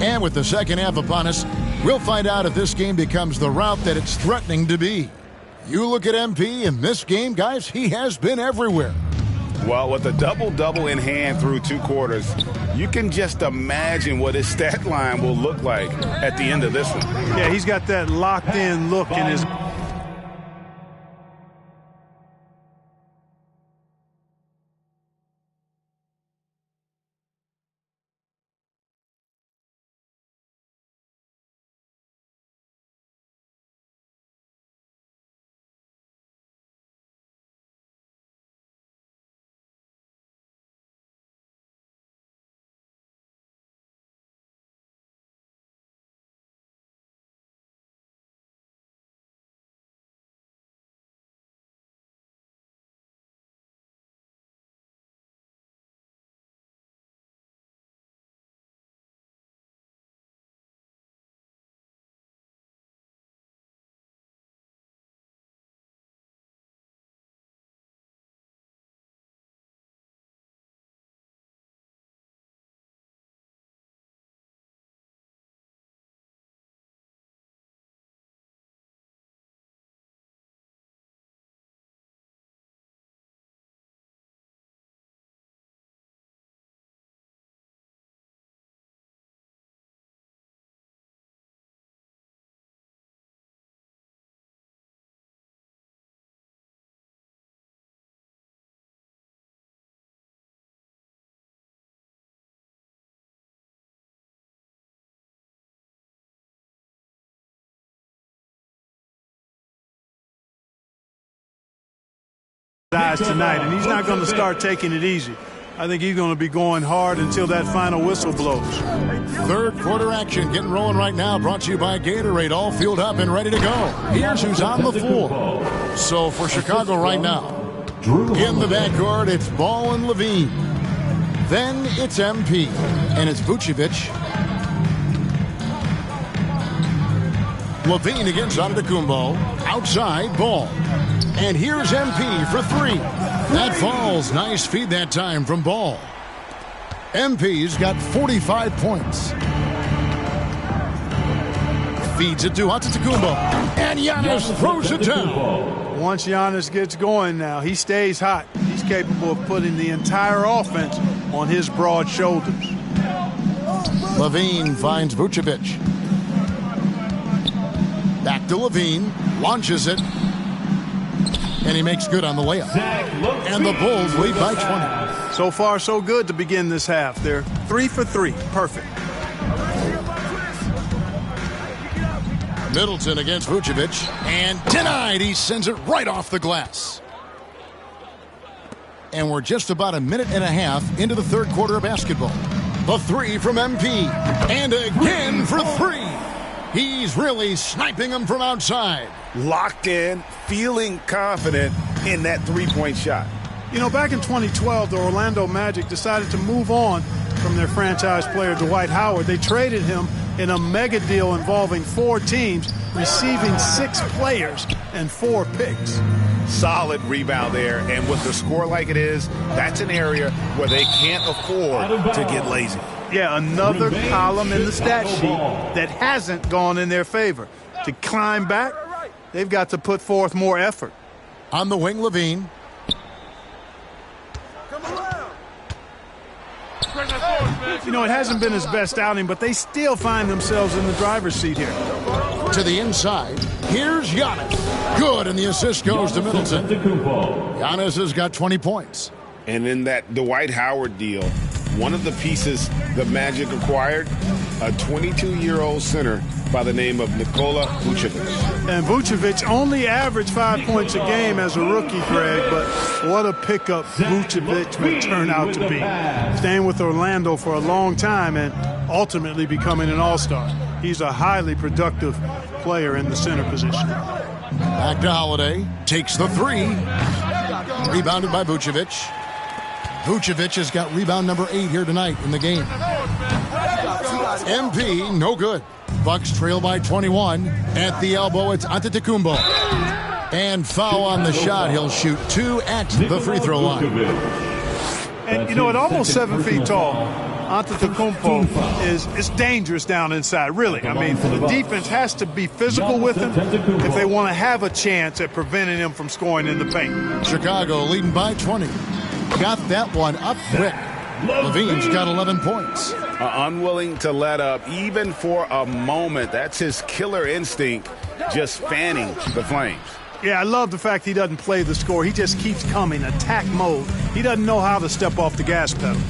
Speaker 11: And with the second half upon us, we'll find out if this game becomes the route that it's threatening to be. You look at MP in this game, guys, he has been everywhere.
Speaker 10: Well, with a double-double in hand through 2 quarters, you can just imagine what his stat line will look like at the end of this one.
Speaker 19: Yeah, he's got that locked-in look in his... tonight, and he's not going to start taking it easy. I think he's going to be going hard until that final whistle blows.
Speaker 11: Third quarter action getting rolling right now, brought to you by Gatorade, all fueled up and ready to go. Here's who's on the floor. So for Chicago right now, in the backcourt, it's Ball and Levine. Then it's MP, and it's Vucevic. Levine against Antetokounmpo. Outside, Ball. And here's MP for 3. That falls. Nice feed that time from Ball. MP's got 45 points. Feeds it to Antetokounmpo. And Giannis throws it down.
Speaker 19: Once Giannis gets going now, he stays hot. He's capable of putting the entire offense on his broad shoulders.
Speaker 11: Levine finds Vucevic. Back to Levine. Launches it. And he makes good on the layup. And the Bulls lead by 20.
Speaker 19: So far, so good to begin this half. They're 3 for 3. Perfect.
Speaker 11: Middleton against Vucevic. And denied. He sends it right off the glass. And we're just about a minute and a half into the third quarter of basketball. The 3 from MP. And again for 3. He's really sniping them from outside.
Speaker 10: Locked in, feeling confident in that three-point shot.
Speaker 19: You know, back in 2012, the Orlando Magic decided to move on from their franchise player, Dwight Howard. They traded him in a mega deal involving 4 teams, receiving 6 players and 4 picks.
Speaker 10: Solid rebound there, and with the score like it is, that's an area where they can't afford to get lazy.
Speaker 19: Yeah, another column in the stat sheet that hasn't gone in their favor. To climb back, they've got to put forth more effort.
Speaker 11: On the wing, Levine.
Speaker 19: You know, it hasn't been his best outing, but they still find themselves in the driver's seat here.
Speaker 11: To the inside, here's Giannis. Good, and the assist goes to Middleton. Giannis has got 20 points.
Speaker 10: And in that Dwight Howard deal, one of the pieces the Magic acquired, a 22-year-old center by the name of Nikola Vucevic.
Speaker 19: And Vucevic only averaged 5 points a game as a rookie, Greg, but what a pickup Vucevic would turn out to be. Staying with Orlando for a long time and ultimately becoming an all-star. He's a highly productive player in the center position.
Speaker 11: Back to Holiday. Takes the 3. Rebounded by Vucevic. Vucevic has got rebound number 8 here tonight in the game. MP, no good. Bucks trail by 21. At the elbow, it's Antetokounmpo. And foul on the shot. He'll shoot 2 at the free throw line.
Speaker 19: And, you know, at almost 7 feet tall, Antetokounmpo is dangerous down inside, really. I mean, the defense has to be physical with him if they want to have a chance at preventing him from scoring in the paint.
Speaker 11: Chicago leading by 20. Got that one up quick. Levine's got 11 points.
Speaker 10: Unwilling to let up even for a moment. That's his killer instinct, just fanning the flames.
Speaker 19: Yeah, I love the fact he doesn't play the score. He just keeps coming, attack mode. He doesn't know how to step off the gas pedal.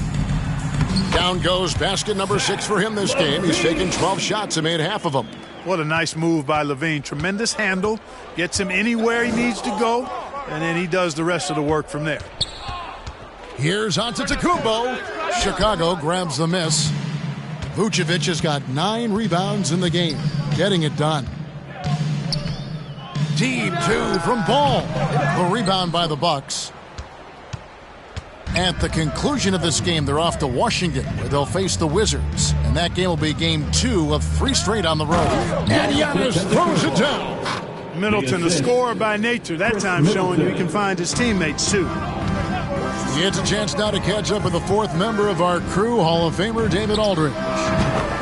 Speaker 11: Down goes basket number 6 for him this game. He's taken 12 shots and made half of them.
Speaker 19: What a nice move by Levine. Tremendous handle. Gets him anywhere he needs to go, and then he does the rest of the work from there.
Speaker 11: Here's Antetokounmpo. Chicago grabs the miss. Vucevic has got 9 rebounds in the game. Getting it done. Team 2 from Ball. A rebound by the Bucks. At the conclusion of this game, they're off to Washington, where they'll face the Wizards. And that game will be game 2 of 3 straight on the road. And Giannis throws it down.
Speaker 19: Middleton, the scorer by nature, that time showing you he can find his teammates, too.
Speaker 11: He gets a chance now to catch up with the 4th member of our crew, Hall of Famer David Aldridge.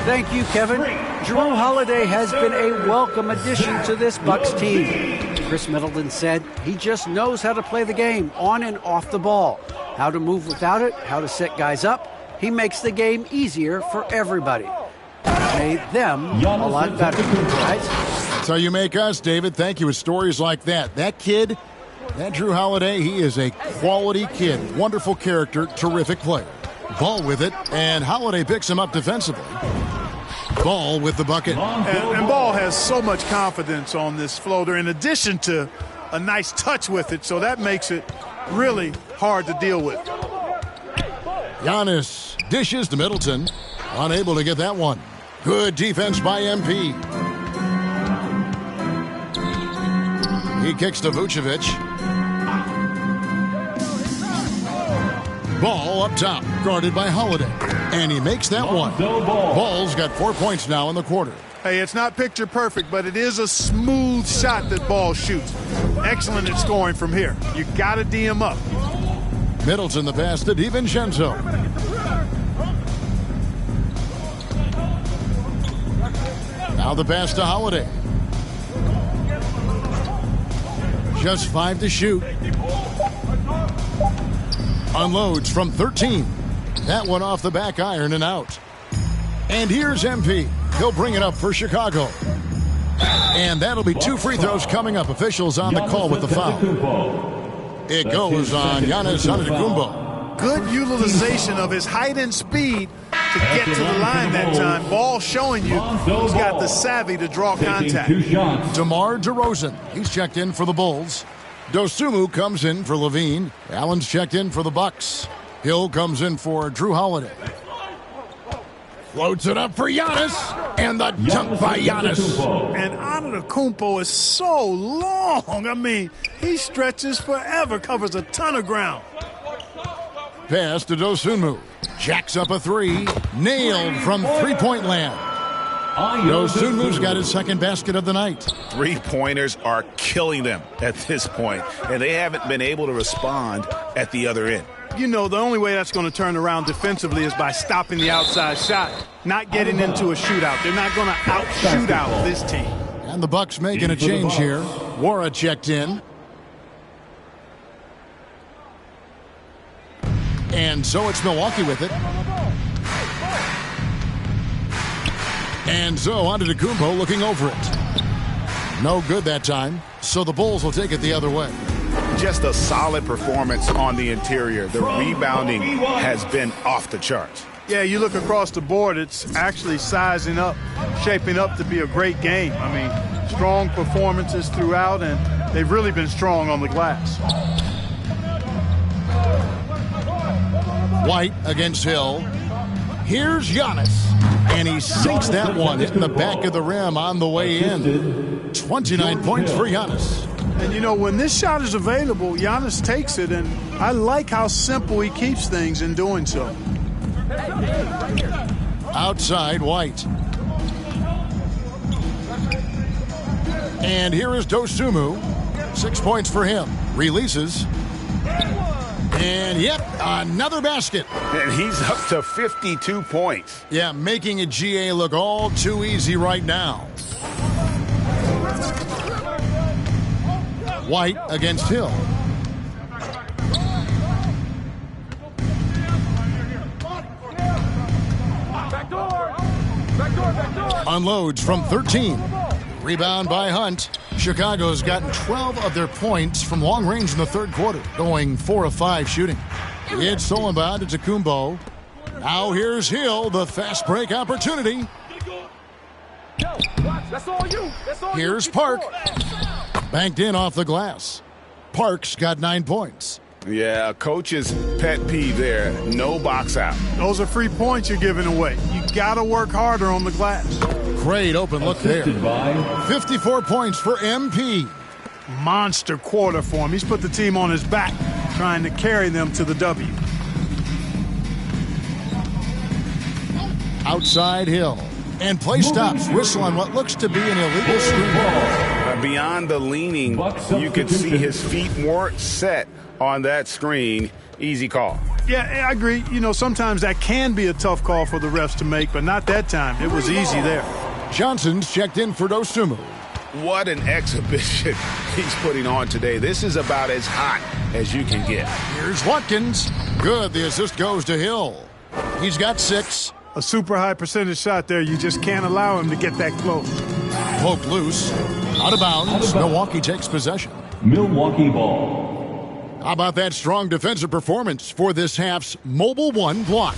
Speaker 13: Thank you, Kevin. Jrue Holiday has been a welcome addition to this Bucks team. Chris Middleton said he just knows how to play the game on and off the ball, how to move without it, how to set guys up. He makes the game easier for everybody. Made them a lot better, right?
Speaker 11: That's how you make us, David. Thank you. With stories like that. That kid, that Jrue Holiday, he is a quality kid. Wonderful character, terrific player. Ball with it, and Holiday picks him up defensively. Ball with the bucket.
Speaker 19: And Ball has so much confidence on this floater, in addition to a nice touch with it, so that makes it really hard to deal with.
Speaker 11: Giannis dishes to Middleton. Unable to get that one. Good defense by MP. He kicks to Vucevic. Ball up top, guarded by Holiday. And he makes that one. Ball's got 4 points now in the quarter.
Speaker 19: Hey, it's not picture perfect, but it is a smooth shot that Ball shoots. Excellent at scoring from here. You got to D him up.
Speaker 11: Middleton the pass to DiVincenzo. Now the pass to Holiday. Just 5 to shoot. Unloads from 13. That one off the back iron and out. And here's MP. He'll bring it up for Chicago. And that'll be 2 free throws coming up. Officials on the call with the foul. It goes on Giannis Antetokounmpo.
Speaker 19: Good utilization of his height and speed to get to the line that time. Ball showing you he's got the savvy to draw contact.
Speaker 11: DeMar DeRozan. He's checked in for the Bulls. Dosunmu comes in for Levine. Allen's checked in for the Bucks. Hill comes in for Jrue Holiday. Floats it up for Giannis. And the dunk by Giannis.
Speaker 19: And Antetokounmpo is so long. I mean, he stretches forever, covers a ton of ground.
Speaker 11: Pass to Dosunmu. Jacks up a 3. Nailed from three-point land. Dosunmu's got his 2nd basket of the night.
Speaker 10: 3-pointers are killing them at this point, and they haven't been able to respond at the other end.
Speaker 19: You know, the only way that's going to turn around defensively is by stopping the outside shot, not getting into a shootout. They're not going to out-shoot out this team.
Speaker 11: And the Bucks making a change here. Wara checked in. And so it's Milwaukee with it. And so Antetokounmpo looking over it. No good that time. So the Bulls will take it the other way.
Speaker 10: Just a solid performance on the interior. The rebounding has been off the charts.
Speaker 19: Yeah, you look across the board, it's actually sizing up, shaping up to be a great game. I mean, strong performances throughout, and they've really been strong on the glass.
Speaker 11: White against Hill. Here's Giannis. And he sinks that one, hitting the back of the rim on the way in. 29 points for Giannis.
Speaker 19: And, you know, when this shot is available, Giannis takes it, and I like how simple he keeps things in doing so.
Speaker 11: Outside, White. And here is Dosunmu. 6 points for him. Releases. And, yep, another basket.
Speaker 10: And he's up to 52 points.
Speaker 11: Yeah, making a GA look all too easy right now. White against Hill. Unloads from 13. Rebound by Hunt. Chicago's gotten 12 of their points from long range in the third quarter, going 4 of 5 shooting. It's stolen by Kumbo. Now here's Hill, the fast break opportunity. Here's Park. Banked in off the glass. Park's got 9 points.
Speaker 10: Yeah, a coach's pet peeve there. No box out.
Speaker 19: Those are free points you're giving away. You got to work harder on the glass.
Speaker 11: Great open look there. 54 points for MP.
Speaker 19: Monster quarter for him. He's put the team on his back, trying to carry them to the W.
Speaker 11: Outside Hill. And play stops. Whistle on what looks to be an illegal screen.
Speaker 10: Beyond the leaning, you could see his feet weren't set on that screen. Easy call.
Speaker 19: Yeah, I agree. You know, sometimes that can be a tough call for the refs to make, but not that time. It was easy there.
Speaker 11: Johnson's checked in for Dosunmu.
Speaker 10: What an exhibition he's putting on today. This is about as hot as you can get.
Speaker 11: Here's Watkins. Good. The assist goes to Hill. He's got 6.
Speaker 19: A super high percentage shot there. You just can't allow him to get that close.
Speaker 11: Poke loose. Out of bounds. Milwaukee takes possession.
Speaker 12: Milwaukee ball.
Speaker 11: How about that strong defensive performance for this half's Mobile One block?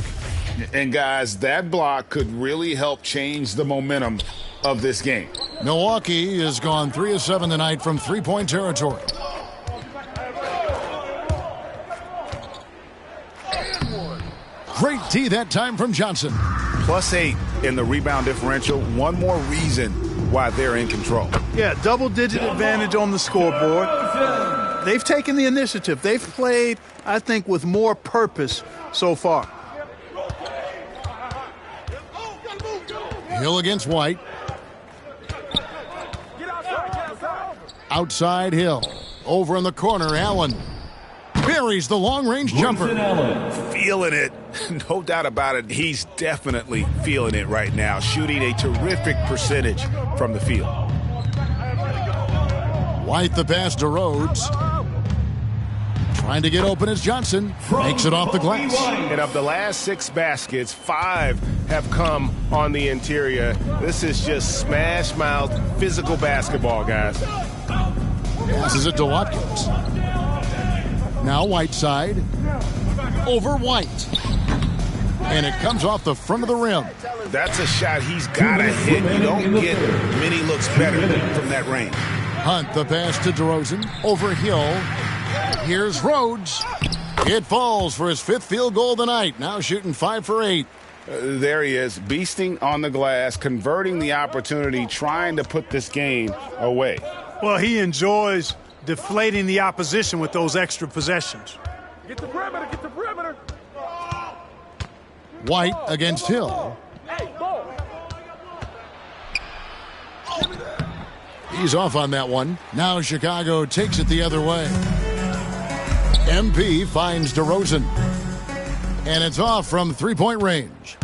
Speaker 10: And guys, that block could really help change the momentum of this game.
Speaker 11: Milwaukee has gone 3 of 7 tonight from three-point territory. Great D that time from Johnson.
Speaker 10: +8 in the rebound differential. One more reason why they're in control.
Speaker 19: Yeah, double-digit advantage on the scoreboard. They've taken the initiative. They've played, I think, with more purpose so far.
Speaker 11: Hill against White. Outside Hill. Over in the corner, Allen. Buries the long-range jumper.
Speaker 10: Feeling it. No doubt about it. He's definitely feeling it right now. Shooting a terrific percentage from the field.
Speaker 11: White the pass to Rhodes. Trying to get open as Johnson. Makes it off the glass.
Speaker 14: And of the last 6 baskets, 5 have come on the interior. This is just smash-mouth physical basketball, guys.
Speaker 11: Passes it to Watkins. Now Whiteside. Over White. And it comes off the front of the rim.
Speaker 10: That's a shot he's got to hit. You don't get many looks better from that range.
Speaker 11: Hunt the pass to DeRozan. Over Hill. Here's Rhodes. It falls for his 5th field goal of the night. Now shooting 5 for 8.
Speaker 10: There he is, beasting on the glass, converting the opportunity, trying to put this game away.
Speaker 19: Well, he enjoys deflating the opposition with those extra possessions.
Speaker 4: Get the perimeter, get the perimeter.
Speaker 11: White against Hill. He's off on that one. Now Chicago takes it the other way. MP finds DeRozan. And it's off from three-point range.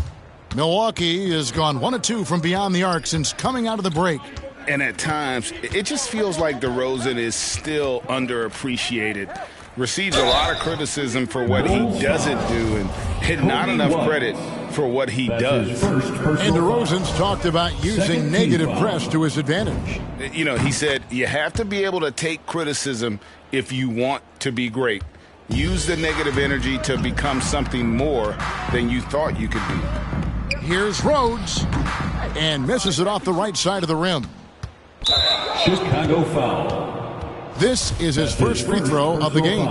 Speaker 11: Milwaukee has gone 1 of 2 from beyond the arc since coming out of the break.
Speaker 10: And at times, it just feels like DeRozan is still underappreciated. Receives a lot of criticism for what he doesn't do and not enough credit for what he does.
Speaker 11: And DeRozan's talked about using negative press to his advantage.
Speaker 10: You know, he said you have to be able to take criticism if you want to be great. Use the negative energy to become something more than you thought you could be.
Speaker 11: Here's Rhodes. And misses it off the right side of the rim.
Speaker 12: Chicago foul.
Speaker 11: This is his first free throw of the game.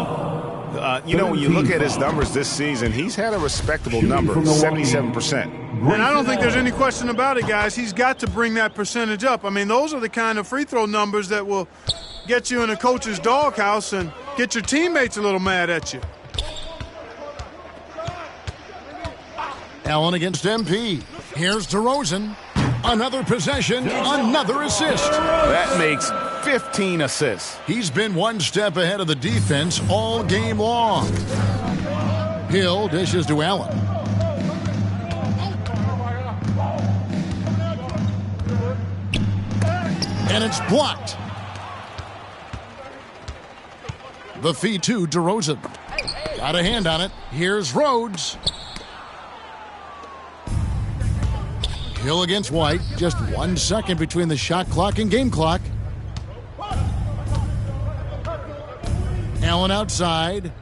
Speaker 10: You know, when you look at his numbers this season, he's had a respectable number, 77%.
Speaker 19: And I don't think there's any question about it, guys. He's got to bring that percentage up. I mean, those are the kind of free throw numbers that will get you in a coach's doghouse and get your teammates a little mad at you.
Speaker 11: Allen against MP. Here's DeRozan. Another possession, another assist.
Speaker 10: That makes 15 assists.
Speaker 11: He's been one step ahead of the defense all game long. Hill dishes to Allen. And it's blocked. The feed to DeRozan. Got a hand on it. Here's Rhodes. Hill against White. Just 1 second between the shot clock and game clock. Allen outside.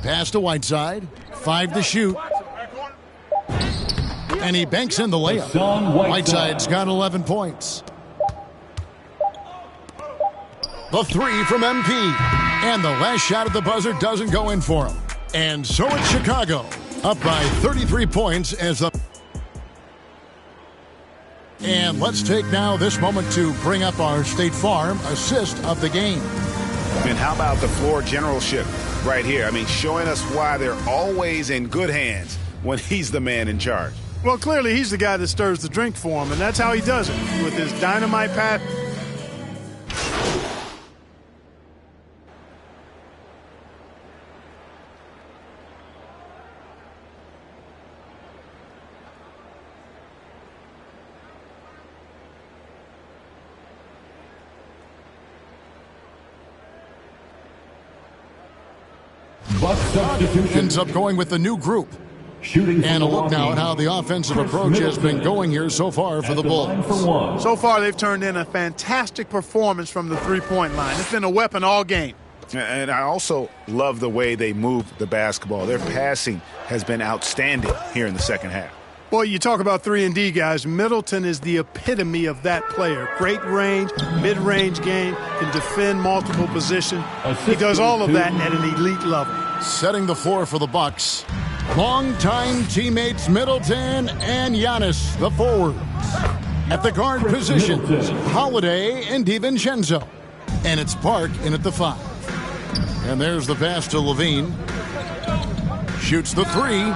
Speaker 11: Pass to Whiteside. 5 to shoot. And he banks in the layup. Whiteside's got 11 points. The 3 from MP. And the last shot at the buzzer doesn't go in for him. And so it's Chicago, up by 33 points as the... And let's take now this moment to bring up our State Farm assist of the game.
Speaker 10: And how about the floor generalship right here? I mean, showing us why they're always in good hands when he's the man in charge.
Speaker 19: Well, clearly he's the guy that stirs the drink for him, and that's how he does it, with his dynamite pass.
Speaker 11: Ends up going with the new group. And a look now at how the offensive approach has been going here so far for the Bulls.
Speaker 19: So far, they've turned in a fantastic performance from the three-point line. It's been a weapon all game.
Speaker 10: And I also love the way they move the basketball. Their passing has been outstanding here in the second half.
Speaker 19: Boy, you talk about 3-and-D guys. Middleton is the epitome of that player. Great range, mid-range game, can defend multiple positions. He does all of that at an elite level.
Speaker 11: Setting the floor for the Bucks. Longtime teammates Middleton and Giannis, the forwards. At the guard positions, Holiday and DiVincenzo. And it's Park in at the 5. And there's the pass to Levine. Shoots the 3.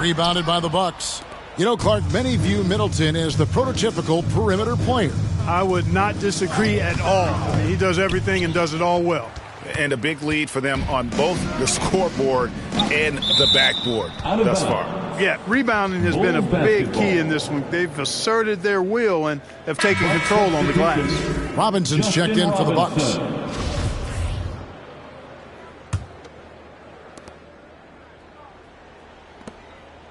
Speaker 11: Rebounded by the Bucks. You know, Clark, many view Middleton as the prototypical perimeter player.
Speaker 19: I would not disagree at all. I mean, he does everything and does it all well.
Speaker 10: And a big lead for them on both the scoreboard and the backboard thus far.
Speaker 19: Yeah, rebounding has been a big key in this one. They've asserted their will and have taken control on the glass.
Speaker 11: Robinson's checked in for the Bucks.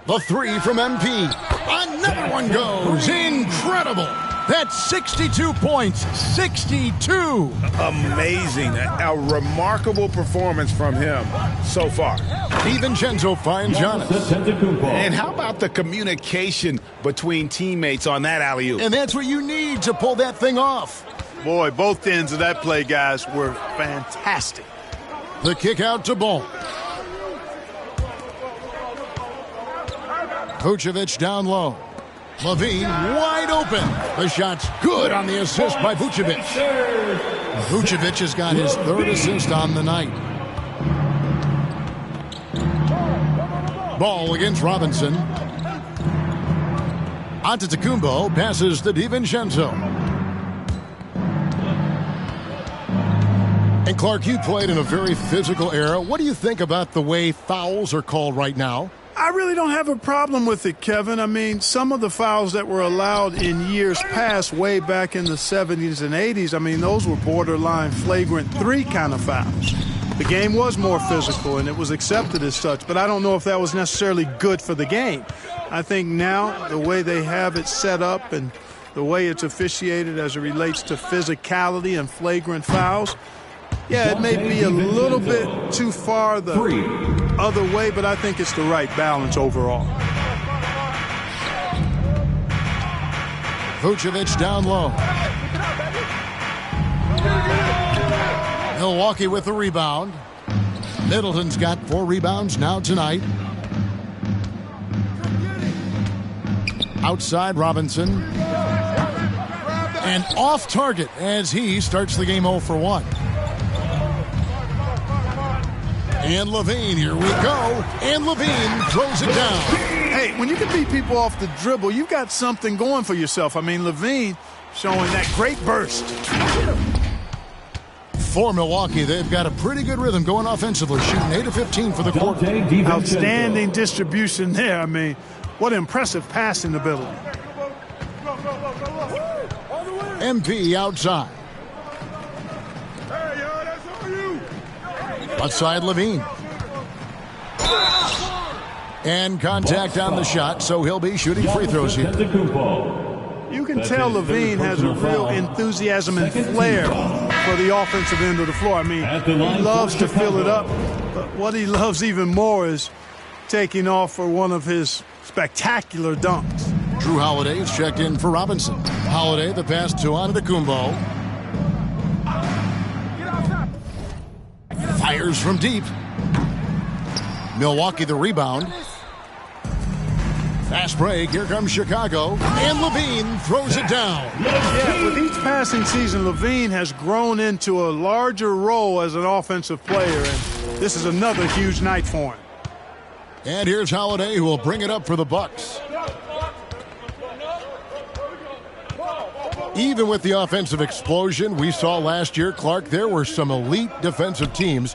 Speaker 11: The 3 from MP. Another one goes. Incredible. That's 62 points. 62.
Speaker 10: Amazing. A remarkable performance from him so far.
Speaker 11: DiVincenzo finds Giannis.
Speaker 10: And how about the communication between teammates on that alley-oop?
Speaker 11: And that's what you need to pull that thing off.
Speaker 19: Boy, both ends of that play, guys, were fantastic.
Speaker 11: The kick out to Ball. Vucevic down low. Levine wide open. The shot's good on the assist by Vucevic. Vucevic has got his 3rd assist on the night. Ball against Robinson. Antetokounmpo passes to DiVincenzo. And Clark, you played in a very physical era. What do you think about the way fouls are called right now?
Speaker 19: I really don't have a problem with it, Kevin. I mean, some of the fouls that were allowed in years past, way back in the 70s and 80s, I mean, those were borderline flagrant 3 kind of fouls. The game was more physical, and it was accepted as such, but I don't know if that was necessarily good for the game. I think now the way they have it set up and the way it's officiated as it relates to physicality and flagrant fouls, yeah, it may be a little bit too far the other way, but I think it's the right balance overall.
Speaker 11: Vucevic down low. Milwaukee with the rebound. Middleton's got 4 rebounds now tonight. outside Robinson. And off target as he starts the game 0 for 1. And Levine, here we go. And Levine throws it down.
Speaker 19: Hey, when you can beat people off the dribble, you've got something going for yourself. I mean, Levine showing that great burst.
Speaker 11: For Milwaukee, they've got a pretty good rhythm going offensively, shooting 8 of 15 for the quarter.
Speaker 19: Outstanding distribution there. I mean, what impressive passing ability.
Speaker 11: MP outside. Left side, Levine. And contact on the shot, so he'll be shooting free throws here.
Speaker 19: You can tell Levine has a real enthusiasm and flair for the offensive end of the floor. I mean, he loves to fill it up, but what he loves even more is taking off for one of his spectacular dunks.
Speaker 11: Drew Holiday is checked in for Robinson. Holiday, the pass to Antetokounmpo. Fires from deep. Milwaukee the rebound. Fast break. Here comes Chicago. And Levine throws it down.
Speaker 19: Yeah, with each passing season, Levine has grown into a larger role as an offensive player, and this is another huge night for him.
Speaker 11: And here's Holiday, who will bring it up for the Bucks. Even with the offensive explosion we saw last year, Clark, there were some elite defensive teams.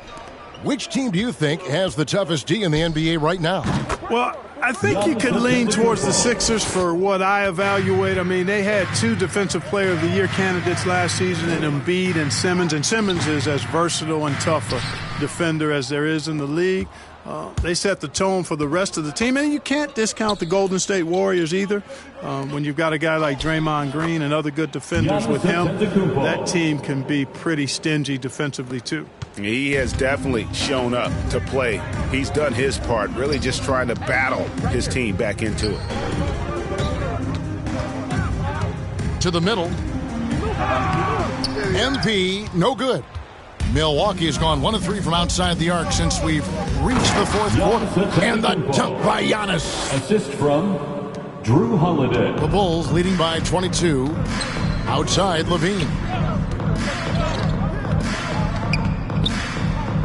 Speaker 11: Which team do you think has the toughest D in the NBA right now?
Speaker 19: Well, I think you could lean towards the Sixers for what I evaluate. I mean, they had 2 Defensive Player of the Year candidates last season in Embiid and Simmons. And Simmons is as versatile and tough a defender as there is in the league. They set the tone for the rest of the team. And you can't discount the Golden State Warriors either. When you've got a guy like Draymond Green and other good defenders with him, that team can be pretty stingy defensively too.
Speaker 10: He has definitely shown up to play. He's done his part, really just trying to battle his team back into it.
Speaker 11: To the middle. MP, no good. Milwaukee has gone 1 of 3 from outside the arc since we've reached the fourth quarter. And the dunk by Giannis.
Speaker 12: Assist from Drew Holiday.
Speaker 11: The Bulls leading by 22. Outside, Levine.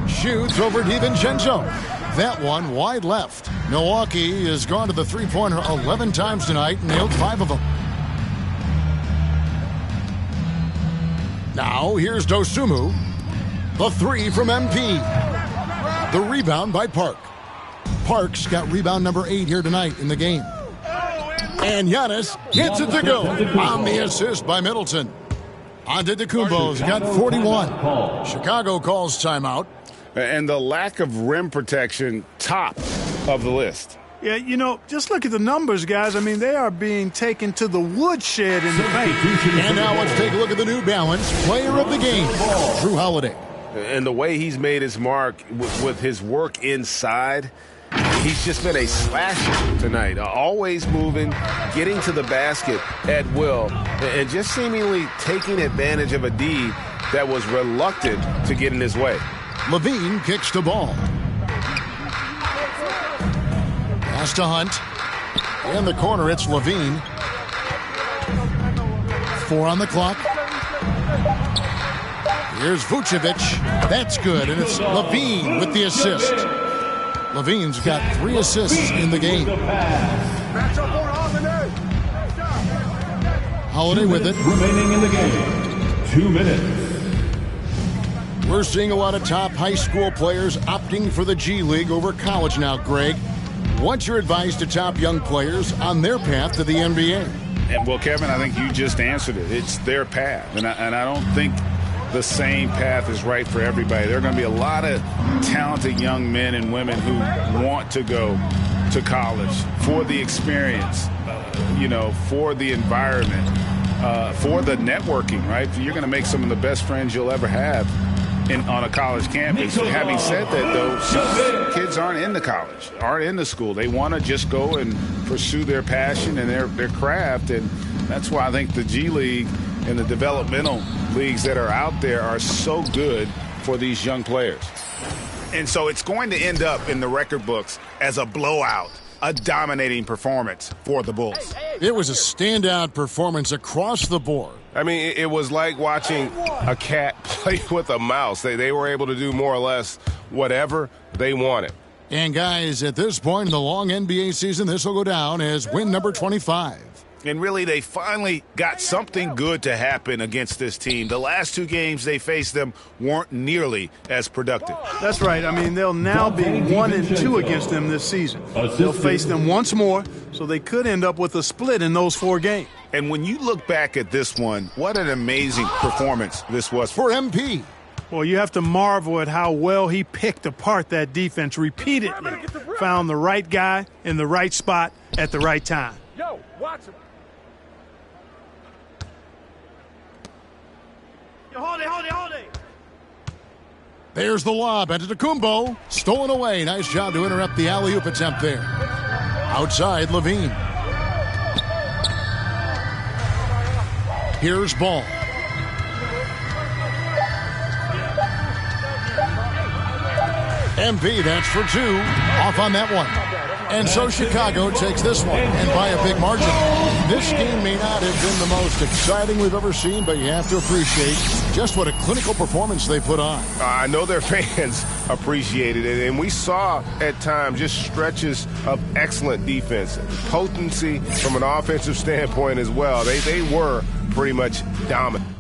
Speaker 11: Shoots over DiVincenzo. That one wide left. Milwaukee has gone to the three-pointer 11 times tonight and nailed 5 of them. Now here's Dosunmu. The 3 from MP. The rebound by Park. Park's got rebound number 8 here tonight in the game. And Giannis gets it to go on the assist by Middleton. Antetokounmpo's got 41. Chicago calls timeout.
Speaker 10: And the lack of rim protection, top of the list.
Speaker 19: Yeah, you know, just look at the numbers, guys. I mean, they are being taken to the woodshed in the paint.
Speaker 11: And now let's take a look at the New Balance player of the game, Drew Holiday.
Speaker 10: And the way he's made his mark with his work inside, he's just been a slasher tonight. Always moving, getting to the basket at will, and just seemingly taking advantage of a D that was reluctant to get in his way.
Speaker 11: Levine kicks the ball. Pass to Hunt. In the corner, it's Levine. 4 on the clock. Here's Vucevic. That's good, and it's Levine with the assist. Levine's got 3 assists in the game. Holiday with it.
Speaker 12: Remaining in the game, 2 minutes.
Speaker 11: We're seeing a lot of top high school players opting for the G League over college now, Greg. What's your advice to top young players on their path to the NBA?
Speaker 10: And well, Kevin, I think you just answered it. It's their path, and I don't think the same path is right for everybody. There are going to be a lot of talented young men and women who want to go to college for the experience, for the environment, for the networking, right? You're going to make some of the best friends you'll ever have on a college campus. Having said that, though, some kids aren't into college, aren't into school. They want to just go and pursue their passion and their craft, and that's why I think the G League and the developmental leagues that are out there are so good for these young players. And so it's going to end up in the record books as a blowout a dominating performance for the Bulls.
Speaker 11: It was a standout performance across the board.
Speaker 14: I mean, it was like watching a cat play with a mouse. They were able to do more or less whatever they wanted.
Speaker 11: And guys, at this point in the long NBA season, this will go down as win number 25.
Speaker 10: And really, they finally got something good to happen against this team. The last two games they faced them weren't nearly as productive.
Speaker 19: That's right. I mean, they'll now be 1-2 against them this season. They'll face them once more, so they could end up with a split in those 4 games.
Speaker 10: And when you look back at this one, what an amazing performance this was for MP.
Speaker 19: Well, you have to marvel at how well he picked apart that defense repeatedly. Found the right guy in the right spot at the right time.
Speaker 4: Yo, watch him. Yo, hold it.
Speaker 11: There's the lob. Antetokounmpo stolen away. Nice job to interrupt the alley-oop attempt there. Outside, Levine. Here's Ball. MP, that's for 2. Off on that one. And so Chicago takes this one, and by a big margin. This game may not have been the most exciting we've ever seen, but you have to appreciate just what a clinical performance they put on.
Speaker 14: I know their fans appreciated it, and we saw at times just stretches of excellent defense. Potency from an offensive standpoint as well. They were pretty much dominant.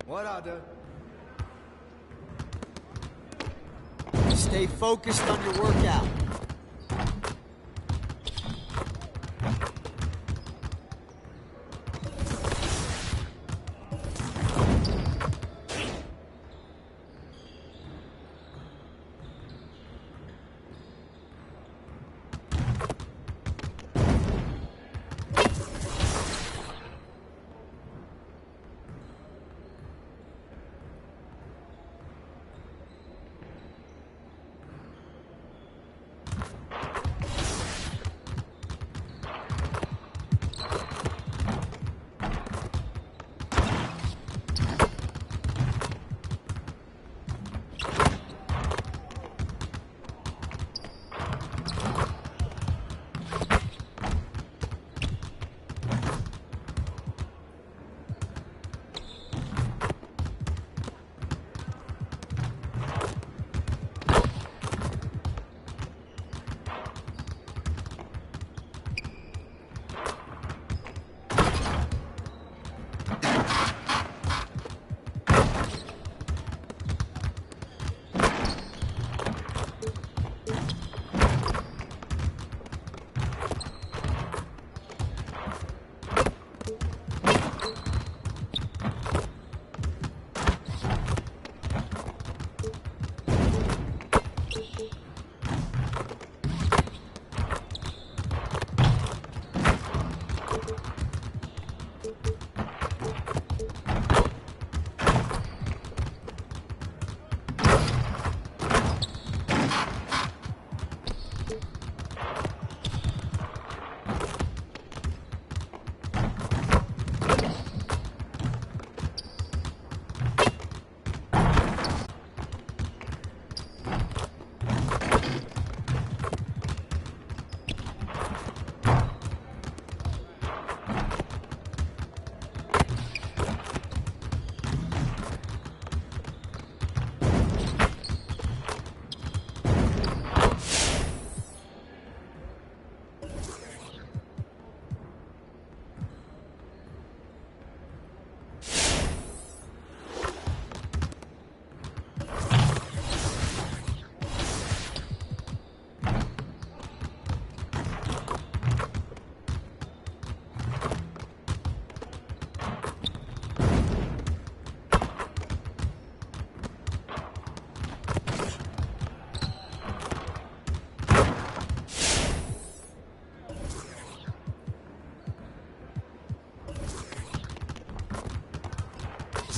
Speaker 2: What I do? Stay focused on your workout.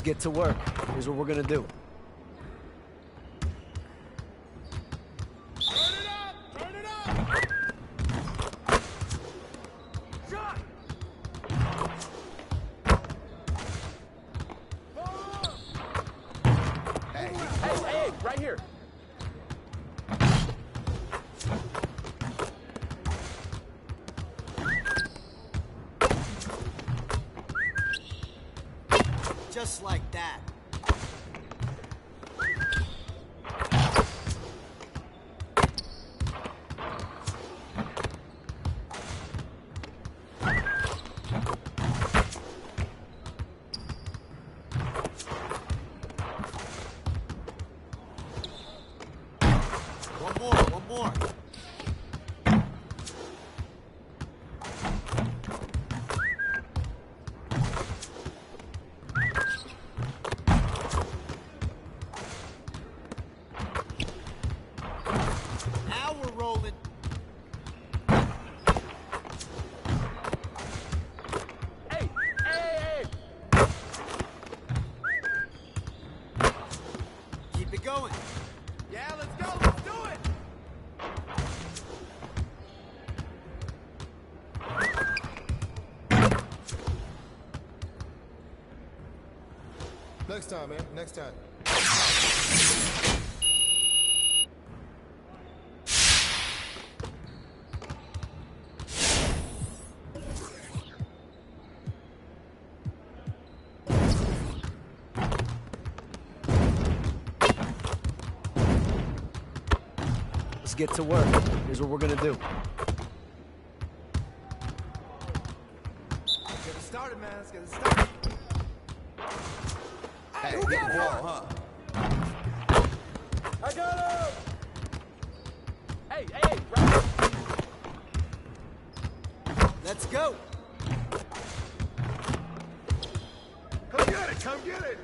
Speaker 3: get to work. Here's what we're gonna do.
Speaker 4: Hey, right here.
Speaker 2: Just like that. One more. Now we're rolling.
Speaker 4: Hey.
Speaker 2: Keep it going.
Speaker 4: Yeah, let's go. Let's do it.
Speaker 21: Next time, man. Next time.
Speaker 3: Let's get to work. Here's what we're gonna do.
Speaker 2: Get it started, man. Let's get it started.
Speaker 21: Hey, good ball, huh?
Speaker 4: I got him. Hey, right.
Speaker 2: Let's go.
Speaker 4: Come get it. Come get it.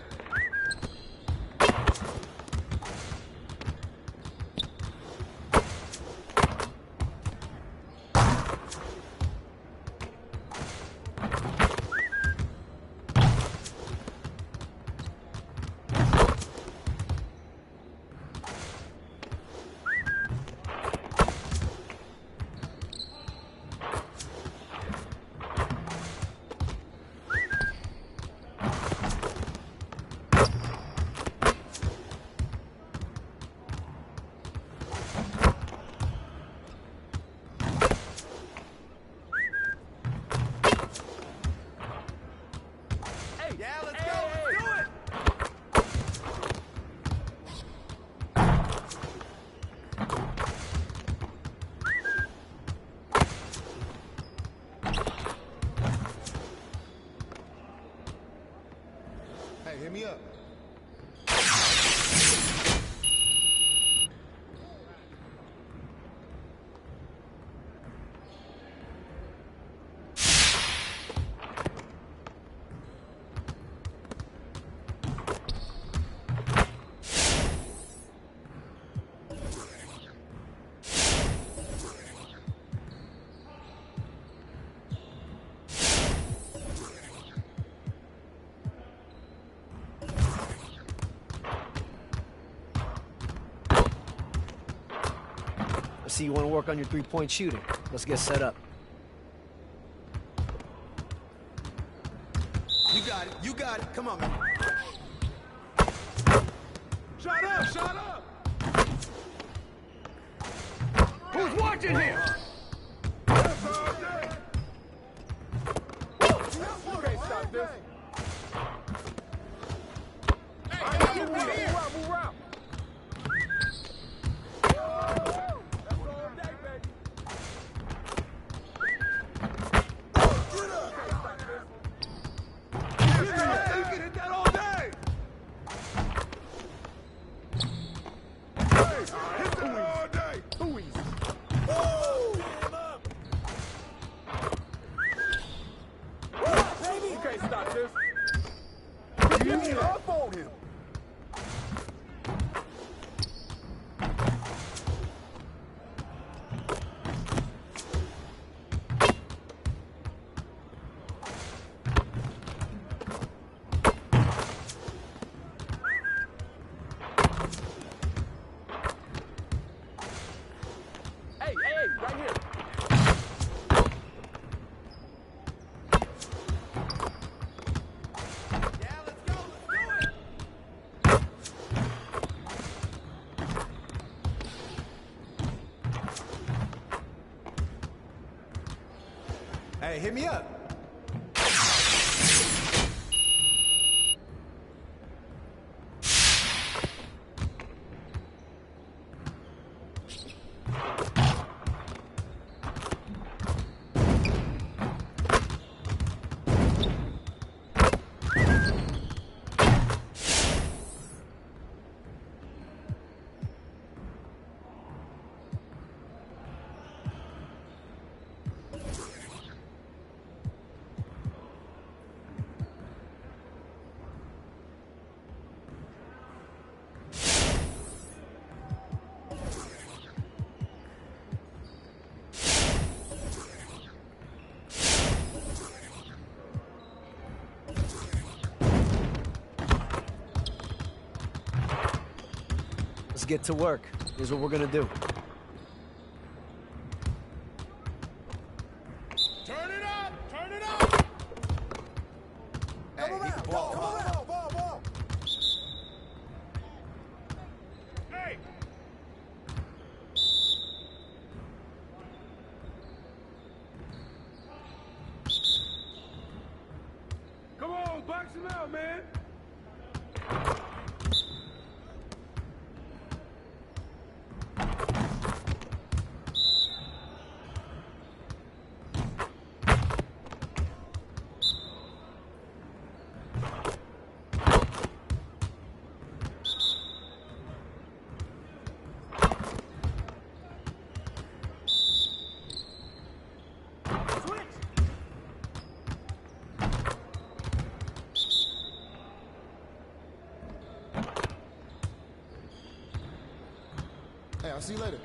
Speaker 2: Yeah, let's go. Let's do it.
Speaker 21: Hey, hit me up.
Speaker 3: I see you want to work on your three-point shooting. Let's get set up.
Speaker 2: You got it. You got it. Come on, man.
Speaker 4: Shut up. Shut up. Who's watching here? That's all day. You can't stop this. Hey, move around. Move around.
Speaker 2: Hey, hit me up.
Speaker 3: Let's get to work. Here's what we're gonna do.
Speaker 4: Turn it up! Turn it up!
Speaker 21: Hey, get the ball.
Speaker 4: Ball. Hey! Come on, box him out, man!
Speaker 21: Hey, I'll see you later.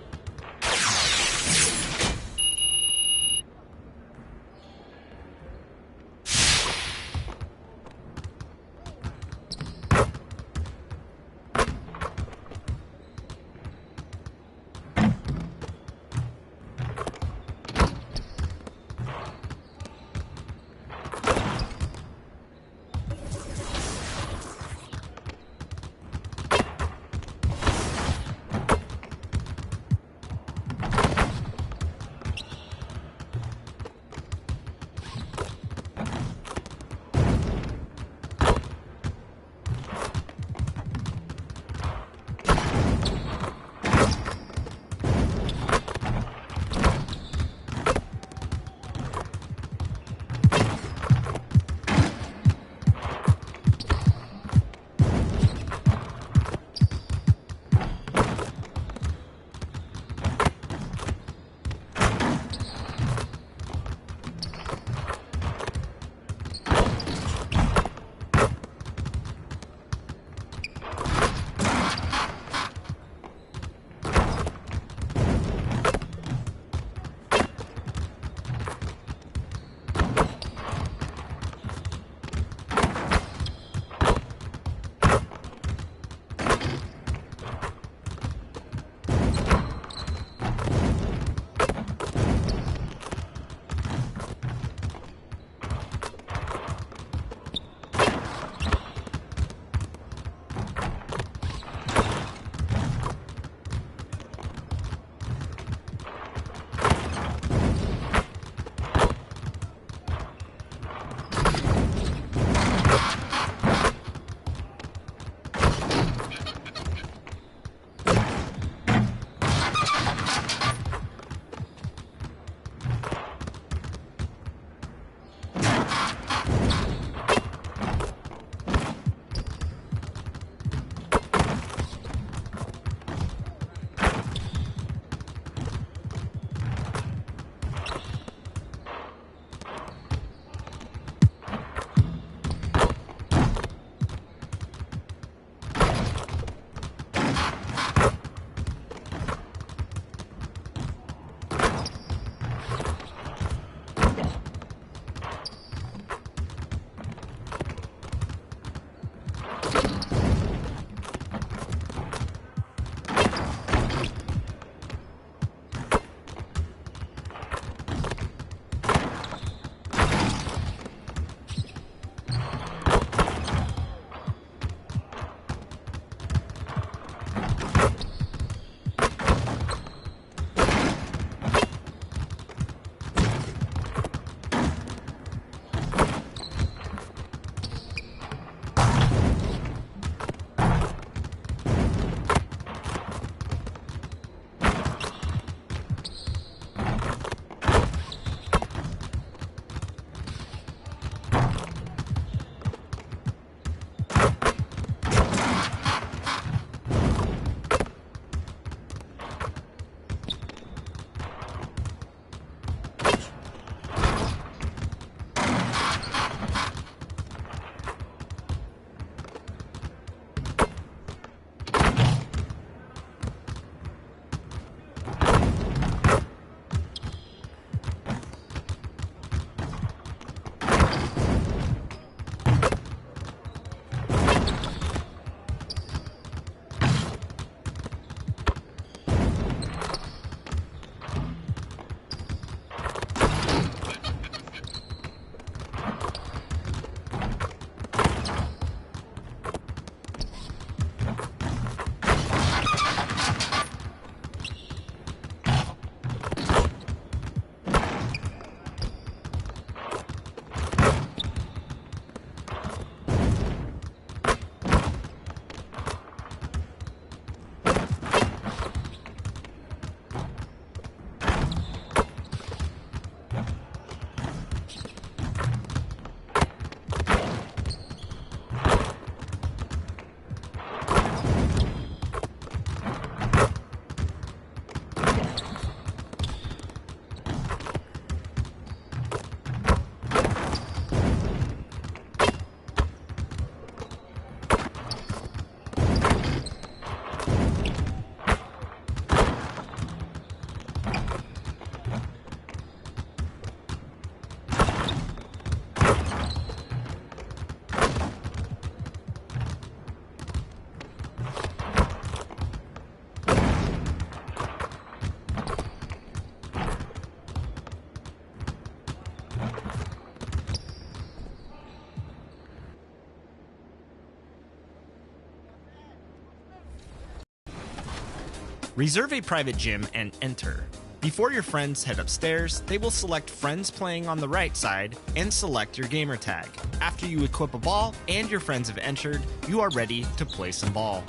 Speaker 7: Reserve a private gym and enter. Before your friends head upstairs, they will select friends playing on the right side and select your gamer tag. After you equip a ball and your friends have entered, you are ready to play some ball.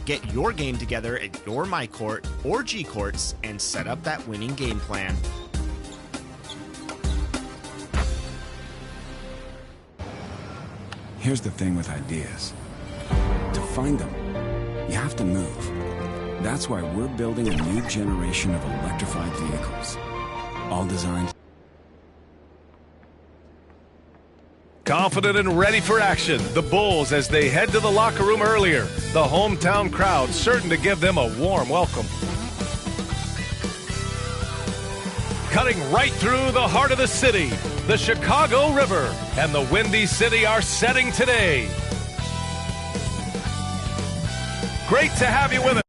Speaker 7: Get your game together at your My Court or G Courts and set up that winning game plan.
Speaker 5: Here's the thing with ideas. To find them, you have to move. That's why we're building a new generation of electrified vehicles, all designed.
Speaker 14: Confident and ready for action, the Bulls as they head to the locker room earlier. The hometown crowd certain to give them a warm welcome. Cutting right through the heart of the city, the Chicago River and the Windy City are setting today. Great to have you with us.